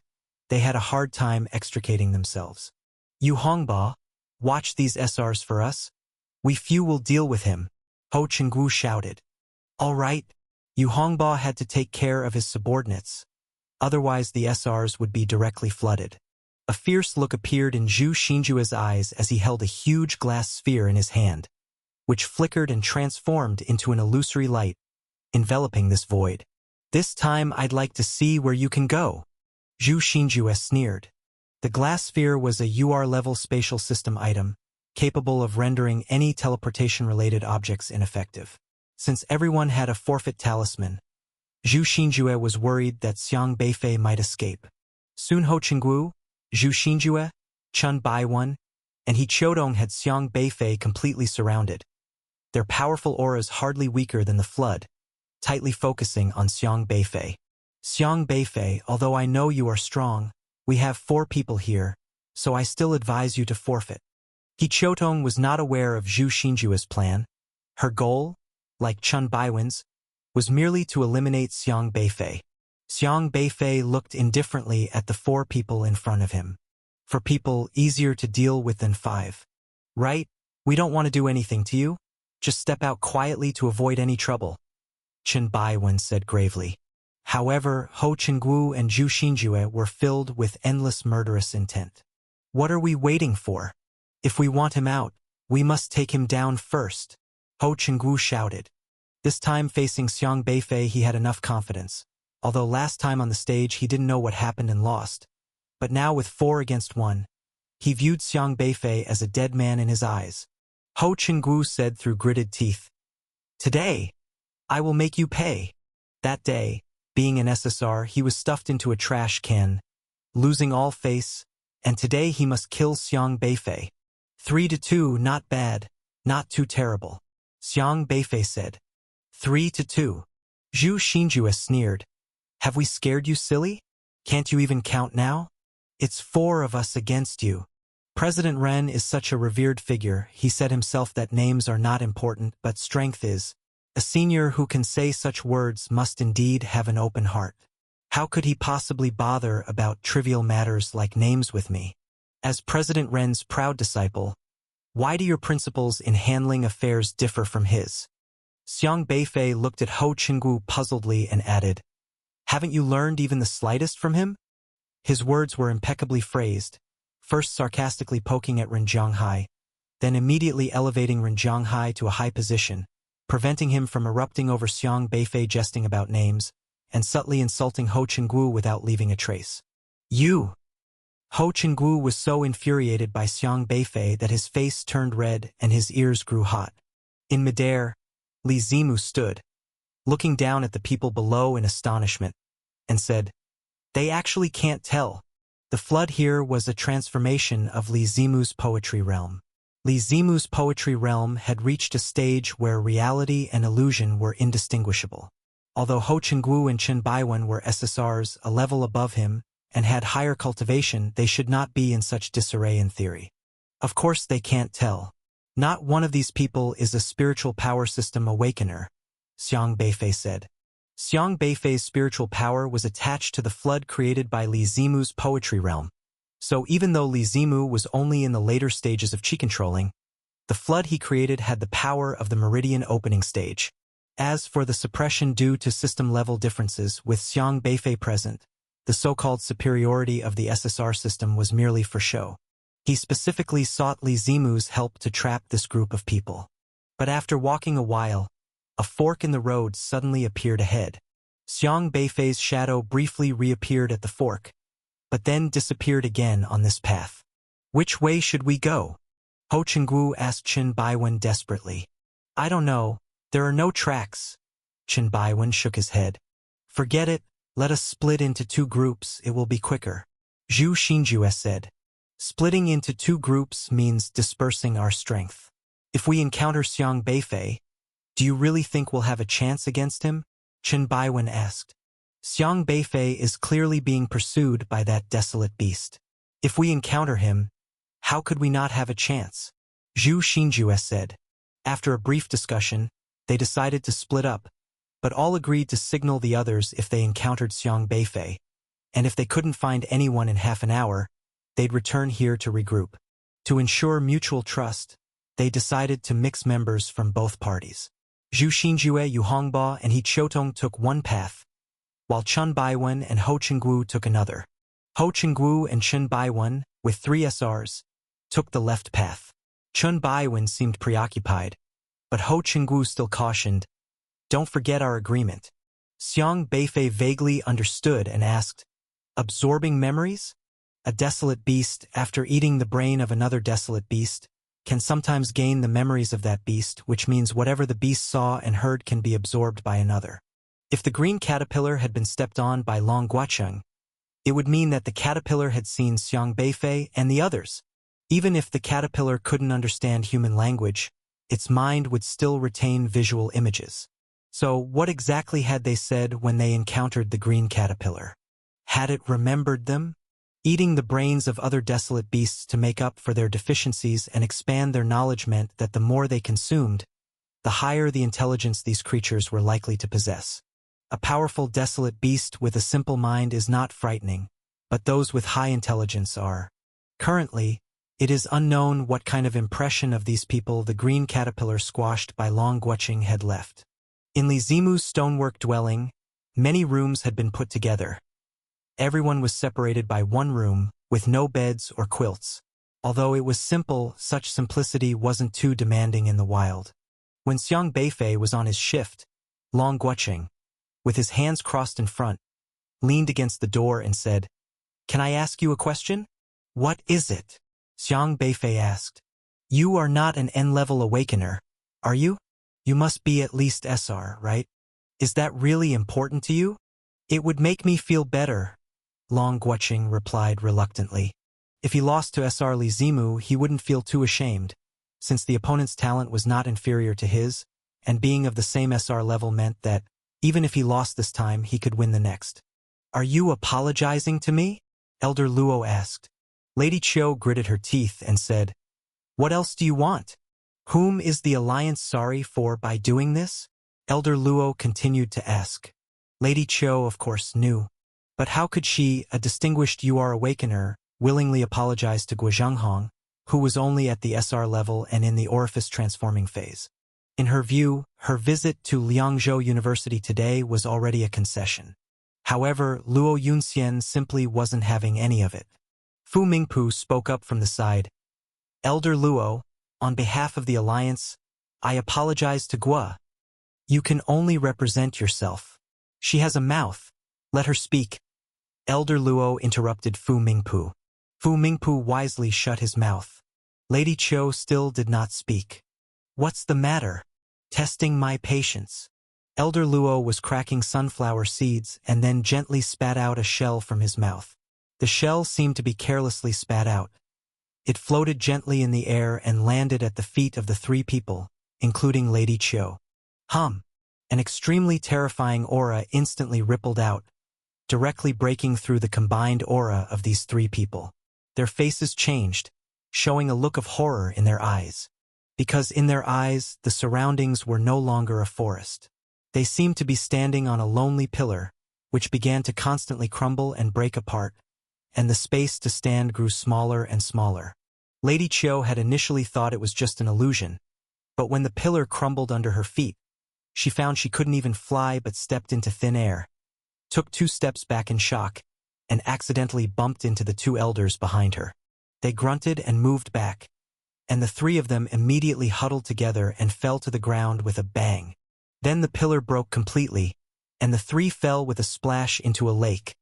they had a hard time extricating themselves. Yu Hongba, watch these SRs for us. We few will deal with him, Ho Chengwu shouted. All right. Yu Hongba had to take care of his subordinates. Otherwise the SRs would be directly flooded. A fierce look appeared in Zhu Xinjue's eyes as he held a huge glass sphere in his hand, which flickered and transformed into an illusory light, enveloping this void. This time I'd like to see where you can go, Zhu Xinjue sneered. The glass sphere was a UR-level spatial system item, capable of rendering any teleportation-related objects ineffective. Since everyone had a forfeit talisman, Zhu Xinjue was worried that Xiang Beifei might escape. Soon Ho Chengwu, Zhu Xinjue, Chun Baiwen, and He Qiudong had Xiang Beifei completely surrounded, their powerful auras hardly weaker than the flood, tightly focusing on Xiang Beifei. Xiang Beifei, although I know you are strong, we have 4 people here, so I still advise you to forfeit. He Qiudong was not aware of Zhu Xinjue's plan. Her goal, like Chun Baiwen's, was merely to eliminate Xiang Beifei. Xiang Beifei looked indifferently at the 4 people in front of him. 4 people easier to deal with than 5. Right? We don't want to do anything to you. Just step out quietly to avoid any trouble, Chun Baiwen said gravely. However, Ho Chengwu and Zhu Xinjue were filled with endless murderous intent. What are we waiting for? If we want him out, we must take him down first, Ho Chengwu shouted. This time facing Xiang Beifei he had enough confidence, although last time on the stage he didn't know what happened and lost. But now with 4 against 1, he viewed Xiang Beifei as a dead man in his eyes. Ho Chengwu said through gritted teeth, "Today, I will make you pay." That day, Being an SSR, he was stuffed into a trash can, losing all face, and today he must kill Xiang Beifei. 3-2, not bad, not too terrible. Xiang Beifei said. 3-2. Zhu Xinjue sneered. Have we scared you, silly? Can't you even count now? It's 4 of us against you. President Ren is such a revered figure. He said himself that names are not important, but strength is. A senior who can say such words must indeed have an open heart. How could he possibly bother about trivial matters like names with me? As President Ren's proud disciple, why do your principles in handling affairs differ from his? Xiang Beifei looked at Ho Qinggu puzzledly and added, Haven't you learned even the slightest from him? His words were impeccably phrased, first sarcastically poking at Ren Zhonghai, then immediately elevating Ren Zhonghai to a high position, preventing him from erupting over Xiang Beifei jesting about names, and subtly insulting Ho Qinggu without leaving a trace. You! Ho Qinggu was so infuriated by Xiang Beifei that his face turned red and his ears grew hot. In midair, Li Zimu stood, looking down at the people below in astonishment, and said, They actually can't tell. The flood here was a transformation of Li Zimu's poetry realm. Li Zimu's poetry realm had reached a stage where reality and illusion were indistinguishable. Although Ho Qinggu and Chen Baiwen were SSRs a level above him and had higher cultivation, they should not be in such disarray in theory. Of course they can't tell. Not one of these people is a spiritual power system awakener, Xiang Beifei said. Xiang Beifei's spiritual power was attached to the flood created by Li Zimu's poetry realm. So even though Li Zimu was only in the later stages of chi controlling, the flood he created had the power of the meridian opening stage. As for the suppression due to system-level differences with Xiang Beifei present, the so-called superiority of the SSR system was merely for show. He specifically sought Li Zimu's help to trap this group of people. But after walking a while, a fork in the road suddenly appeared ahead. Xiang Beifei's shadow briefly reappeared at the fork, but then disappeared again on this path. Which way should we go? Ho Qinggu asked Chen Baiwen desperately. I don't know. There are no tracks. Chen Baiwen shook his head. Forget it. Let us split into 2 groups. It will be quicker. Zhu Xinjue said. Splitting into 2 groups means dispersing our strength. If we encounter Xiang Beifei, do you really think we'll have a chance against him? Chen Baiwen asked. Xiang Beifei is clearly being pursued by that desolate beast. If we encounter him, how could we not have a chance? Zhu Xinjue said. After a brief discussion, they decided to split up, but all agreed to signal the others if they encountered Xiang Beifei, and if they couldn't find anyone in half an hour, they'd return here to regroup. To ensure mutual trust, they decided to mix members from both parties. Zhu Xinjue, Yu Hongba, and He Qiutong took one path, while Chen Baiwen and Ho Qinggu took another. Ho Qinggu and Chen Baiwen, with 3 SRs, took the left path. Chen Baiwen seemed preoccupied, but Ho Qinggu still cautioned, Don't forget our agreement. Xiang Beifei vaguely understood and asked, Absorbing memories? A desolate beast, after eating the brain of another desolate beast, can sometimes gain the memories of that beast, which means whatever the beast saw and heard can be absorbed by another. If the green caterpillar had been stepped on by Long Guocheng, it would mean that the caterpillar had seen Xiang Beifei and the others. Even if the caterpillar couldn't understand human language, its mind would still retain visual images. So what exactly had they said when they encountered the green caterpillar? Had it remembered them? Eating the brains of other desolate beasts to make up for their deficiencies and expand their knowledge meant that the more they consumed, the higher the intelligence these creatures were likely to possess. A powerful desolate beast with a simple mind is not frightening, but those with high intelligence are. Currently, it is unknown what kind of impression of these people the green caterpillar squashed by Long Guocheng had left. In Li Zimu's stonework dwelling, many rooms had been put together. Everyone was separated by one room, with no beds or quilts. Although it was simple, such simplicity wasn't too demanding in the wild. When Xiang Beifei was on his shift, Long Guocheng, with his hands crossed in front, leaned against the door and said, Can I ask you a question? What is it? Xiang Beifei asked. You are not an N-level awakener, are you? You must be at least SR, right? Is that really important to you? It would make me feel better, Long Guoqing replied reluctantly. If he lost to SR Li Zimu, he wouldn't feel too ashamed, since the opponent's talent was not inferior to his, and being of the same SR level meant that, even if he lost this time, he could win the next. Are you apologizing to me? Elder Luo asked. Lady Qiu gritted her teeth and said, What else do you want? Whom is the alliance sorry for by doing this? Elder Luo continued to ask. Lady Qiu, of course, knew. But how could she, a distinguished UR Awakener, willingly apologize to Guo Zhenghong, who was only at the SR level and in the orifice transforming phase? In her view, her visit to Liangzhou University today was already a concession. However, Luo Yunxian simply wasn't having any of it. Fu Mingpu spoke up from the side. Elder Luo, on behalf of the alliance, I apologize to Guo. You can only represent yourself. She has a mouth. Let her speak. Elder Luo interrupted Fu Mingpu. Fu Mingpu wisely shut his mouth. Lady Qiu still did not speak. What's the matter? Testing my patience. Elder Luo was cracking sunflower seeds and then gently spat out a shell from his mouth. The shell seemed to be carelessly spat out. It floated gently in the air and landed at the feet of the three people, including Lady Qiu. An extremely terrifying aura instantly rippled out, directly breaking through the combined aura of these three people. Their faces changed, showing a look of horror in their eyes. Because in their eyes, the surroundings were no longer a forest. They seemed to be standing on a lonely pillar, which began to constantly crumble and break apart, and the space to stand grew smaller and smaller. Lady Qiu had initially thought it was just an illusion, but when the pillar crumbled under her feet, she found she couldn't even fly but stepped into thin air, took 2 steps back in shock, and accidentally bumped into the 2 elders behind her. They grunted and moved back, and the 3 of them immediately huddled together and fell to the ground with a bang. Then the pillar broke completely, and the 3 fell with a splash into a lake,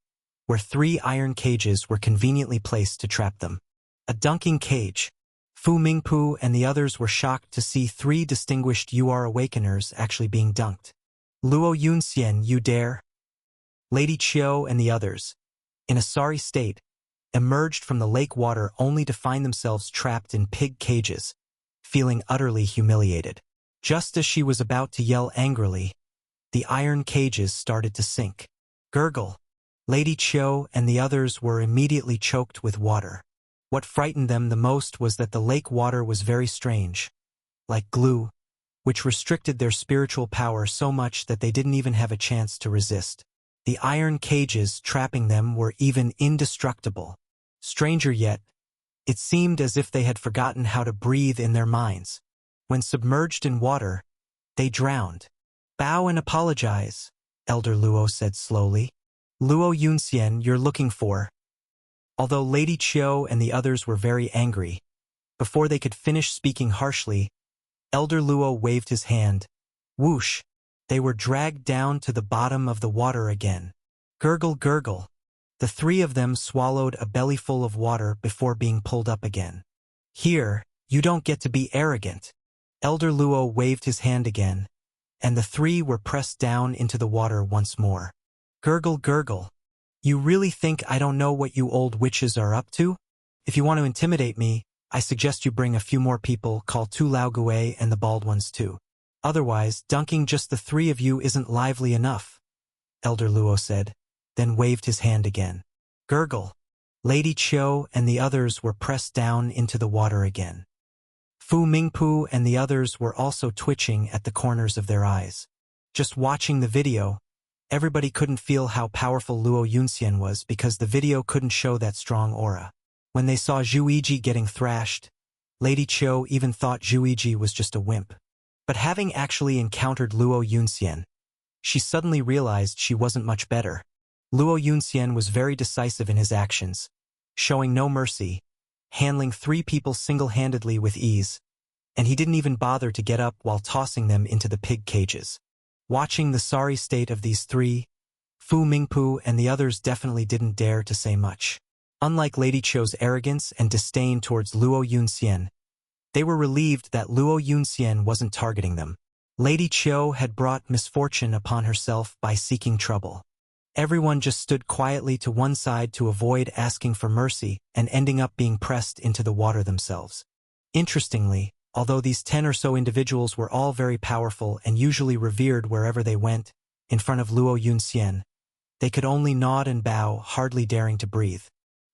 where 3 iron cages were conveniently placed to trap them. A dunking cage. Fu Mingpu and the others were shocked to see 3 distinguished UR Awakeners actually being dunked. Luo Yunxian, you dare? Lady Qiu and the others, in a sorry state, emerged from the lake water only to find themselves trapped in pig cages, feeling utterly humiliated. Just as she was about to yell angrily, the iron cages started to sink. Gurgle. Lady Qiu and the others were immediately choked with water. What frightened them the most was that the lake water was very strange, like glue, which restricted their spiritual power so much that they didn't even have a chance to resist. The iron cages trapping them were even indestructible. Stranger yet, it seemed as if they had forgotten how to breathe in their minds. When submerged in water, they drowned. Bow and apologize, Elder Luo said slowly. Luo Yunxian, you're looking for. Although Lady Qiu and the others were very angry, before they could finish speaking harshly, Elder Luo waved his hand. Whoosh! They were dragged down to the bottom of the water again. Gurgle, gurgle. The 3 of them swallowed a bellyful of water before being pulled up again. Here, you don't get to be arrogant. Elder Luo waved his hand again, and the 3 were pressed down into the water once more. Gurgle, gurgle. You really think I don't know what you old witches are up to? If you want to intimidate me, I suggest you bring a few more people, call Tu Lao Gui and the bald ones too. Otherwise, dunking just the 3 of you isn't lively enough, Elder Luo said, then waved his hand again. Gurgle. Lady Qiu and the others were pressed down into the water again. Fu Mingpu and the others were also twitching at the corners of their eyes. Just watching the video, everybody couldn't feel how powerful Luo Yunxian was because the video couldn't show that strong aura. When they saw Zhuiji getting thrashed, Lady Qiu even thought Zhuiji was just a wimp. But having actually encountered Luo Yunxian, she suddenly realized she wasn't much better. Luo Yunxian was very decisive in his actions, showing no mercy, handling 3 people single-handedly with ease, and he didn't even bother to get up while tossing them into the pig cages. Watching the sorry state of these 3, Fu Mingpu and the others definitely didn't dare to say much. Unlike Lady Qiu's arrogance and disdain towards Luo Yunxian, they were relieved that Luo Yunxian wasn't targeting them. Lady Qiu had brought misfortune upon herself by seeking trouble. Everyone just stood quietly to one side to avoid asking for mercy and ending up being pressed into the water themselves. Interestingly, although these 10 or so individuals were all very powerful and usually revered wherever they went, in front of Luo Yunxian, they could only nod and bow, hardly daring to breathe.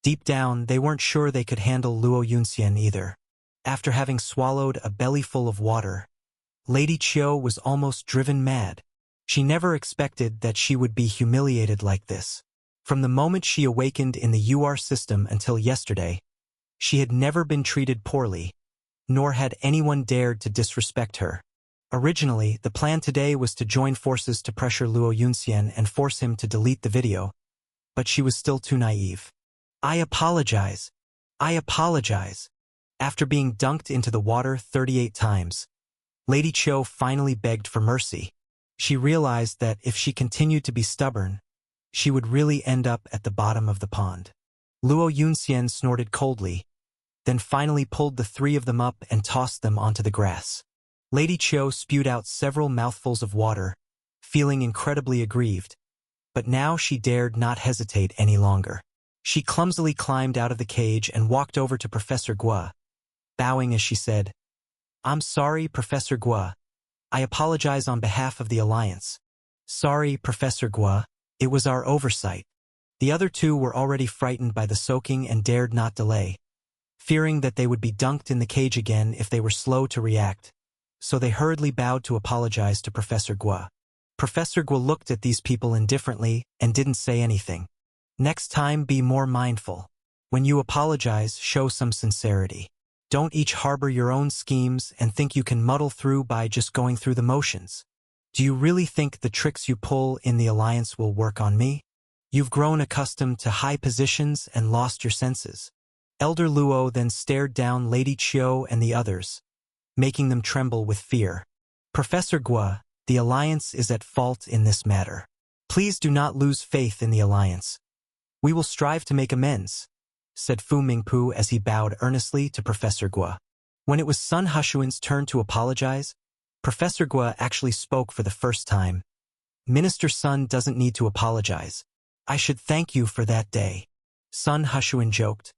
Deep down, they weren't sure they could handle Luo Yunxian either. After having swallowed a bellyful of water, Lady Qiu was almost driven mad. She never expected that she would be humiliated like this. From the moment she awakened in the UR system until yesterday, she had never been treated poorly, nor had anyone dared to disrespect her. Originally, the plan today was to join forces to pressure Luo Yunxian and force him to delete the video, but she was still too naive. I apologize. I apologize. After being dunked into the water 38 times, Lady Qiu finally begged for mercy. She realized that if she continued to be stubborn, she would really end up at the bottom of the pond. Luo Yunxian snorted coldly, then finally pulled the 3 of them up and tossed them onto the grass. Lady Qiu spewed out several mouthfuls of water, feeling incredibly aggrieved, but now she dared not hesitate any longer. She clumsily climbed out of the cage and walked over to Professor Guo, bowing as she said, "I'm sorry, Professor Guo. I apologize on behalf of the Alliance." "Sorry, Professor Guo. It was our oversight." The other 2 were already frightened by the soaking and dared not delay, fearing that they would be dunked in the cage again if they were slow to react, so they hurriedly bowed to apologize to Professor Guo. Professor Guo looked at these people indifferently and didn't say anything. "Next time, be more mindful. When you apologize, show some sincerity. Don't each harbor your own schemes and think you can muddle through by just going through the motions. Do you really think the tricks you pull in the Alliance will work on me? You've grown accustomed to high positions and lost your senses." Elder Luo then stared down Lady Qiu and the others, making them tremble with fear. "Professor Guo, the Alliance is at fault in this matter. Please do not lose faith in the Alliance. We will strive to make amends," said Fu Mingpu as he bowed earnestly to Professor Guo. When it was Sun Hushuan's turn to apologize, Professor Guo actually spoke for the first time. "Minister Sun doesn't need to apologize. I should thank you for that day." Sun Hushuan joked.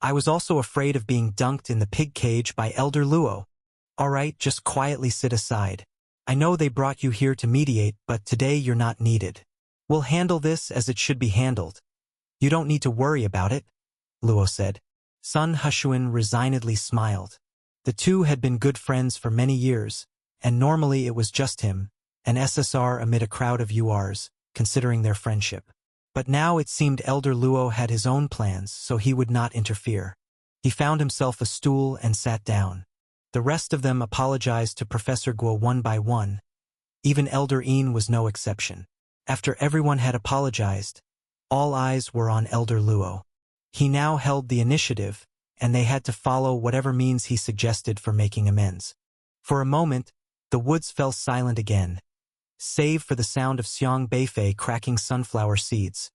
"I was also afraid of being dunked in the pig cage by Elder Luo. All right, just quietly sit aside. I know they brought you here to mediate, but today you're not needed. We'll handle this as it should be handled. You don't need to worry about it," Luo said. Sun Hushuan resignedly smiled. The 2 had been good friends for many years, and normally it was just him, an SSR amid a crowd of URs, considering their friendship. But now it seemed Elder Luo had his own plans, so he would not interfere. He found himself a stool and sat down. The rest of them apologized to Professor Guo one by one. Even Elder Yin was no exception. After everyone had apologized, all eyes were on Elder Luo. He now held the initiative, and they had to follow whatever means he suggested for making amends. For a moment, the woods fell silent again, save for the sound of Xiang Beifei cracking sunflower seeds,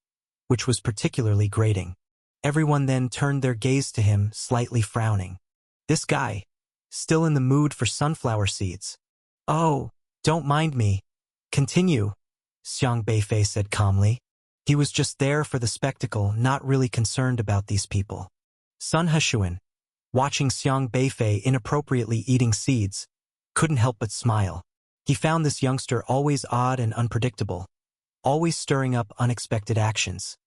which was particularly grating. Everyone then turned their gaze to him, slightly frowning. This guy, still in the mood for sunflower seeds. "Oh, don't mind me. Continue," Xiang Beifei said calmly. He was just there for the spectacle, not really concerned about these people. Sun Hushuan, watching Xiang Beifei inappropriately eating seeds, couldn't help but smile. He found this youngster always odd and unpredictable, always stirring up unexpected actions.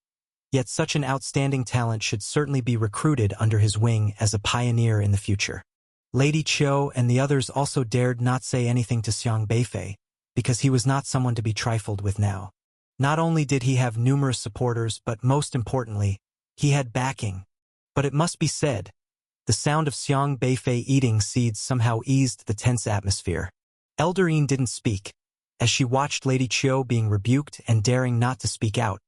Yet such an outstanding talent should certainly be recruited under his wing as a pioneer in the future. Lady Qiu and the others also dared not say anything to Xiang Beifei, because he was not someone to be trifled with now. Not only did he have numerous supporters, but most importantly, he had backing. But it must be said, the sound of Xiang Beifei eating seeds somehow eased the tense atmosphere. Elder Yin didn't speak. As she watched Lady Qiu being rebuked and daring not to speak out,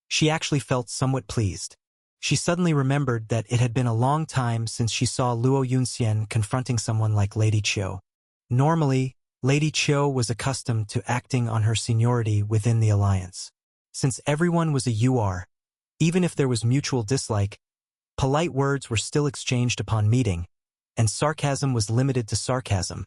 she actually felt somewhat pleased. She suddenly remembered that it had been a long time since she saw Luo Yunxian confronting someone like Lady Qiu. Normally, Lady Qiu was accustomed to acting on her seniority within the Alliance. Since everyone was a UR, even if there was mutual dislike, polite words were still exchanged upon meeting, and sarcasm was limited to sarcasm,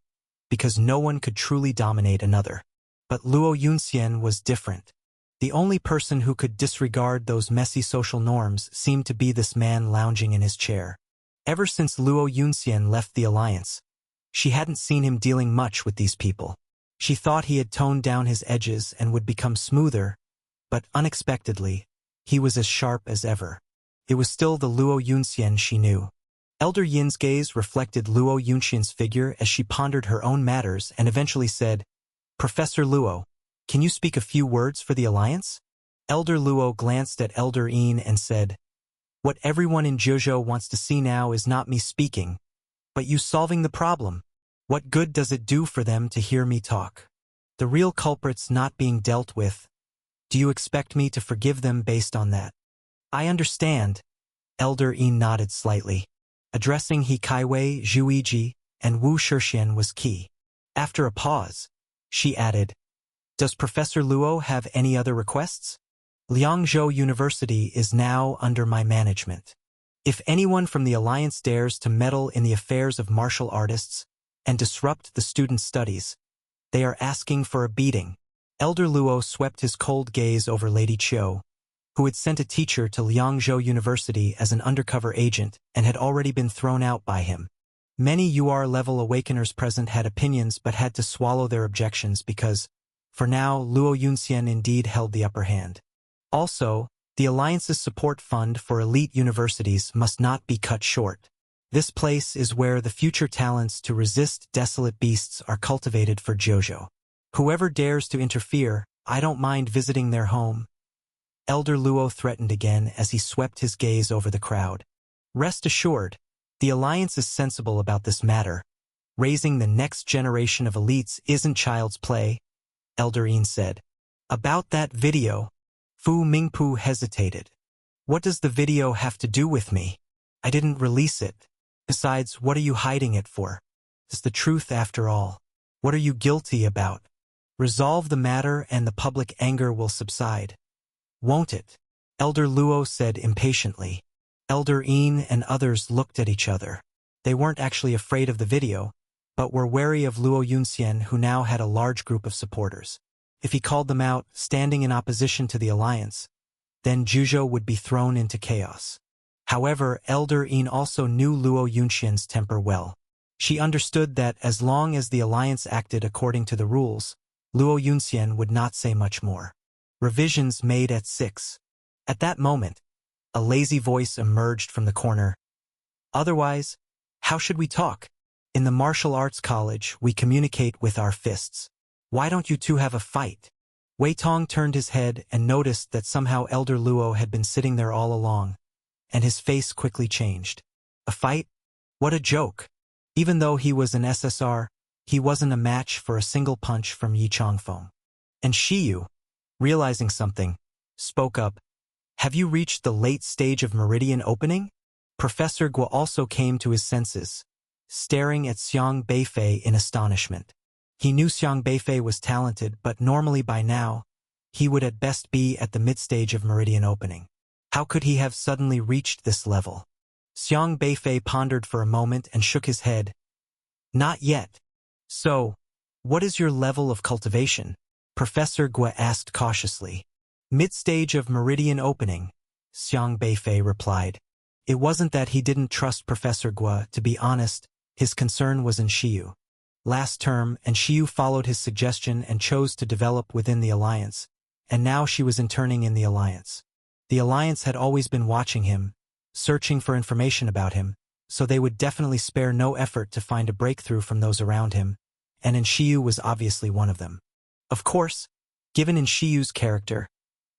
because no one could truly dominate another. But Luo Yunxian was different. The only person who could disregard those messy social norms seemed to be this man lounging in his chair. Ever since Luo Yunxian left the alliance, she hadn't seen him dealing much with these people. She thought he had toned down his edges and would become smoother, but unexpectedly, he was as sharp as ever. It was still the Luo Yunxian she knew. Elder Yin's gaze reflected Luo Yunxian's figure as she pondered her own matters and eventually said, "Professor Luo, can you speak a few words for the alliance?" Elder Luo glanced at Elder Yin and said, "What everyone in Zheozhou wants to see now is not me speaking, but you solving the problem. What good does it do for them to hear me talk? The real culprits not being dealt with. Do you expect me to forgive them based on that?" "I understand." Elder Yin nodded slightly. Addressing He Kaiwei, Zhuiji, and Wu Shixian was key. After a pause, she added, "Does Professor Luo have any other requests? Liangzhou University is now under my management. If anyone from the Alliance dares to meddle in the affairs of martial artists and disrupt the students' studies, they are asking for a beating." Elder Luo swept his cold gaze over Lady Qiu, who had sent a teacher to Liangzhou University as an undercover agent and had already been thrown out by him. Many UR-level awakeners present had opinions but had to swallow their objections because, for now, Luo Yunxian indeed held the upper hand. Also, the Alliance's support fund for elite universities must not be cut short. This place is where the future talents to resist desolate beasts are cultivated for Zheozhou. Whoever dares to interfere, I don't mind visiting their home. Elder Luo threatened again as he swept his gaze over the crowd. Rest assured, the Alliance is sensible about this matter. Raising the next generation of elites isn't child's play, Elder Yin said. About that video, Fu Mingpu hesitated. What does the video have to do with me? I didn't release it. Besides, what are you hiding it for? It's the truth after all. What are you guilty about? Resolve the matter and the public anger will subside. Won't it? Elder Luo said impatiently. Elder Yin and others looked at each other. They weren't actually afraid of the video, but were wary of Luo Yunxian, who now had a large group of supporters. If he called them out, standing in opposition to the alliance, then Zheozhou would be thrown into chaos. However, Elder Yin also knew Luo Yunxian's temper well. She understood that as long as the alliance acted according to the rules, Luo Yunxian would not say much more. Revisions made at 6. At that moment, a lazy voice emerged from the corner. Otherwise, how should we talk? In the martial arts college, we communicate with our fists. Why don't you two have a fight? Wei Tong turned his head and noticed that somehow Elder Luo had been sitting there all along, and his face quickly changed. A fight? What a joke. Even though he was an SSR, he wasn't a match for a single punch from Yi Changfeng. And Shiyu, realizing something, spoke up. Have you reached the late stage of meridian opening? Professor Guo also came to his senses, staring at Xiang Beifei in astonishment. He knew Xiang Beifei was talented, but normally by now, he would at best be at the mid-stage of meridian opening. How could he have suddenly reached this level? Xiang Beifei pondered for a moment and shook his head. Not yet. So, what is your level of cultivation? Professor Guo asked cautiously. Mid-stage of meridian opening, Xiang Beifei replied. It wasn't that he didn't trust Professor Guo, to be honest, his concern was in Shiyu. Last term, and Shiyu followed his suggestion and chose to develop within the alliance, and now she was interning in the alliance. The alliance had always been watching him, searching for information about him, so they would definitely spare no effort to find a breakthrough from those around him, and Shiyu was obviously one of them. Of course, given Shiyu's character,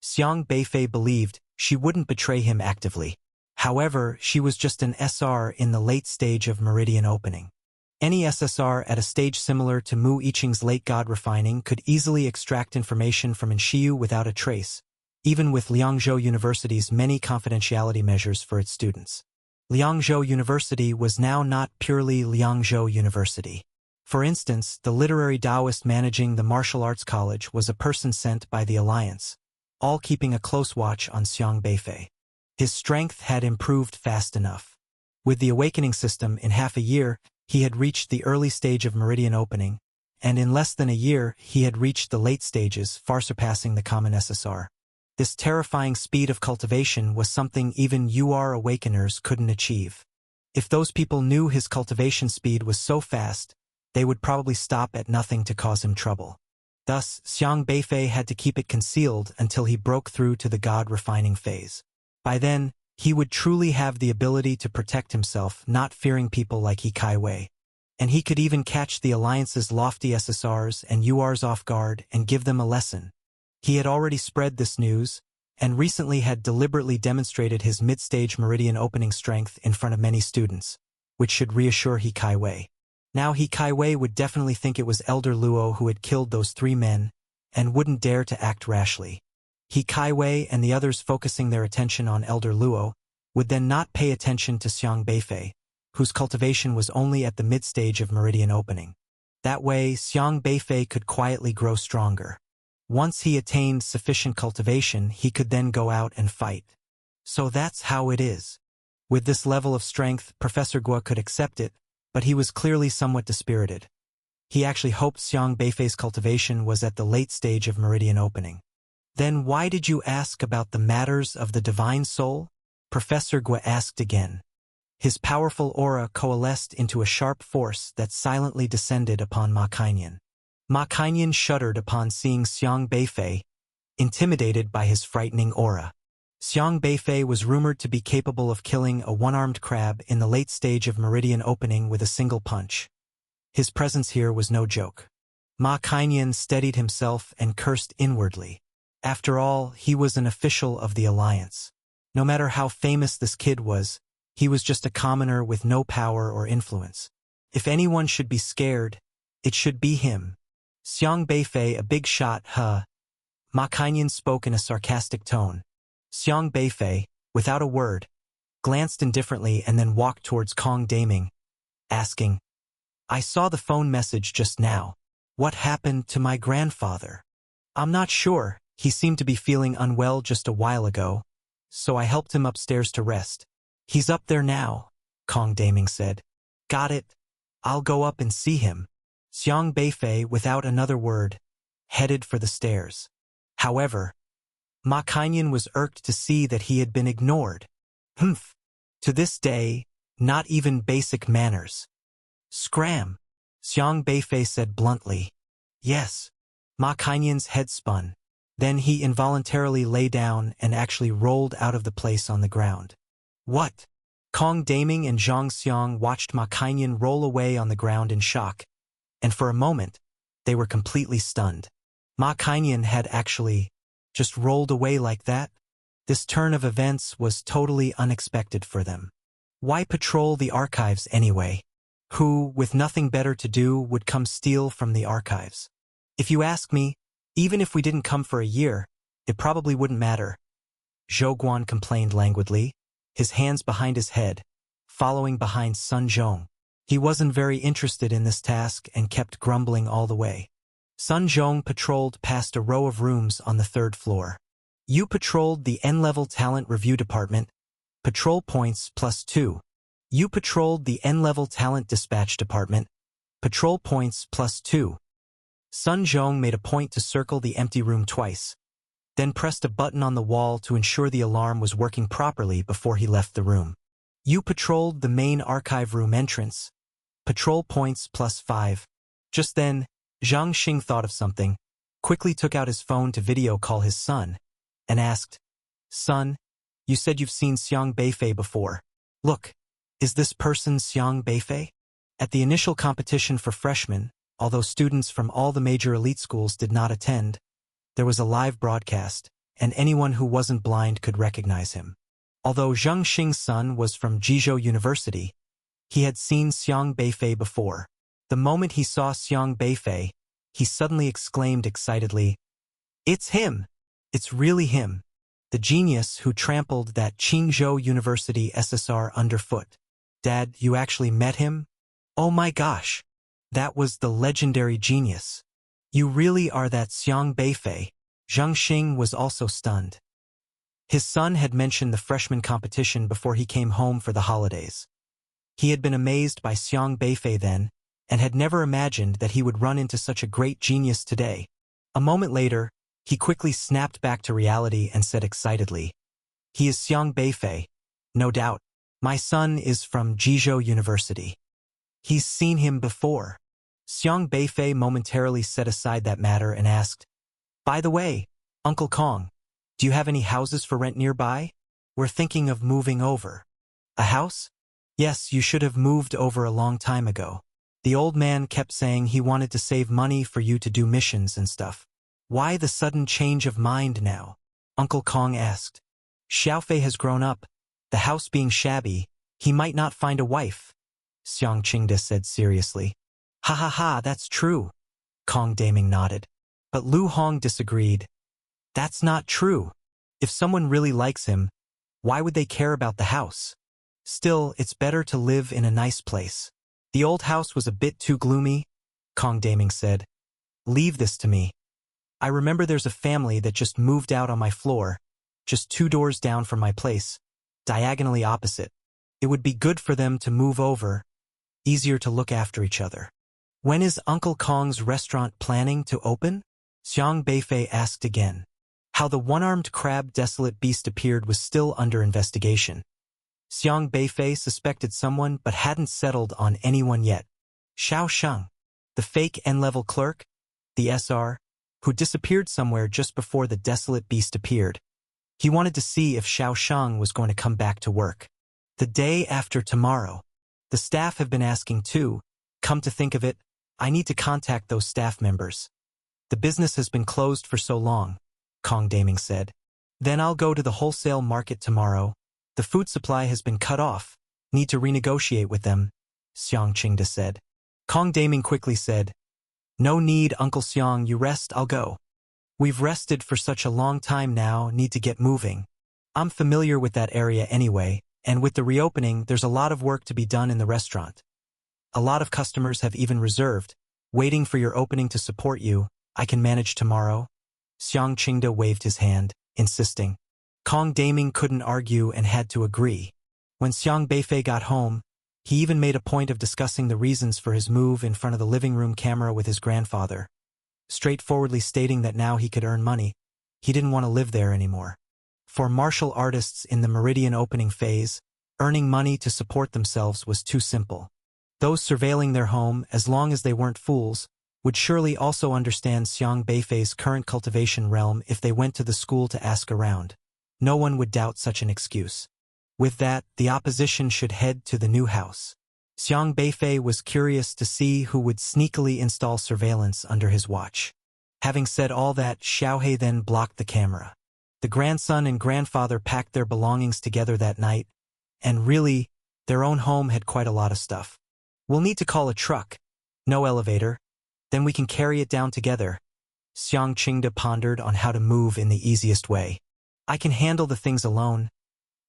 Xiang Beifei believed she wouldn't betray him actively. However, she was just an SR in the late stage of meridian opening. Any SSR at a stage similar to Mu Yiqing's late god refining could easily extract information from Shiyu without a trace, even with Liangzhou University's many confidentiality measures for its students. Liangzhou University was now not purely Liangzhou University. For instance, the literary Taoist managing the martial arts college was a person sent by the alliance, all keeping a close watch on Xiang Beifei. His strength had improved fast enough. With the awakening system in half a year, he had reached the early stage of meridian opening, and in less than a year he had reached the late stages, far surpassing the common SSR. This terrifying speed of cultivation was something even UR Awakeners couldn't achieve. If those people knew his cultivation speed was so fast, they would probably stop at nothing to cause him trouble. Thus, Xiang Beifei had to keep it concealed until he broke through to the god-refining phase. By then, he would truly have the ability to protect himself, not fearing people like He Kaiwei. And he could even catch the Alliance's lofty SSRs and URs off guard and give them a lesson. He had already spread this news, and recently had deliberately demonstrated his mid-stage meridian opening strength in front of many students, which should reassure He Kaiwei. Now He Kaiwei would definitely think it was Elder Luo who had killed those 3 men, and wouldn't dare to act rashly. He Kaiwei and the others focusing their attention on Elder Luo would then not pay attention to Xiang Beifei, whose cultivation was only at the mid-stage of meridian opening. That way, Xiang Beifei could quietly grow stronger. Once he attained sufficient cultivation, he could then go out and fight. So that's how it is. With this level of strength, Professor Guo could accept it, but he was clearly somewhat dispirited. He actually hoped Xiang Beifei's cultivation was at the late stage of meridian opening. Then why did you ask about the matters of the divine soul? Professor Guo asked again. His powerful aura coalesced into a sharp force that silently descended upon Ma Cainian. Ma Cainian shuddered upon seeing Xiang Beifei, intimidated by his frightening aura. Xiang Beifei was rumored to be capable of killing a one-armed crab in the late stage of meridian opening with a single punch. His presence here was no joke. Ma Cainian steadied himself and cursed inwardly. After all, he was an official of the Alliance. No matter how famous this kid was, he was just a commoner with no power or influence. If anyone should be scared, it should be him. Xiang Beifei, a big shot, huh? Ma Cainian spoke in a sarcastic tone. Xiang Beifei, without a word, glanced indifferently and then walked towards Kong Daming, asking, I saw the phone message just now. What happened to my grandfather? I'm not sure. He seemed to be feeling unwell just a while ago, so I helped him upstairs to rest. He's up there now, Kong Daming said. Got it. I'll go up and see him. Xiang Beifei, without another word, headed for the stairs. However, Ma Cainian was irked to see that he had been ignored. Humph. To this day, not even basic manners. Scram. Xiang Beifei said bluntly. Yes. Ma Cainian's head spun. Then he involuntarily lay down and actually rolled out of the place on the ground. What? Kong Daming and Zhang Xiang watched Ma Cainian roll away on the ground in shock, and for a moment, they were completely stunned. Ma Cainian had actually just rolled away like that? This turn of events was totally unexpected for them. Why patrol the archives anyway? Who, with nothing better to do, would come steal from the archives? If you ask me, even if we didn't come for a year, it probably wouldn't matter. Zhou Guan complained languidly, his hands behind his head, following behind Sun Zhong. He wasn't very interested in this task and kept grumbling all the way. Sun Zhong patrolled past a row of rooms on the 3rd floor. You patrolled the N-level talent review department. Patrol points +2. You patrolled the N-level talent dispatch department. Patrol points +2. Sun Zhong made a point to circle the empty room twice, then pressed a button on the wall to ensure the alarm was working properly before he left the room. You patrolled the main archive room entrance. Patrol points +5. Just then, Zhang Xing thought of something, quickly took out his phone to video call his son, and asked, Son, you said you've seen Xiang Beifei before. Look, is this person Xiang Beifei? At the initial competition for freshmen, although students from all the major elite schools did not attend, there was a live broadcast, and anyone who wasn't blind could recognize him. Although Zhang Xing's son was from Jizhou University, he had seen Xiang Beifei before. The moment he saw Xiang Beifei, he suddenly exclaimed excitedly, It's him! It's really him! The genius who trampled that Qingzhou University SSR underfoot. Dad, you actually met him? Oh my gosh! That was the legendary genius. You really are that Xiang Beifei. Zhang Xing was also stunned. His son had mentioned the freshman competition before he came home for the holidays. He had been amazed by Xiang Beifei then, and had never imagined that he would run into such a great genius today. A moment later, he quickly snapped back to reality and said excitedly, "He is Xiang Beifei, no doubt. My son is from Jizhou University. He's seen him before." Xiang Beifei momentarily set aside that matter and asked, "By the way, Uncle Kong, do you have any houses for rent nearby? We're thinking of moving over." "A house? Yes, you should have moved over a long time ago. The old man kept saying he wanted to save money for you to do missions and stuff." "Why the sudden change of mind now?" Uncle Kong asked. "Xiaofei has grown up. The house being shabby, he might not find a wife," Xiang Qingde said seriously. "Ha ha ha, that's true," Kong Daming nodded. But Lu Hong disagreed. "That's not true. If someone really likes him, why would they care about the house? Still, it's better to live in a nice place." "The old house was a bit too gloomy," Kong Daming said. "Leave this to me. I remember there's a family that just moved out on my floor, just 2 doors down from my place, diagonally opposite. It would be good for them to move over, easier to look after each other." "When is Uncle Kong's restaurant planning to open?" Xiang Beifei asked again. How the one-armed crab desolate beast appeared was still under investigation. Xiang Beifei suspected someone but hadn't settled on anyone yet. Xiao Sheng, the fake N-level clerk, the SR, who disappeared somewhere just before the desolate beast appeared. He wanted to see if Xiao Sheng was going to come back to work. "The day after tomorrow. The staff have been asking too. Come to think of it, I need to contact those staff members. The business has been closed for so long," Kong Daming said. "Then I'll go to the wholesale market tomorrow. The food supply has been cut off. Need to renegotiate with them," Xiang Qingde said. Kong Daming quickly said, "No need, Uncle Xiang, you rest, I'll go. We've rested for such a long time now, need to get moving. I'm familiar with that area anyway, and with the reopening, there's a lot of work to be done in the restaurant. A lot of customers have even reserved, waiting for your opening to support you. I can manage tomorrow." Xiang Qingde waved his hand, insisting. Kong Daming couldn't argue and had to agree. When Xiang Beifei got home, he even made a point of discussing the reasons for his move in front of the living room camera with his grandfather, straightforwardly stating that now he could earn money. He didn't want to live there anymore. For martial artists in the Meridian opening phase, earning money to support themselves was too simple. Those surveilling their home, as long as they weren't fools, would surely also understand Xiang Beifei's current cultivation realm if they went to the school to ask around. No one would doubt such an excuse. With that, the opposition should head to the new house. Xiang Beifei was curious to see who would sneakily install surveillance under his watch. Having said all that, Xiaohe then blocked the camera. The grandson and grandfather packed their belongings together that night, and really, their own home had quite a lot of stuff. "We'll need to call a truck. No elevator. Then we can carry it down together." Xiang Qingde pondered on how to move in the easiest way. "I can handle the things alone.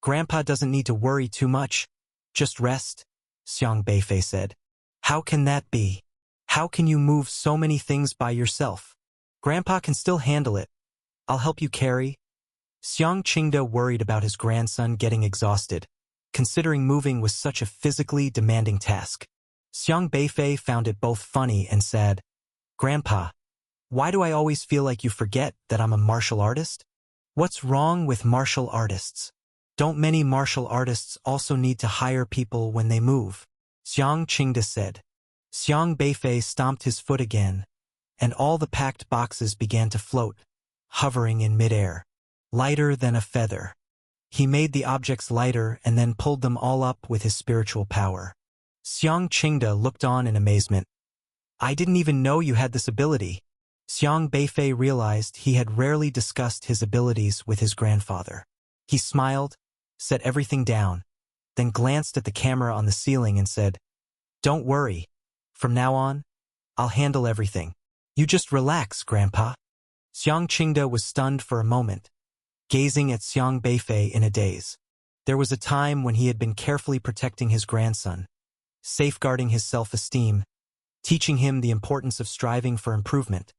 Grandpa doesn't need to worry too much. Just rest," Xiang Beifei said. "How can that be? How can you move so many things by yourself? Grandpa can still handle it. I'll help you carry." Xiang Qingde worried about his grandson getting exhausted, considering moving was such a physically demanding task. Xiang Beifei found it both funny and sad. "Grandpa, why do I always feel like you forget that I'm a martial artist? What's wrong with martial artists? Don't many martial artists also need to hire people when they move?" Xiang Qingde said. Xiang Beifei stomped his foot again, and all the packed boxes began to float, hovering in midair, lighter than a feather. He made the objects lighter and then pulled them all up with his spiritual power. Xiang Qingde looked on in amazement. "I didn't even know you had this ability." Xiang Beifei realized he had rarely discussed his abilities with his grandfather. He smiled, set everything down, then glanced at the camera on the ceiling and said, "Don't worry. From now on, I'll handle everything. You just relax, Grandpa." Xiang Qingde was stunned for a moment, gazing at Xiang Beifei in a daze. There was a time when he had been carefully protecting his grandson, safeguarding his self-esteem, teaching him the importance of striving for improvement,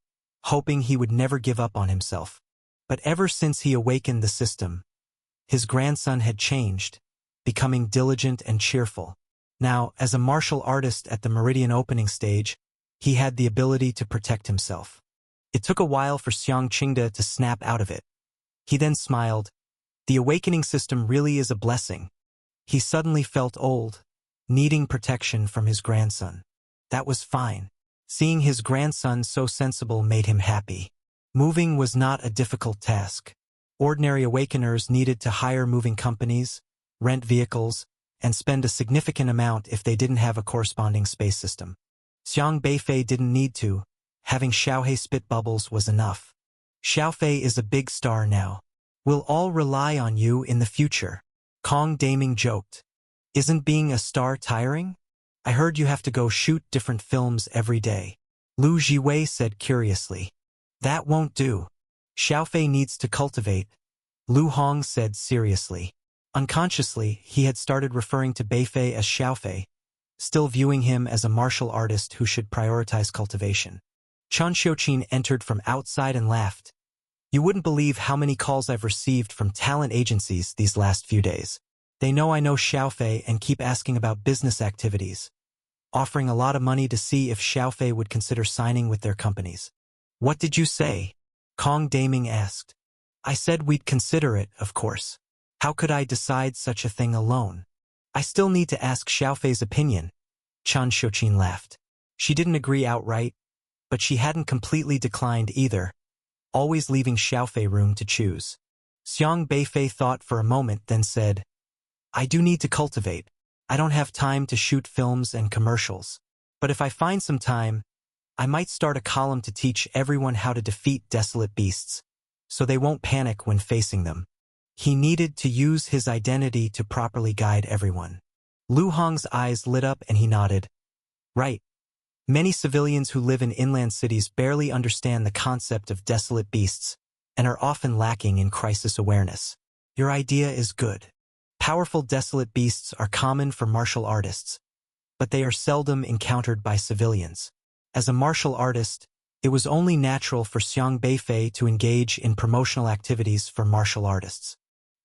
hoping he would never give up on himself. But ever since he awakened the system, his grandson had changed, becoming diligent and cheerful. Now, as a martial artist at the Meridian opening stage, he had the ability to protect himself. It took a while for Xiang Qingde to snap out of it. He then smiled. The awakening system really is a blessing. He suddenly felt old, needing protection from his grandson. That was fine. Seeing his grandson so sensible made him happy. Moving was not a difficult task. Ordinary awakeners needed to hire moving companies, rent vehicles, and spend a significant amount if they didn't have a corresponding space system. Xiang Beifei didn't need to. Having Xiaohe spit bubbles was enough. Xiaofei is a big star now. We'll all rely on you in the future. Kong Daming joked. Isn't being a star tiring? I heard you have to go shoot different films every day. Lu Jiwei said curiously. That won't do. Xiaofei needs to cultivate. Lu Hong said seriously. Unconsciously, he had started referring to Beifei as Xiaofei, still viewing him as a martial artist who should prioritize cultivation. Chen Xiuqin entered from outside and laughed. You wouldn't believe how many calls I've received from talent agencies these last few days. They know I know Xiaofei and keep asking about business activities, offering a lot of money to see if Xiaofei would consider signing with their companies. What did you say? Kong Daming asked. I said we'd consider it, of course. How could I decide such a thing alone? I still need to ask Xiaofei's opinion. Chen Xiuqin laughed. She didn't agree outright, but she hadn't completely declined either, always leaving Xiaofei room to choose. Xiang Beifei thought for a moment, then said, I do need to cultivate. I don't have time to shoot films and commercials. But if I find some time, I might start a column to teach everyone how to defeat desolate beasts, so they won't panic when facing them. He needed to use his identity to properly guide everyone. Lu Hong's eyes lit up and he nodded. Right. Many civilians who live in inland cities barely understand the concept of desolate beasts and are often lacking in crisis awareness. Your idea is good. Powerful desolate beasts are common for martial artists, but they are seldom encountered by civilians. As a martial artist, it was only natural for Xiang Beifei to engage in promotional activities for martial artists.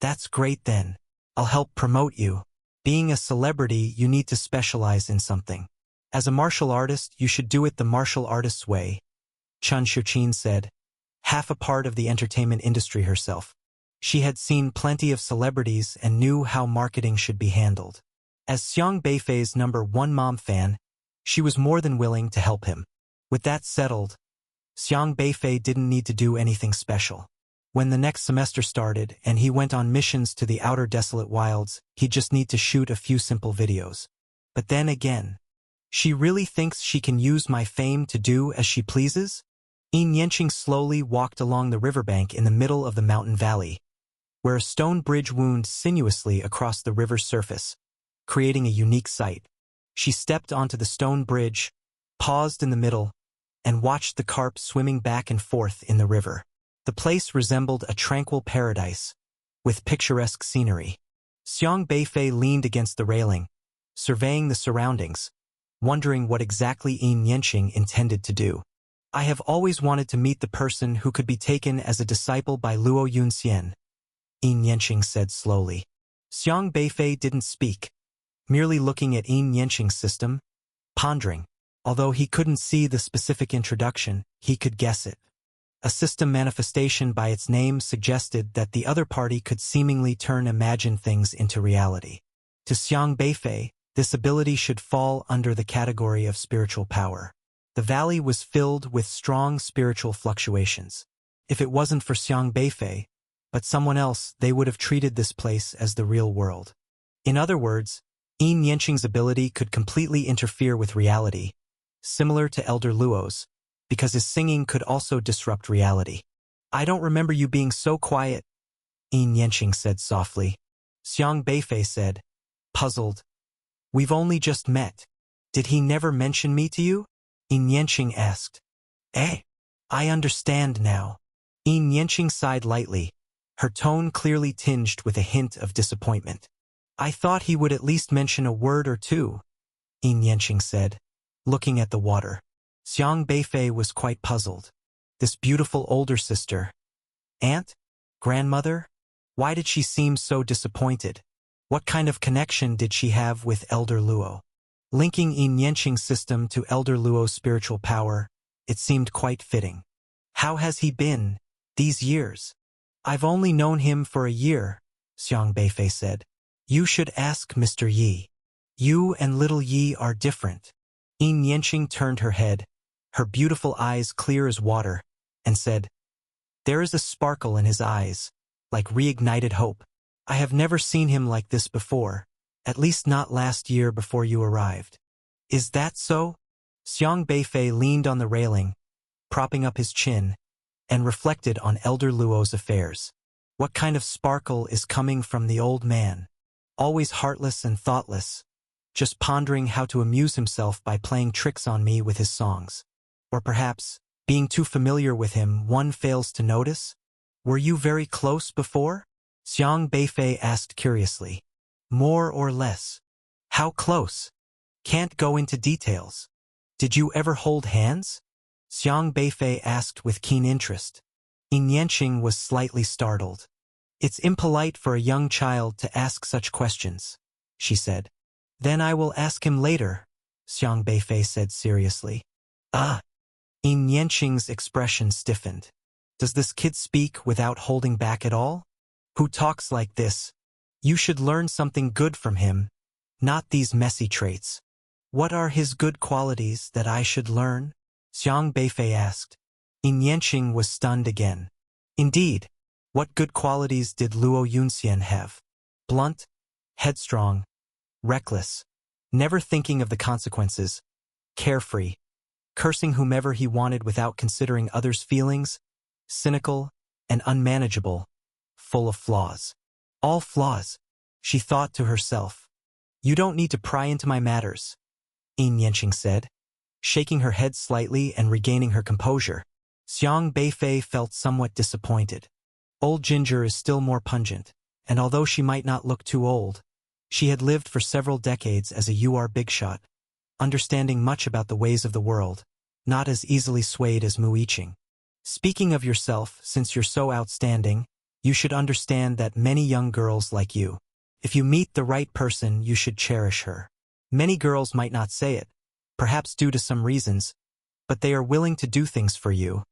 That's great then. I'll help promote you. Being a celebrity, you need to specialize in something. As a martial artist, you should do it the martial artist's way, Chen Xiuqin said, half a part of the entertainment industry herself. She had seen plenty of celebrities and knew how marketing should be handled. As Xiang Beifei's #1 mom fan, she was more than willing to help him. With that settled, Xiang Beifei didn't need to do anything special. When the next semester started and he went on missions to the outer desolate wilds, he'd just need to shoot a few simple videos. But then again, she really thinks she can use my fame to do as she pleases? Yin Yanqing slowly walked along the riverbank in the middle of the mountain valley, where a stone bridge wound sinuously across the river's surface, creating a unique sight. She stepped onto the stone bridge, paused in the middle, and watched the carp swimming back and forth in the river. The place resembled a tranquil paradise, with picturesque scenery. Xiang Beifei leaned against the railing, surveying the surroundings, wondering what exactly Yin Yanqing intended to do. I have always wanted to meet the person who could be taken as a disciple by Luo Yunxian, Yin Yanqing said slowly. Xiang Beifei didn't speak, merely looking at Yin Yanqing's system, pondering. Although he couldn't see the specific introduction, he could guess it. A system manifestation by its name suggested that the other party could seemingly turn imagined things into reality. To Xiang Beifei, this ability should fall under the category of spiritual power. The valley was filled with strong spiritual fluctuations. If it wasn't for Xiang Beifei, but someone else, they would have treated this place as the real world. In other words, Yin Yanqing's ability could completely interfere with reality, similar to Elder Luo's, because his singing could also disrupt reality. I don't remember you being so quiet, Yin Yanqing said softly. Xiang Beifei said, puzzled. We've only just met. Did he never mention me to you? Yin Yanqing asked. I understand now. Yin Yanqing sighed lightly, her tone clearly tinged with a hint of disappointment. I thought he would at least mention a word or two, Yin Yanqing said, looking at the water. Xiang Beifei was quite puzzled. This beautiful older sister, aunt, grandmother, why did she seem so disappointed? What kind of connection did she have with Elder Luo? Linking Yin Yanqing's system to Elder Luo's spiritual power, it seemed quite fitting. How has he been these years? I've only known him for a year, Xiang Beifei said. You should ask Mr. Yi. You and little Yi are different. Yin Yanqing turned her head, her beautiful eyes clear as water, and said, there is a sparkle in his eyes, like reignited hope. I have never seen him like this before, at least not last year before you arrived. Is that so? Xiang Beifei leaned on the railing, propping up his chin, and reflected on Elder Luo's affairs. What kind of sparkle is coming from the old man? Always heartless and thoughtless, just pondering how to amuse himself by playing tricks on me with his songs. Or perhaps, being too familiar with him, one fails to notice? Were you very close before? Xiang Beifei asked curiously. More or less. How close? Can't go into details. Did you ever hold hands? Xiang Beifei asked with keen interest. Yin Yanqing was slightly startled. It's impolite for a young child to ask such questions, she said. Then I will ask him later, Xiang Beifei said seriously. Yin Yanqing's expression stiffened. Does this kid speak without holding back at all? Who talks like this? You should learn something good from him, not these messy traits. What are his good qualities that I should learn? Xiang Beifei asked. Yin Yanqing was stunned again. Indeed, what good qualities did Luo Yunxian have? Blunt, headstrong, reckless, never thinking of the consequences, carefree, cursing whomever he wanted without considering others' feelings, cynical and unmanageable, full of flaws. All flaws, she thought to herself. You don't need to pry into my matters, Yin Yanqing said, shaking her head slightly and regaining her composure. Xiang Beifei felt somewhat disappointed. Old ginger is still more pungent, and although she might not look too old, she had lived for several decades as a UR bigshot, understanding much about the ways of the world, not as easily swayed as Mu Yiqing. Speaking of yourself, since you're so outstanding, you should understand that many young girls like you. If you meet the right person, you should cherish her. Many girls might not say it, perhaps due to some reasons, but they are willing to do things for you,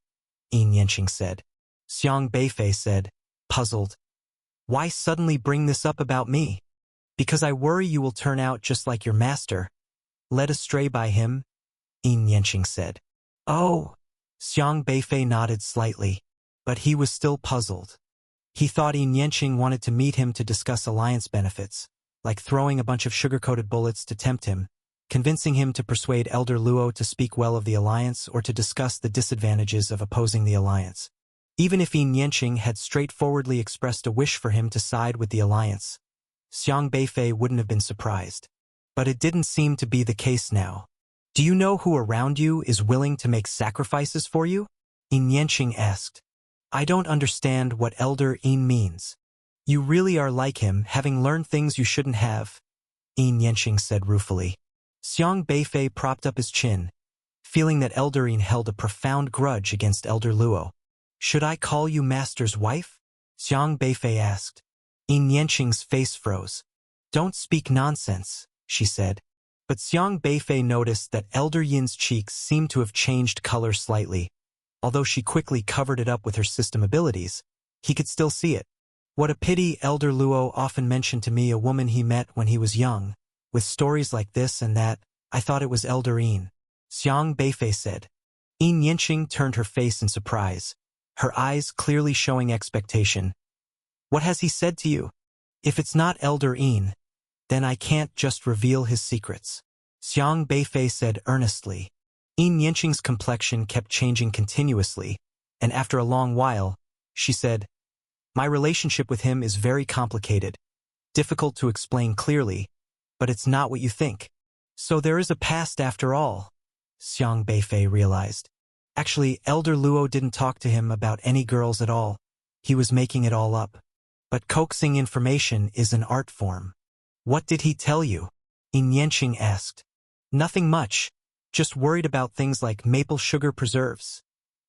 Yin Yanqing said. Xiang Beifei said, puzzled. Why suddenly bring this up about me? Because I worry you will turn out just like your master, led astray by him, Yin Yanqing said. Oh, Xiang Beifei nodded slightly, but he was still puzzled. He thought Yin Yanqing wanted to meet him to discuss alliance benefits, like throwing a bunch of sugar-coated bullets to tempt him, convincing him to persuade Elder Luo to speak well of the alliance or to discuss the disadvantages of opposing the alliance. Even if Yin Yanqing had straightforwardly expressed a wish for him to side with the alliance, Xiang Beifei wouldn't have been surprised. But it didn't seem to be the case now. Do you know who around you is willing to make sacrifices for you? Yin Yanqing asked. I don't understand what Elder Yin means. You really are like him, having learned things you shouldn't have, Yin Yanqing said ruefully. Xiang Beifei propped up his chin, feeling that Elder Yin held a profound grudge against Elder Luo. Should I call you Master's wife? Xiang Beifei asked. Yin Yanqing's face froze. Don't speak nonsense, she said. But Xiang Beifei noticed that Elder Yin's cheeks seemed to have changed color slightly. Although she quickly covered it up with her system abilities, he could still see it. What a pity, Elder Luo often mentioned to me a woman he met when he was young. With stories like this and that, I thought it was Elder Yin. Xiang Beifei said. Yin Yanqing turned her face in surprise, her eyes clearly showing expectation. What has he said to you? If it's not Elder Yin, then I can't just reveal his secrets, Xiang Beifei said earnestly. Yin Yanqing's complexion kept changing continuously, and after a long while, she said, my relationship with him is very complicated, difficult to explain clearly, but it's not what you think. So there is a past after all, Xiang Beifei realized. Actually, Elder Luo didn't talk to him about any girls at all. He was making it all up. But coaxing information is an art form. What did he tell you? Yin Yanqing asked. Nothing much, just worried about things like maple sugar preserves,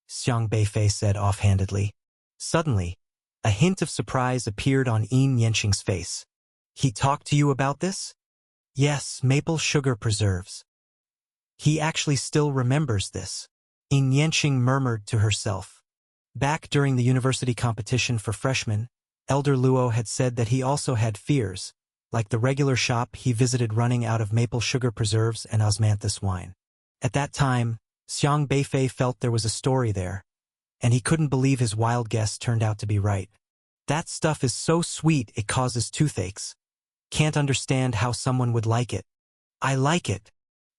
Xiang Beifei said offhandedly. Suddenly, a hint of surprise appeared on Yin Yanqing's face. He talked to you about this? Yes, maple sugar preserves. He actually still remembers this. Yin Yanqing murmured to herself. Back during the university competition for freshmen, Elder Luo had said that he also had fears, like the regular shop he visited running out of maple sugar preserves and osmanthus wine. At that time, Xiang Beifei felt there was a story there, and he couldn't believe his wild guess turned out to be right. That stuff is so sweet it causes toothaches. Can't understand how someone would like it. I like it.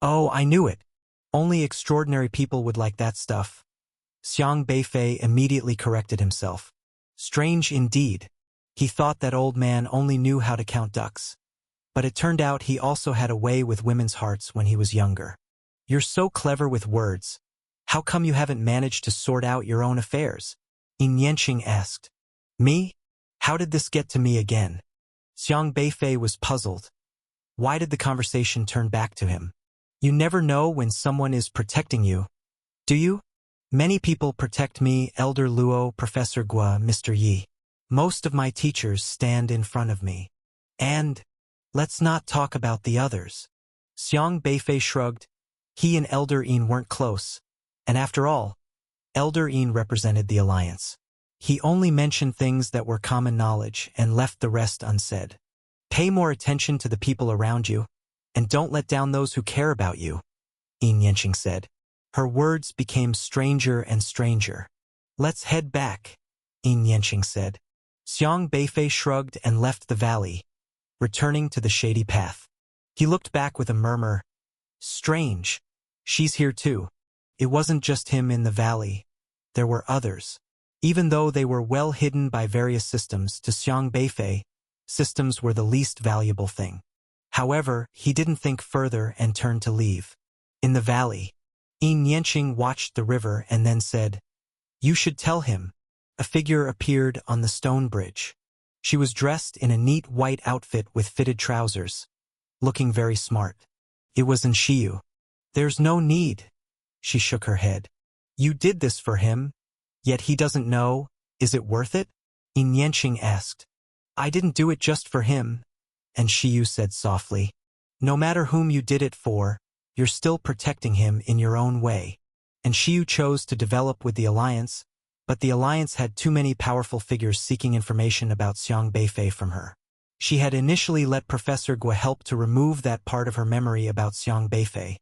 Oh, I knew it. Only extraordinary people would like that stuff. Xiang Beifei immediately corrected himself. Strange indeed. He thought that old man only knew how to count ducks. But it turned out he also had a way with women's hearts when he was younger. You're so clever with words. How come you haven't managed to sort out your own affairs? Yin Yanqing asked. Me? How did this get to me again? Xiang Beifei was puzzled. Why did the conversation turn back to him? You never know when someone is protecting you. Do you? Many people protect me, Elder Luo, Professor Gua, Mr. Yi. Most of my teachers stand in front of me. And let's not talk about the others. Xiang Beifei shrugged. He and Elder Yin weren't close. And after all, Elder Yin represented the alliance. He only mentioned things that were common knowledge and left the rest unsaid. Pay more attention to the people around you, and don't let down those who care about you, Yin Yanqing said. Her words became stranger and stranger. Let's head back, Yin Yanqing said. Xiang Beifei shrugged and left the valley, returning to the shady path. He looked back with a murmur. Strange. She's here too. It wasn't just him in the valley. There were others. Even though they were well hidden by various systems, to Xiang Beifei, systems were the least valuable thing. However, he didn't think further and turned to leave. In the valley, Yin Yanqing watched the river and then said, You should tell him. A figure appeared on the stone bridge. She was dressed in a neat white outfit with fitted trousers, looking very smart. It was Nshiyu. There's no need. She shook her head. You did this for him, yet he doesn't know. Is it worth it? Yin Yanqing asked. I didn't do it just for him, Nshiyu said softly. No matter whom you did it for, you're still protecting him in your own way. Nshiyu chose to develop with the Alliance, but the Alliance had too many powerful figures seeking information about Xiang Beifei from her. She had initially let Professor Gua help to remove that part of her memory about Xiang Beifei,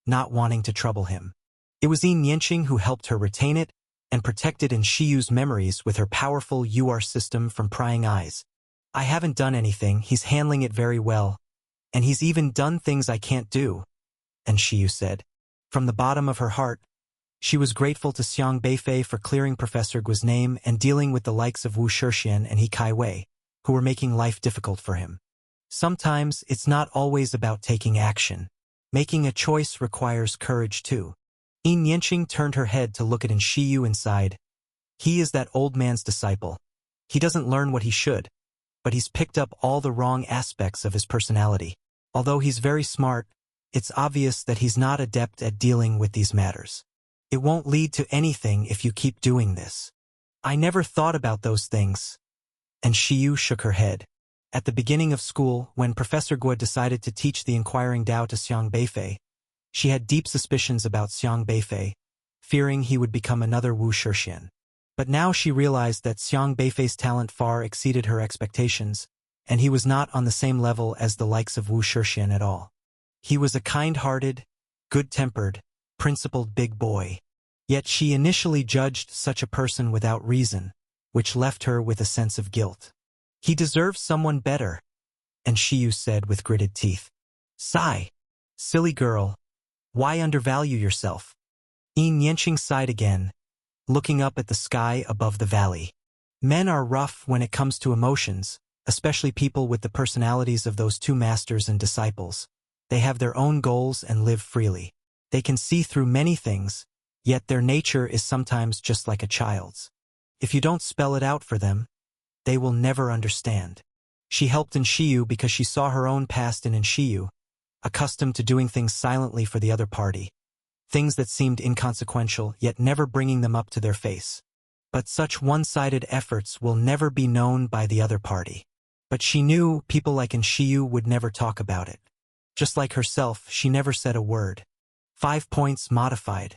not wanting to trouble him. It was Yin Yanqing who helped her retain it and protected Nshiyu's memories with her powerful UR system from prying eyes. I haven't done anything, he's handling it very well, and he's even done things I can't do, Nshiyu said. From the bottom of her heart, she was grateful to Xiang Beifei for clearing Professor Gua's name and dealing with the likes of Wu Shixian and He Kaiwei, who were making life difficult for him. Sometimes it's not always about taking action. Making a choice requires courage too. Yin Yanqing turned her head to look at Nshiyu and sighed. He is that old man's disciple. He doesn't learn what he should, but he's picked up all the wrong aspects of his personality. Although he's very smart, it's obvious that he's not adept at dealing with these matters. It won't lead to anything if you keep doing this. I never thought about those things. Nshiyu shook her head. At the beginning of school, when Professor Gua decided to teach the inquiring Tao to Xiang Beifei, she had deep suspicions about Xiang Beifei, fearing he would become another Wu Shixian. But now she realized that Xiang Beifei's talent far exceeded her expectations, and he was not on the same level as the likes of Wu Shixian at all. He was a kind-hearted, good-tempered, principled big boy. Yet she initially judged such a person without reason, which left her with a sense of guilt. He deserves someone better, Nshiyu said with gritted teeth. Sigh. Silly girl. Why undervalue yourself? Yin Yanqing sighed again, looking up at the sky above the valley. Men are rough when it comes to emotions, especially people with the personalities of those two masters and disciples. They have their own goals and live freely. They can see through many things, yet their nature is sometimes just like a child's. If you don't spell it out for them, they will never understand. She helped Nshiyu because she saw her own past in Nshiyu, accustomed to doing things silently for the other party. Things that seemed inconsequential, yet never bringing them up to their face. But such one-sided efforts will never be known by the other party. But she knew people like Nshiyu would never talk about it. Just like herself, she never said a word. 5 points modified.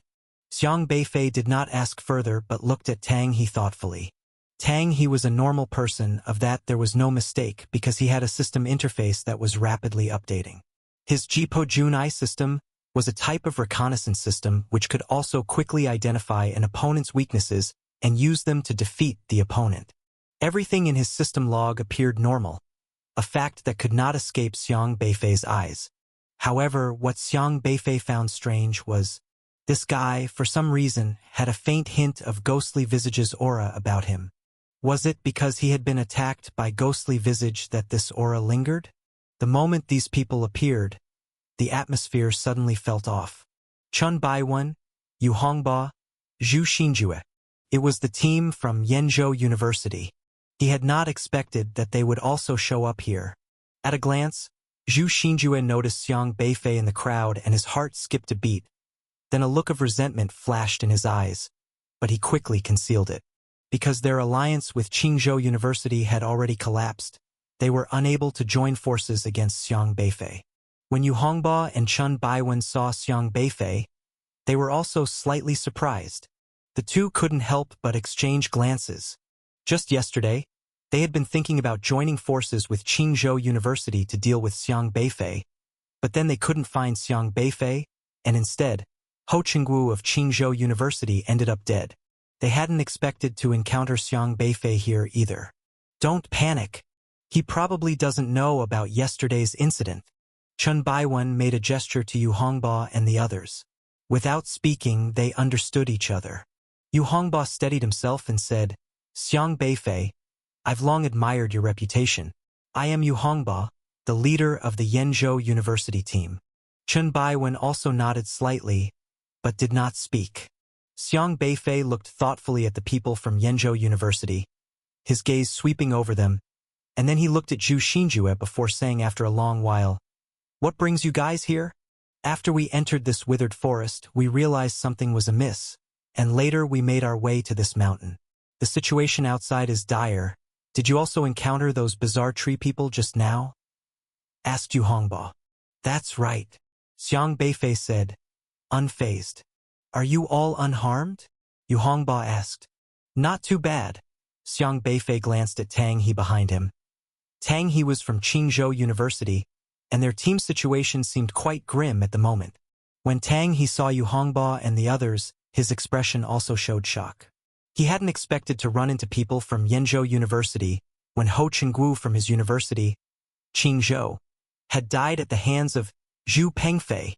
Xiang Beifei did not ask further but looked at Tang He thoughtfully. Tang He was a normal person, of that there was no mistake because he had a system interface that was rapidly updating. His Jipo Junai system was a type of reconnaissance system which could also quickly identify an opponent's weaknesses and use them to defeat the opponent. Everything in his system log appeared normal, a fact that could not escape Xiang Beifei's eyes. However, what Xiang Beifei found strange was this guy, for some reason, had a faint hint of Ghostly Visage's aura about him. Was it because he had been attacked by Ghostly Visage that this aura lingered? The moment these people appeared, the atmosphere suddenly felt off. Chun Baiwen, Yu Hongba, Zhu Xinjue. It was the team from Yenzhou University. He had not expected that they would also show up here. At a glance, Zhu Xinjue noticed Xiang Beifei in the crowd and his heart skipped a beat. Then a look of resentment flashed in his eyes, but he quickly concealed it. Because their alliance with Qingzhou University had already collapsed, they were unable to join forces against Xiang Beifei. When Yu Hongba and Chun Baiwen saw Xiang Beifei, they were also slightly surprised. The two couldn't help but exchange glances. Just yesterday, they had been thinking about joining forces with Qingzhou University to deal with Xiang Beifei, but then they couldn't find Xiang Beifei, and instead, Ho Chengguo of Qingzhou University ended up dead. They hadn't expected to encounter Xiang Beifei here either. Don't panic. He probably doesn't know about yesterday's incident. Chun Baiwen made a gesture to Yu Hongba and the others. Without speaking, they understood each other. Yu Hongba steadied himself and said, Xiang Beifei, I've long admired your reputation. I am Yu Hongba, the leader of the Yenzhou University team. Chun Baiwen also nodded slightly, but did not speak. Xiang Beifei looked thoughtfully at the people from Yenzhou University, his gaze sweeping over them, and then he looked at Zhu Xinjue before saying after a long while, What brings you guys here? After we entered this withered forest, we realized something was amiss, and later we made our way to this mountain. The situation outside is dire. Did you also encounter those bizarre tree people just now? Asked Yu Hongba. That's right. Xiang Beifei said, unfazed. Are you all unharmed? Yu Hongba asked. Not too bad. Xiang Beifei glanced at Tang He behind him. Tang He was from Qingzhou University, and their team situation seemed quite grim at the moment. When Tang He saw Yu Hongba and the others, his expression also showed shock. He hadn't expected to run into people from Yenzhou University when Ho Chengguo from his university, Qingzhou, had died at the hands of Zhu Pengfei,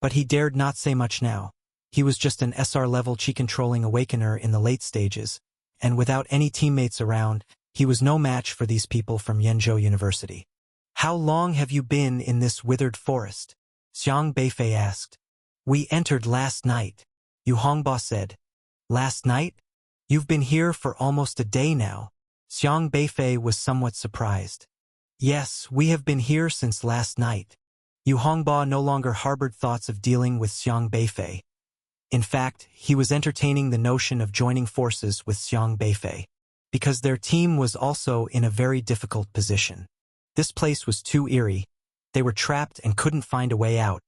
but he dared not say much now. He was just an SR-level Qi-controlling awakener in the late stages, and without any teammates around, he was no match for these people from Yenzhou University. How long have you been in this withered forest? Xiang Beifei asked. We entered last night. Yu Hongba said. Last night? You've been here for almost a day now. Xiang Beifei was somewhat surprised. Yes, we have been here since last night. Yu Hongba no longer harbored thoughts of dealing with Xiang Beifei. In fact, he was entertaining the notion of joining forces with Xiang Beifei, because their team was also in a very difficult position. This place was too eerie. They were trapped and couldn't find a way out.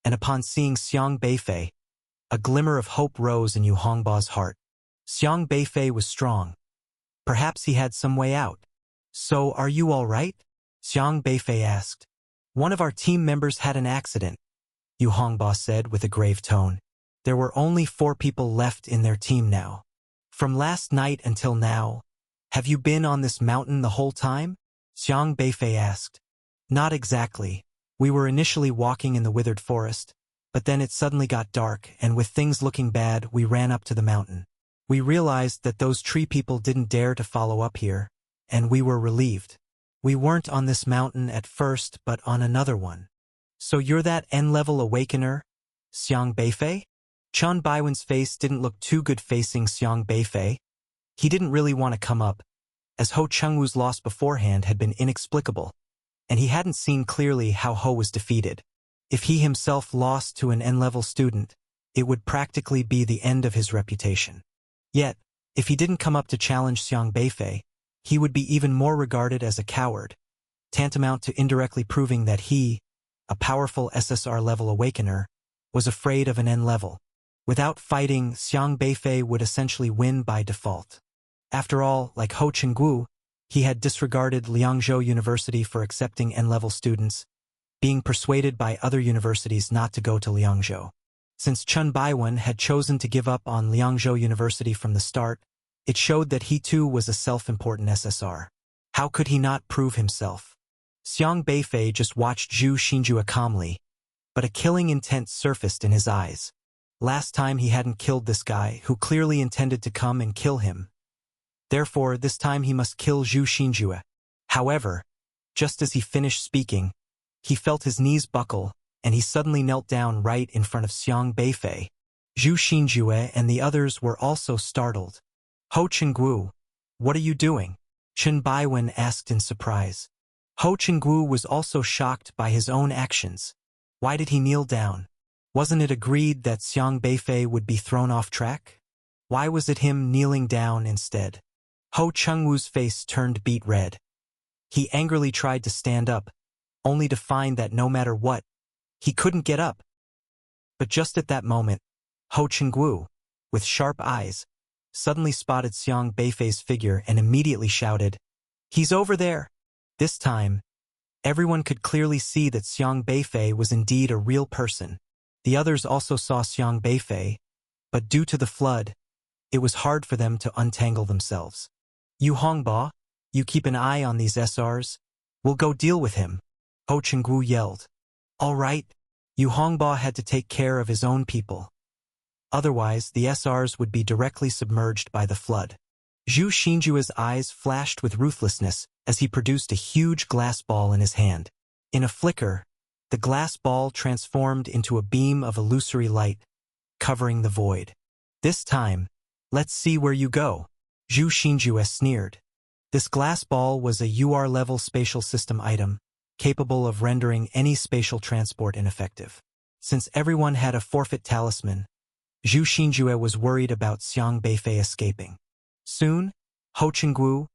And upon seeing Xiang Beifei, a glimmer of hope rose in Yu Hongba's heart. Xiang Beifei was strong. Perhaps he had some way out. So, are you all right? Xiang Beifei asked. One of our team members had an accident, Yu Hongba said with a grave tone. There were only 4 people left in their team now. From last night until now, have you been on this mountain the whole time? Xiang Beifei asked. Not exactly. We were initially walking in the withered forest, but then it suddenly got dark, and with things looking bad, we ran up to the mountain. We realized that those tree people didn't dare to follow up here, and we were relieved. We weren't on this mountain at first, but on another one. So you're that N-level awakener, Xiang Beifei? Chun Baiwen's face didn't look too good facing Xiang Beifei. He didn't really want to come up, as Ho Chengwu's loss beforehand had been inexplicable, and he hadn't seen clearly how Ho was defeated. If he himself lost to an N-level student, it would practically be the end of his reputation. Yet, if he didn't come up to challenge Xiang Beifei, he would be even more regarded as a coward, tantamount to indirectly proving that he, a powerful SSR-level awakener, was afraid of an N-level. Without fighting, Xiang Beifei would essentially win by default. After all, like Ho Chengguo, he had disregarded Liangzhou University for accepting N-level students, being persuaded by other universities not to go to Liangzhou. Since Chen Baiwen had chosen to give up on Liangzhou University from the start, it showed that he too was a self-important SSR. How could he not prove himself? Xiang Beifei just watched Zhu Xinjue calmly, but a killing intent surfaced in his eyes. Last time he hadn't killed this guy, who clearly intended to come and kill him. Therefore, this time he must kill Zhu Xinjue. However, just as he finished speaking, he felt his knees buckle, and he suddenly knelt down right in front of Xiang Beifei. Zhu Xinjue and the others were also startled. Ho Chengguo, what are you doing? Chen Baiwen asked in surprise. Ho Chengguo was also shocked by his own actions. Why did he kneel down? Wasn't it agreed that Xiang Beifei would be thrown off track? Why was it him kneeling down instead? Ho Chengguo's face turned beet red. He angrily tried to stand up, only to find that no matter what, he couldn't get up. But just at that moment, Ho Chengguo, with sharp eyes, suddenly spotted Xiang Beifei's figure and immediately shouted, "He's over there!" This time, everyone could clearly see that Xiang Beifei was indeed a real person. The others also saw Xiang Beifei, but due to the flood, it was hard for them to untangle themselves. "You Hongba, you keep an eye on these SRs. We'll go deal with him," Ho Chengguo yelled. All right, Yu Hongba had to take care of his own people. Otherwise, the SRs would be directly submerged by the flood. Zhu Xinjue's eyes flashed with ruthlessness as he produced a huge glass ball in his hand. In a flicker, the glass ball transformed into a beam of illusory light, covering the void. This time, let's see where you go, Zhu Xinjue sneered. This glass ball was a UR-level spatial system item, capable of rendering any spatial transport ineffective. Since everyone had a forfeit talisman, Zhu Xinjue was worried about Xiang Beifei escaping. Soon, Ho Chengguo,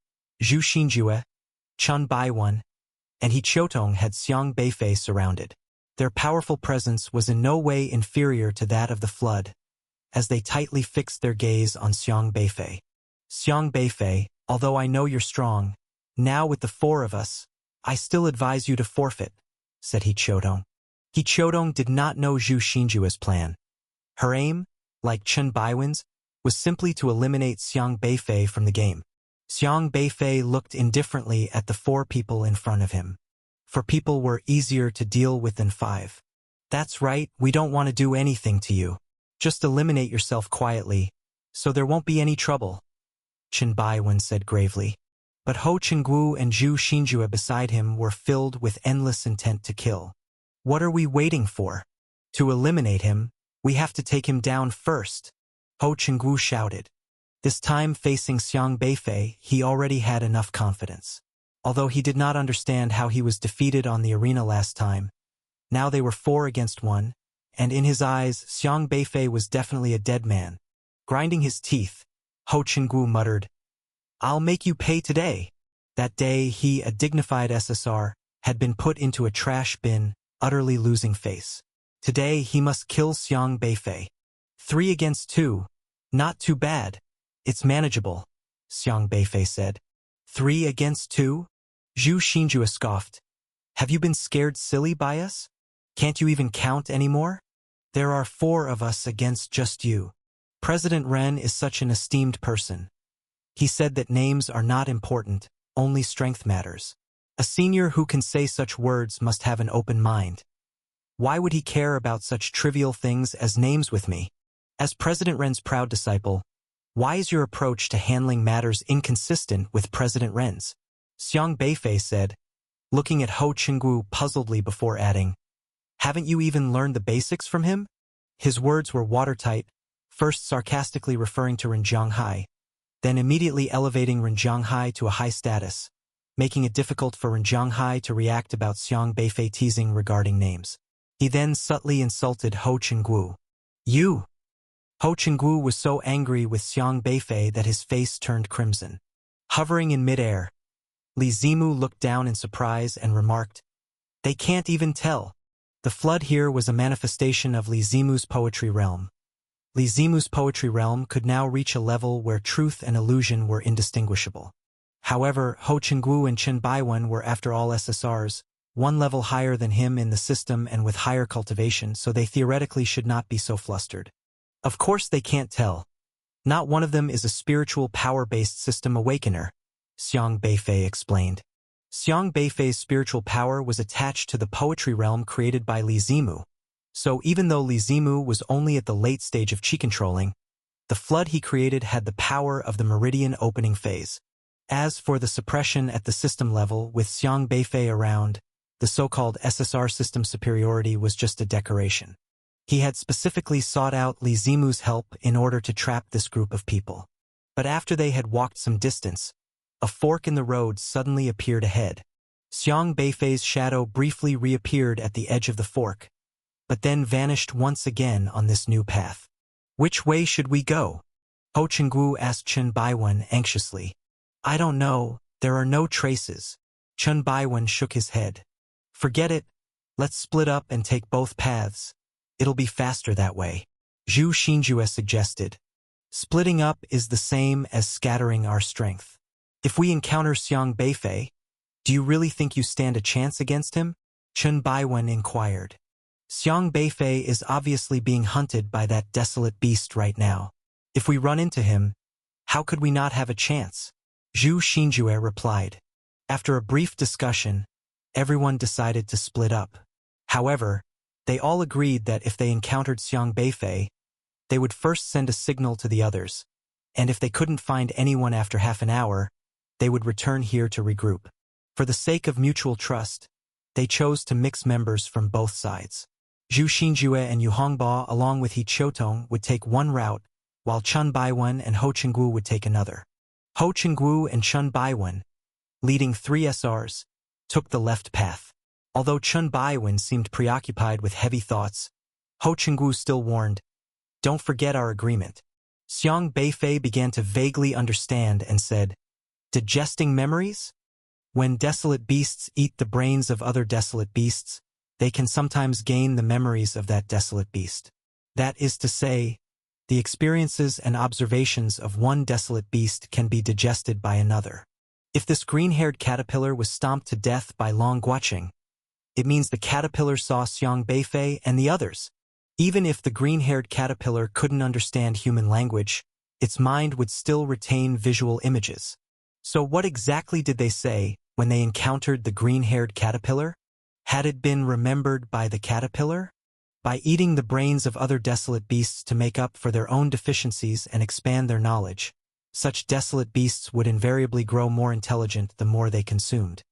Zhu Xinjue, Chen Baiwen, and He Qiutong had Xiang Beifei surrounded. Their powerful presence was in no way inferior to that of the flood, as they tightly fixed their gaze on Xiang Beifei. "Xiang Beifei, although I know you're strong, now with the four of us, I still advise you to forfeit," said He Qiutong. He Qiutong did not know Zhu Xinjue's plan. Her aim, like Chen Baiwen's, was simply to eliminate Xiang Beifei from the game. Xiang Beifei looked indifferently at the four people in front of him. "For people were easier to deal with than 5. That's right, we don't want to do anything to you. Just eliminate yourself quietly, so there won't be any trouble," Chen Baiwen said gravely. But Ho Chengguo and Zhu Xinjue beside him were filled with endless intent to kill. "What are we waiting for? To eliminate him, we have to take him down first," Ho Chengguo shouted. This time facing Xiang Beifei, he already had enough confidence. Although he did not understand how he was defeated on the arena last time, now they were 4 against 1, and in his eyes, Xiang Beifei was definitely a dead man. Grinding his teeth, Ho Chengguo muttered, "I'll make you pay today." That day, he, a dignified SSR, had been put into a trash bin, utterly losing face. Today, he must kill Xiang Beifei. 3 against 2. Not too bad. It's manageable, Xiang Beifei said. 3 against 2? Zhu Xinjue scoffed. "Have you been scared silly by us? Can't you even count anymore? There are 4 of us against just you. President Ren is such an esteemed person. He said that names are not important, only strength matters. A senior who can say such words must have an open mind. Why would he care about such trivial things as names with me? As President Ren's proud disciple, why is your approach to handling matters inconsistent with President Ren's?" Xiang Beifei said, looking at Ho Chengguo puzzledly before adding, "Haven't you even learned the basics from him?" His words were watertight, first sarcastically referring to Ren Zhonghai, then immediately elevating Ren Zhonghai to a high status, making it difficult for Ren Zhonghai to react about Xiang Beifei teasing regarding names. He then subtly insulted Ho Chengguo. "You!" Ho Chengguo was so angry with Xiang Beifei that his face turned crimson. Hovering in midair, Li Zimu looked down in surprise and remarked, "They can't even tell. The flood here was a manifestation of Li Zimu's poetry realm. Li Zimu's poetry realm could now reach a level where truth and illusion were indistinguishable. However, Ho Chenggu and Chen Baiwen were after all SSRs, one level higher than him in the system and with higher cultivation, so they theoretically should not be so flustered. Of course they can't tell. Not one of them is a spiritual power-based system awakener, Xiang Beifei explained. Xiang Beifei's spiritual power was attached to the poetry realm created by Li Zimu. So even though Li Zimu was only at the late stage of qi controlling, the flood he created had the power of the meridian opening phase. As for the suppression at the system level with Xiang Beifei around, the so-called SSR system superiority was just a decoration. He had specifically sought out Li Zimu's help in order to trap this group of people. But after they had walked some distance, a fork in the road suddenly appeared ahead. Xiang Beifei's shadow briefly reappeared at the edge of the fork, but then vanished once again on this new path. Which way should we go? Ho Chenggu asked Chen Baiwen anxiously. I don't know, there are no traces. Chen Baiwen shook his head. Forget it, let's split up and take both paths. It'll be faster that way. Zhu Xinjue suggested. Splitting up is the same as scattering our strength. If we encounter Xiang Beifei, do you really think you stand a chance against him? Chen Baiwen inquired. Xiang Beifei is obviously being hunted by that desolate beast right now. If we run into him, how could we not have a chance? Zhu Xinjue replied. After a brief discussion, everyone decided to split up. However, they all agreed that if they encountered Xiang Beifei, they would first send a signal to the others, and if they couldn't find anyone after half an hour, they would return here to regroup. For the sake of mutual trust, they chose to mix members from both sides. Zhu Xinjue and Yu Hongba along with He Qiutong would take one route, while Chen Baiwen and Ho Chenggu would take another. Ho Chenggu and Chen Baiwen, leading 3 SRs, took the left path. Although Chen Baiwen seemed preoccupied with heavy thoughts, Ho Chenggu still warned, "Don't forget our agreement." Xiang Beifei began to vaguely understand and said, "Digesting memories? When desolate beasts eat the brains of other desolate beasts, they can sometimes gain the memories of that desolate beast. That is to say, the experiences and observations of one desolate beast can be digested by another. If this green-haired caterpillar was stomped to death by Long Guoqing, it means the caterpillar saw Xiang Beifei and the others. Even if the green-haired caterpillar couldn't understand human language, its mind would still retain visual images. So what exactly did they say when they encountered the green-haired caterpillar? Had it been remembered by the caterpillar? By eating the brains of other desolate beasts to make up for their own deficiencies and expand their knowledge, such desolate beasts would invariably grow more intelligent the more they consumed.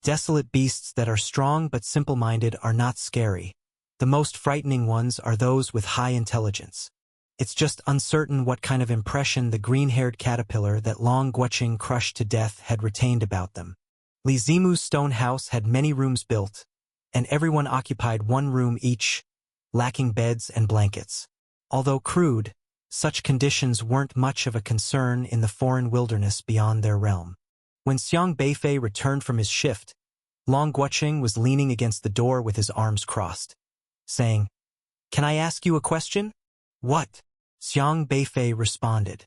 Desolate beasts that are strong but simple-minded are not scary. The most frightening ones are those with high intelligence. It's just uncertain what kind of impression the green-haired caterpillar that Long Guoqing crushed to death had retained about them. Li Zimu's stone house had many rooms built, and everyone occupied one room each, lacking beds and blankets. Although crude, such conditions weren't much of a concern in the foreign wilderness beyond their realm. When Xiang Beifei returned from his shift, Long Guoqing was leaning against the door with his arms crossed, saying, "Can I ask you a question?" "What?" Xiang Beifei responded.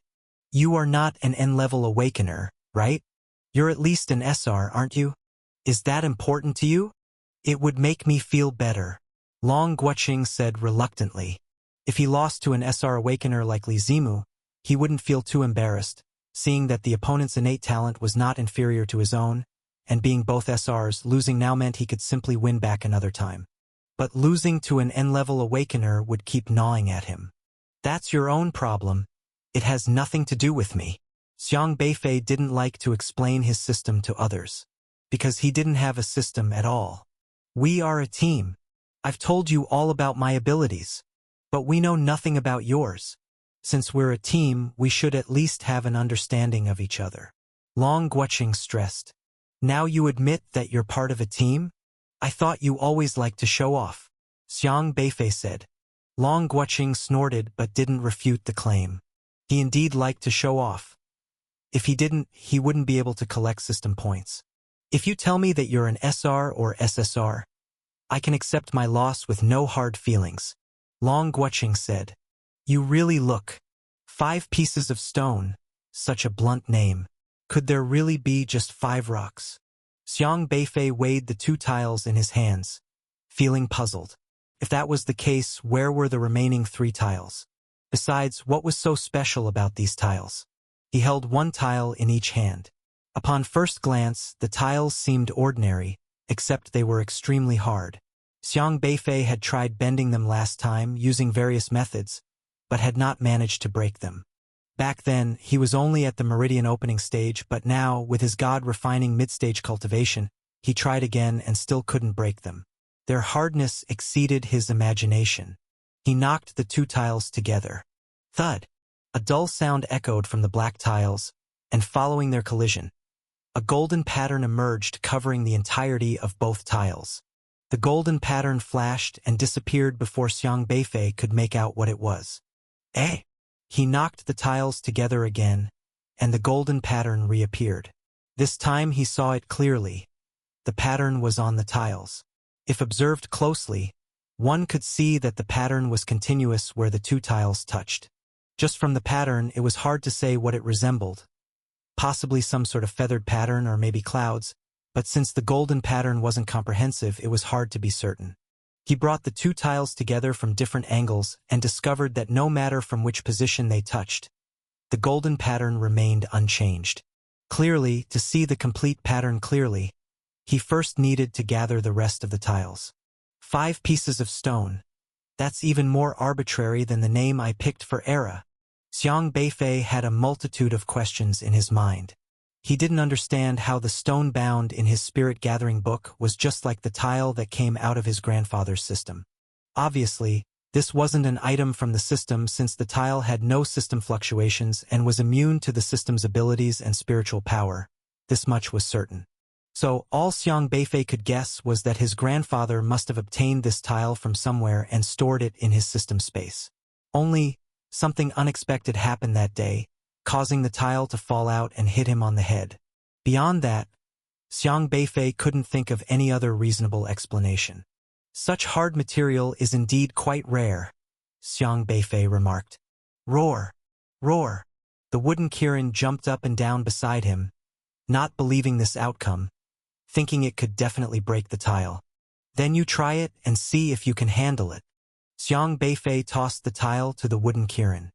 "You are not an N-level awakener, right? You're at least an SR, aren't you? Is that important to you?" "It would make me feel better," Long Guoqing said reluctantly. If he lost to an SR awakener like Li Zimu, he wouldn't feel too embarrassed, seeing that the opponent's innate talent was not inferior to his own, and being both SRs, losing now meant he could simply win back another time. But losing to an N-level awakener would keep gnawing at him. "That's your own problem. It has nothing to do with me." Xiang Beifei didn't like to explain his system to others, because he didn't have a system at all. "We are a team. I've told you all about my abilities, but we know nothing about yours. Since we're a team, we should at least have an understanding of each other." Long Guoqing stressed. "Now you admit that you're part of a team? I thought you always liked to show off," Xiang Beifei said. Long Guoqing snorted but didn't refute the claim. He indeed liked to show off. If he didn't, he wouldn't be able to collect system points. "If you tell me that you're an SR or SSR, I can accept my loss with no hard feelings. Long Guoqing said. You really look. 5 pieces of stone. Such a blunt name. Could there really be just 5 rocks? Xiang Beifei weighed the 2 tiles in his hands, feeling puzzled. If that was the case, where were the remaining 3 tiles? Besides, what was so special about these tiles? He held 1 tile in each hand. Upon first glance, the tiles seemed ordinary, except they were extremely hard. Xiang Beifei had tried bending them last time using various methods, but had not managed to break them. Back then, he was only at the meridian opening stage, but now, with his God-refining mid-stage cultivation, he tried again and still couldn't break them. Their hardness exceeded his imagination. He knocked the 2 tiles together. Thud! A dull sound echoed from the black tiles, and following their collision, a golden pattern emerged covering the entirety of both tiles. The golden pattern flashed and disappeared before Xiang Beifei could make out what it was. Eh? He knocked the tiles together again, and the golden pattern reappeared. This time he saw it clearly. The pattern was on the tiles. If observed closely, one could see that the pattern was continuous where the 2 tiles touched. Just from the pattern, it was hard to say what it resembled. Possibly some sort of feathered pattern or maybe clouds, but since the golden pattern wasn't comprehensive, it was hard to be certain. He brought the 2 tiles together from different angles and discovered that no matter from which position they touched, the golden pattern remained unchanged. Clearly, to see the complete pattern clearly, he first needed to gather the rest of the tiles. 5 pieces of stone. That's even more arbitrary than the name I picked for Era. Xiang Beifei had a multitude of questions in his mind. He didn't understand how the stone bound in his spirit-gathering book was just like the tile that came out of his grandfather's system. Obviously, this wasn't an item from the system since the tile had no system fluctuations and was immune to the system's abilities and spiritual power. This much was certain. So, all Xiang Beifei could guess was that his grandfather must have obtained this tile from somewhere and stored it in his system space. Only, something unexpected happened that day, causing the tile to fall out and hit him on the head. Beyond that, Xiang Beifei couldn't think of any other reasonable explanation. Such hard material is indeed quite rare, Xiang Beifei remarked. Roar! Roar! The wooden Kirin jumped up and down beside him, not believing this outcome, thinking it could definitely break the tile. Then you try it and see if you can handle it. Xiang Beifei tossed the tile to the wooden Kirin.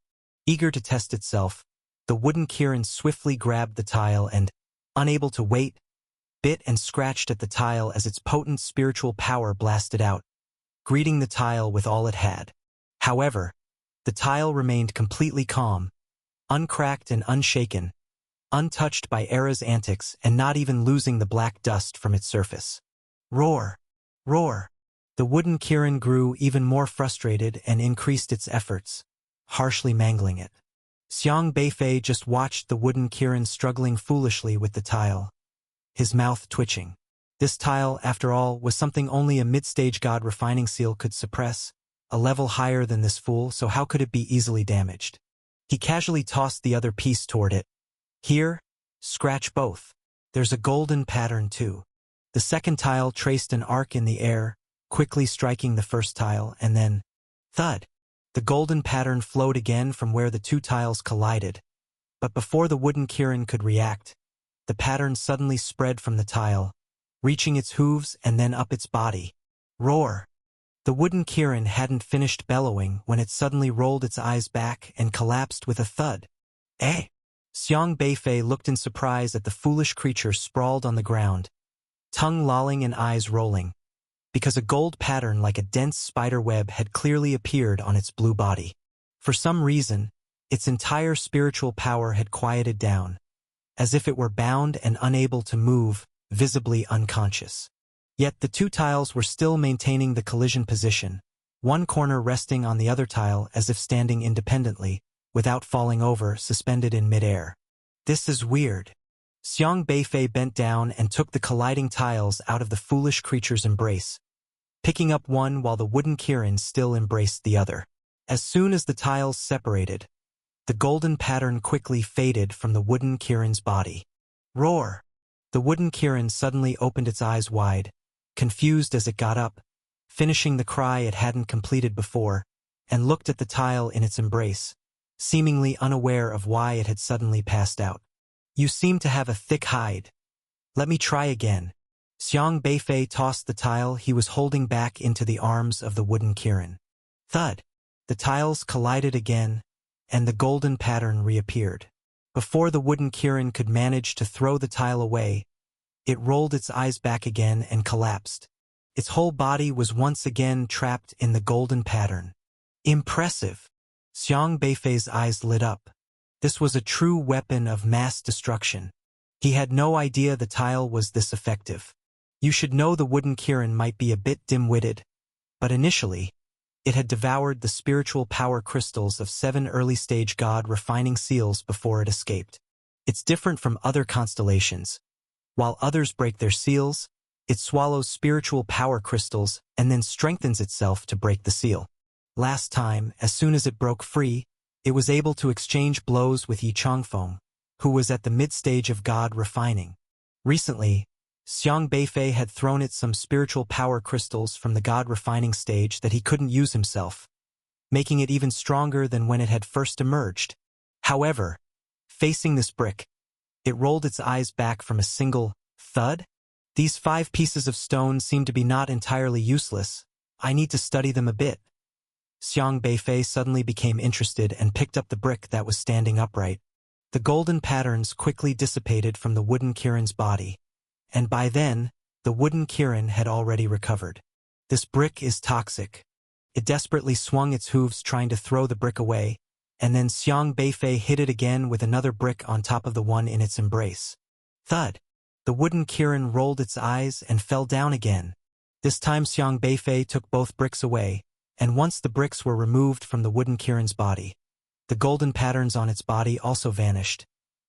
Eager to test itself, the wooden Kirin swiftly grabbed the tile and, unable to wait, bit and scratched at the tile as its potent spiritual power blasted out, greeting the tile with all it had. However, the tile remained completely calm, uncracked and unshaken, untouched by Era's antics and not even losing the black dust from its surface. Roar! Roar! The wooden Kirin grew even more frustrated and increased its efforts, harshly mangling it. Xiang Beifei just watched the wooden Kirin struggling foolishly with the tile, his mouth twitching. This tile, after all, was something only a mid-stage god refining seal could suppress, a level higher than this fool, so how could it be easily damaged? He casually tossed the other piece toward it. Here, scratch both. There's a golden pattern too. The second tile traced an arc in the air, quickly striking the first tile, and then, thud! The golden pattern flowed again from where the 2 tiles collided. But before the wooden Kirin could react, the pattern suddenly spread from the tile, reaching its hooves and then up its body. Roar! The wooden Kirin hadn't finished bellowing when it suddenly rolled its eyes back and collapsed with a thud. Eh? Xiang Beifei looked in surprise at the foolish creature sprawled on the ground, tongue lolling and eyes rolling, because a gold pattern like a dense spider web had clearly appeared on its blue body. For some reason, its entire spiritual power had quieted down, as if it were bound and unable to move, visibly unconscious. Yet the 2 tiles were still maintaining the collision position, one corner resting on the other tile as if standing independently, without falling over, suspended in midair. This is weird. Xiang Beifei bent down and took the colliding tiles out of the foolish creature's embrace, picking up one while the wooden Kirin still embraced the other. As soon as the tiles separated, the golden pattern quickly faded from the wooden Kirin's body. Roar! The wooden Kirin suddenly opened its eyes wide, confused as it got up, finishing the cry it hadn't completed before, and looked at the tile in its embrace, seemingly unaware of why it had suddenly passed out. You seem to have a thick hide. Let me try again. Xiang Beifei tossed the tile he was holding back into the arms of the wooden Kirin. Thud! The tiles collided again, and the golden pattern reappeared. Before the wooden Kirin could manage to throw the tile away, it rolled its eyes back again and collapsed. Its whole body was once again trapped in the golden pattern. Impressive! Xiang Beifei's eyes lit up. This was a true weapon of mass destruction. He had no idea the tile was this effective. You should know the wooden Kirin might be a bit dim-witted, but initially, it had devoured the spiritual power crystals of 7 early-stage god refining seals before it escaped. It's different from other constellations. While others break their seals, it swallows spiritual power crystals and then strengthens itself to break the seal. Last time, as soon as it broke free, it was able to exchange blows with Yi Changfeng, who was at the mid-stage of god refining. Recently, Xiang Beifei had thrown it some spiritual power crystals from the god refining stage that he couldn't use himself, making it even stronger than when it had first emerged. However, facing this brick, it rolled its eyes back from a single thud. These 5 pieces of stone seem to be not entirely useless. I need to study them a bit. Xiang Beifei suddenly became interested and picked up the brick that was standing upright. The golden patterns quickly dissipated from the wooden Kirin's body, and by then, the wooden Kirin had already recovered. This brick is toxic. It desperately swung its hooves trying to throw the brick away, and then Xiang Beifei hit it again with another brick on top of the one in its embrace. Thud! The wooden Kirin rolled its eyes and fell down again. This time Xiang Beifei took both bricks away, and once the bricks were removed from the wooden Kirin's body, the golden patterns on its body also vanished,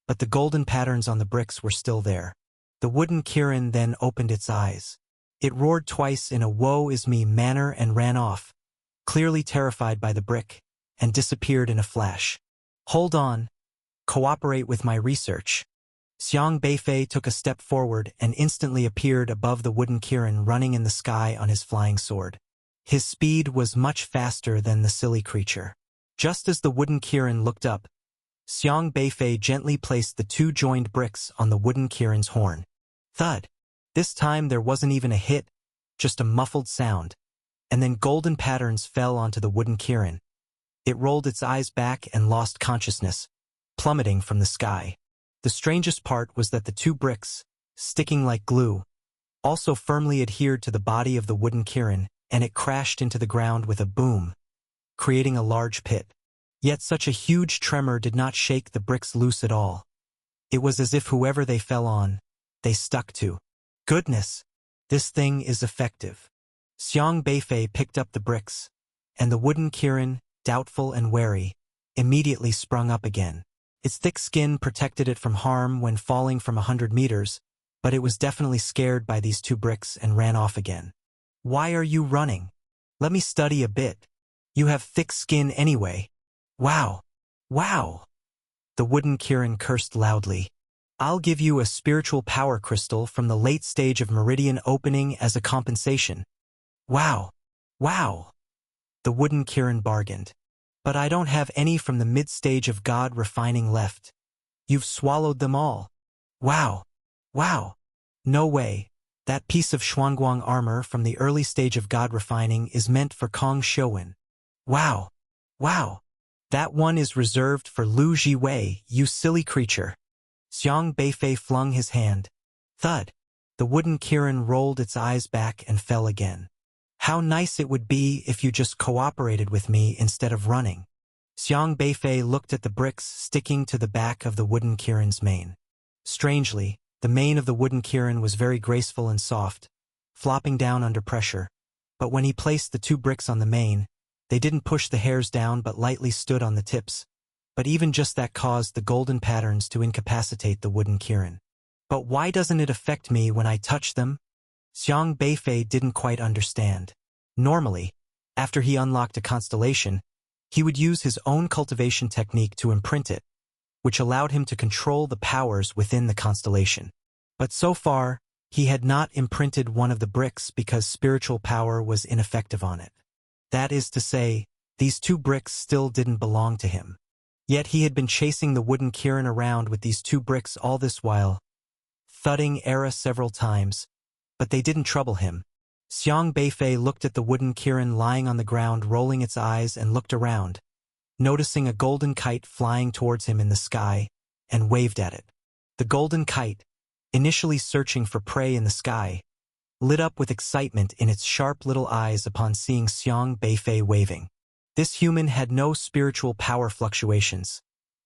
but the golden patterns on the bricks were still there. The wooden Kirin then opened its eyes. It roared twice in a woe-is-me manner and ran off, clearly terrified by the brick, and disappeared in a flash. Hold on. Cooperate with my research. Xiang Beifei took a step forward and instantly appeared above the wooden Kirin running in the sky on his flying sword. His speed was much faster than the silly creature. Just as the wooden Kirin looked up, Xiang Beifei gently placed the 2 joined bricks on the wooden Kirin's horn. Thud! This time there wasn't even a hit, just a muffled sound, and then golden patterns fell onto the wooden Kirin. It rolled its eyes back and lost consciousness, plummeting from the sky. The strangest part was that the 2 bricks, sticking like glue, also firmly adhered to the body of the wooden Kirin, and it crashed into the ground with a boom, creating a large pit. Yet such a huge tremor did not shake the bricks loose at all. It was as if whoever they fell on, they stuck to. Goodness! This thing is effective. Xiang Beifei picked up the bricks, and the wooden Kirin, doubtful and wary, immediately sprung up again. Its thick skin protected it from harm when falling from 100 meters, but it was definitely scared by these 2 bricks and ran off again. Why are you running? Let me study a bit. You have thick skin anyway. Wow! Wow! The wooden Kirin cursed loudly. I'll give you a spiritual power crystal from the late stage of meridian opening as a compensation. Wow! Wow! The wooden Kirin bargained. But I don't have any from the mid-stage of god refining left. You've swallowed them all. Wow! Wow! No way. That piece of Xuanguang armor from the early stage of god refining is meant for Kong Shouwen. Wow! Wow! That one is reserved for Lu Jiwei, you silly creature. Xiang Beifei flung his hand. Thud! The wooden Kirin rolled its eyes back and fell again. How nice it would be if you just cooperated with me instead of running. Xiang Beifei looked at the bricks sticking to the back of the wooden Kirin's mane. Strangely, the mane of the wooden Kirin was very graceful and soft, flopping down under pressure, but when he placed the 2 bricks on the mane, they didn't push the hairs down but lightly stood on the tips. But even just that caused the golden patterns to incapacitate the wooden Kirin. But why doesn't it affect me when I touch them? Xiang Beifei didn't quite understand. Normally, after he unlocked a constellation, he would use his own cultivation technique to imprint it, which allowed him to control the powers within the constellation. But so far, He had not imprinted one of the bricks because spiritual power was ineffective on it. That is to say, these 2 bricks still didn't belong to him. Yet he had been chasing the wooden Kirin around with these 2 bricks all this while, thudding Era several times, but they didn't trouble him. Xiang Beifei looked at the wooden Kirin lying on the ground, rolling its eyes, and looked around, noticing a golden kite flying towards him in the sky, and waved at it. The golden kite, initially searching for prey in the sky, lit up with excitement in its sharp little eyes upon seeing Xiang Beifei waving. This human had no spiritual power fluctuations,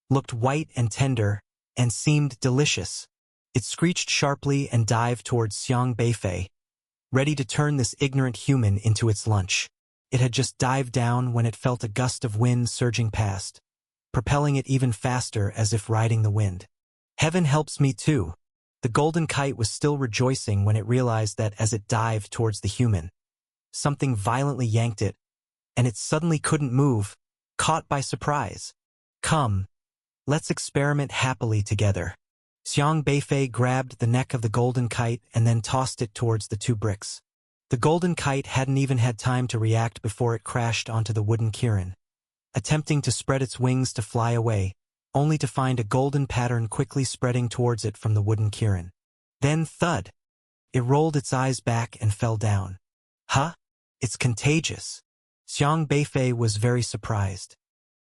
looked white and tender, and seemed delicious. It screeched sharply and dived towards Xiang Beifei, ready to turn this ignorant human into its lunch. It had just dived down when it felt a gust of wind surging past, propelling it even faster as if riding the wind. Heaven helps me too. The golden kite was still rejoicing when it realized that as it dived towards the human, something violently yanked it, and it suddenly couldn't move, caught by surprise. Come, let's experiment happily together. Xiang Beifei grabbed the neck of the golden kite and then tossed it towards the 2 bricks. The golden kite hadn't even had time to react before it crashed onto the wooden Kirin, attempting to spread its wings to fly away, only to find a golden pattern quickly spreading towards it from the wooden Kirin. Then thud! It rolled its eyes back and fell down. Huh? It's contagious. Xiang Beifei was very surprised.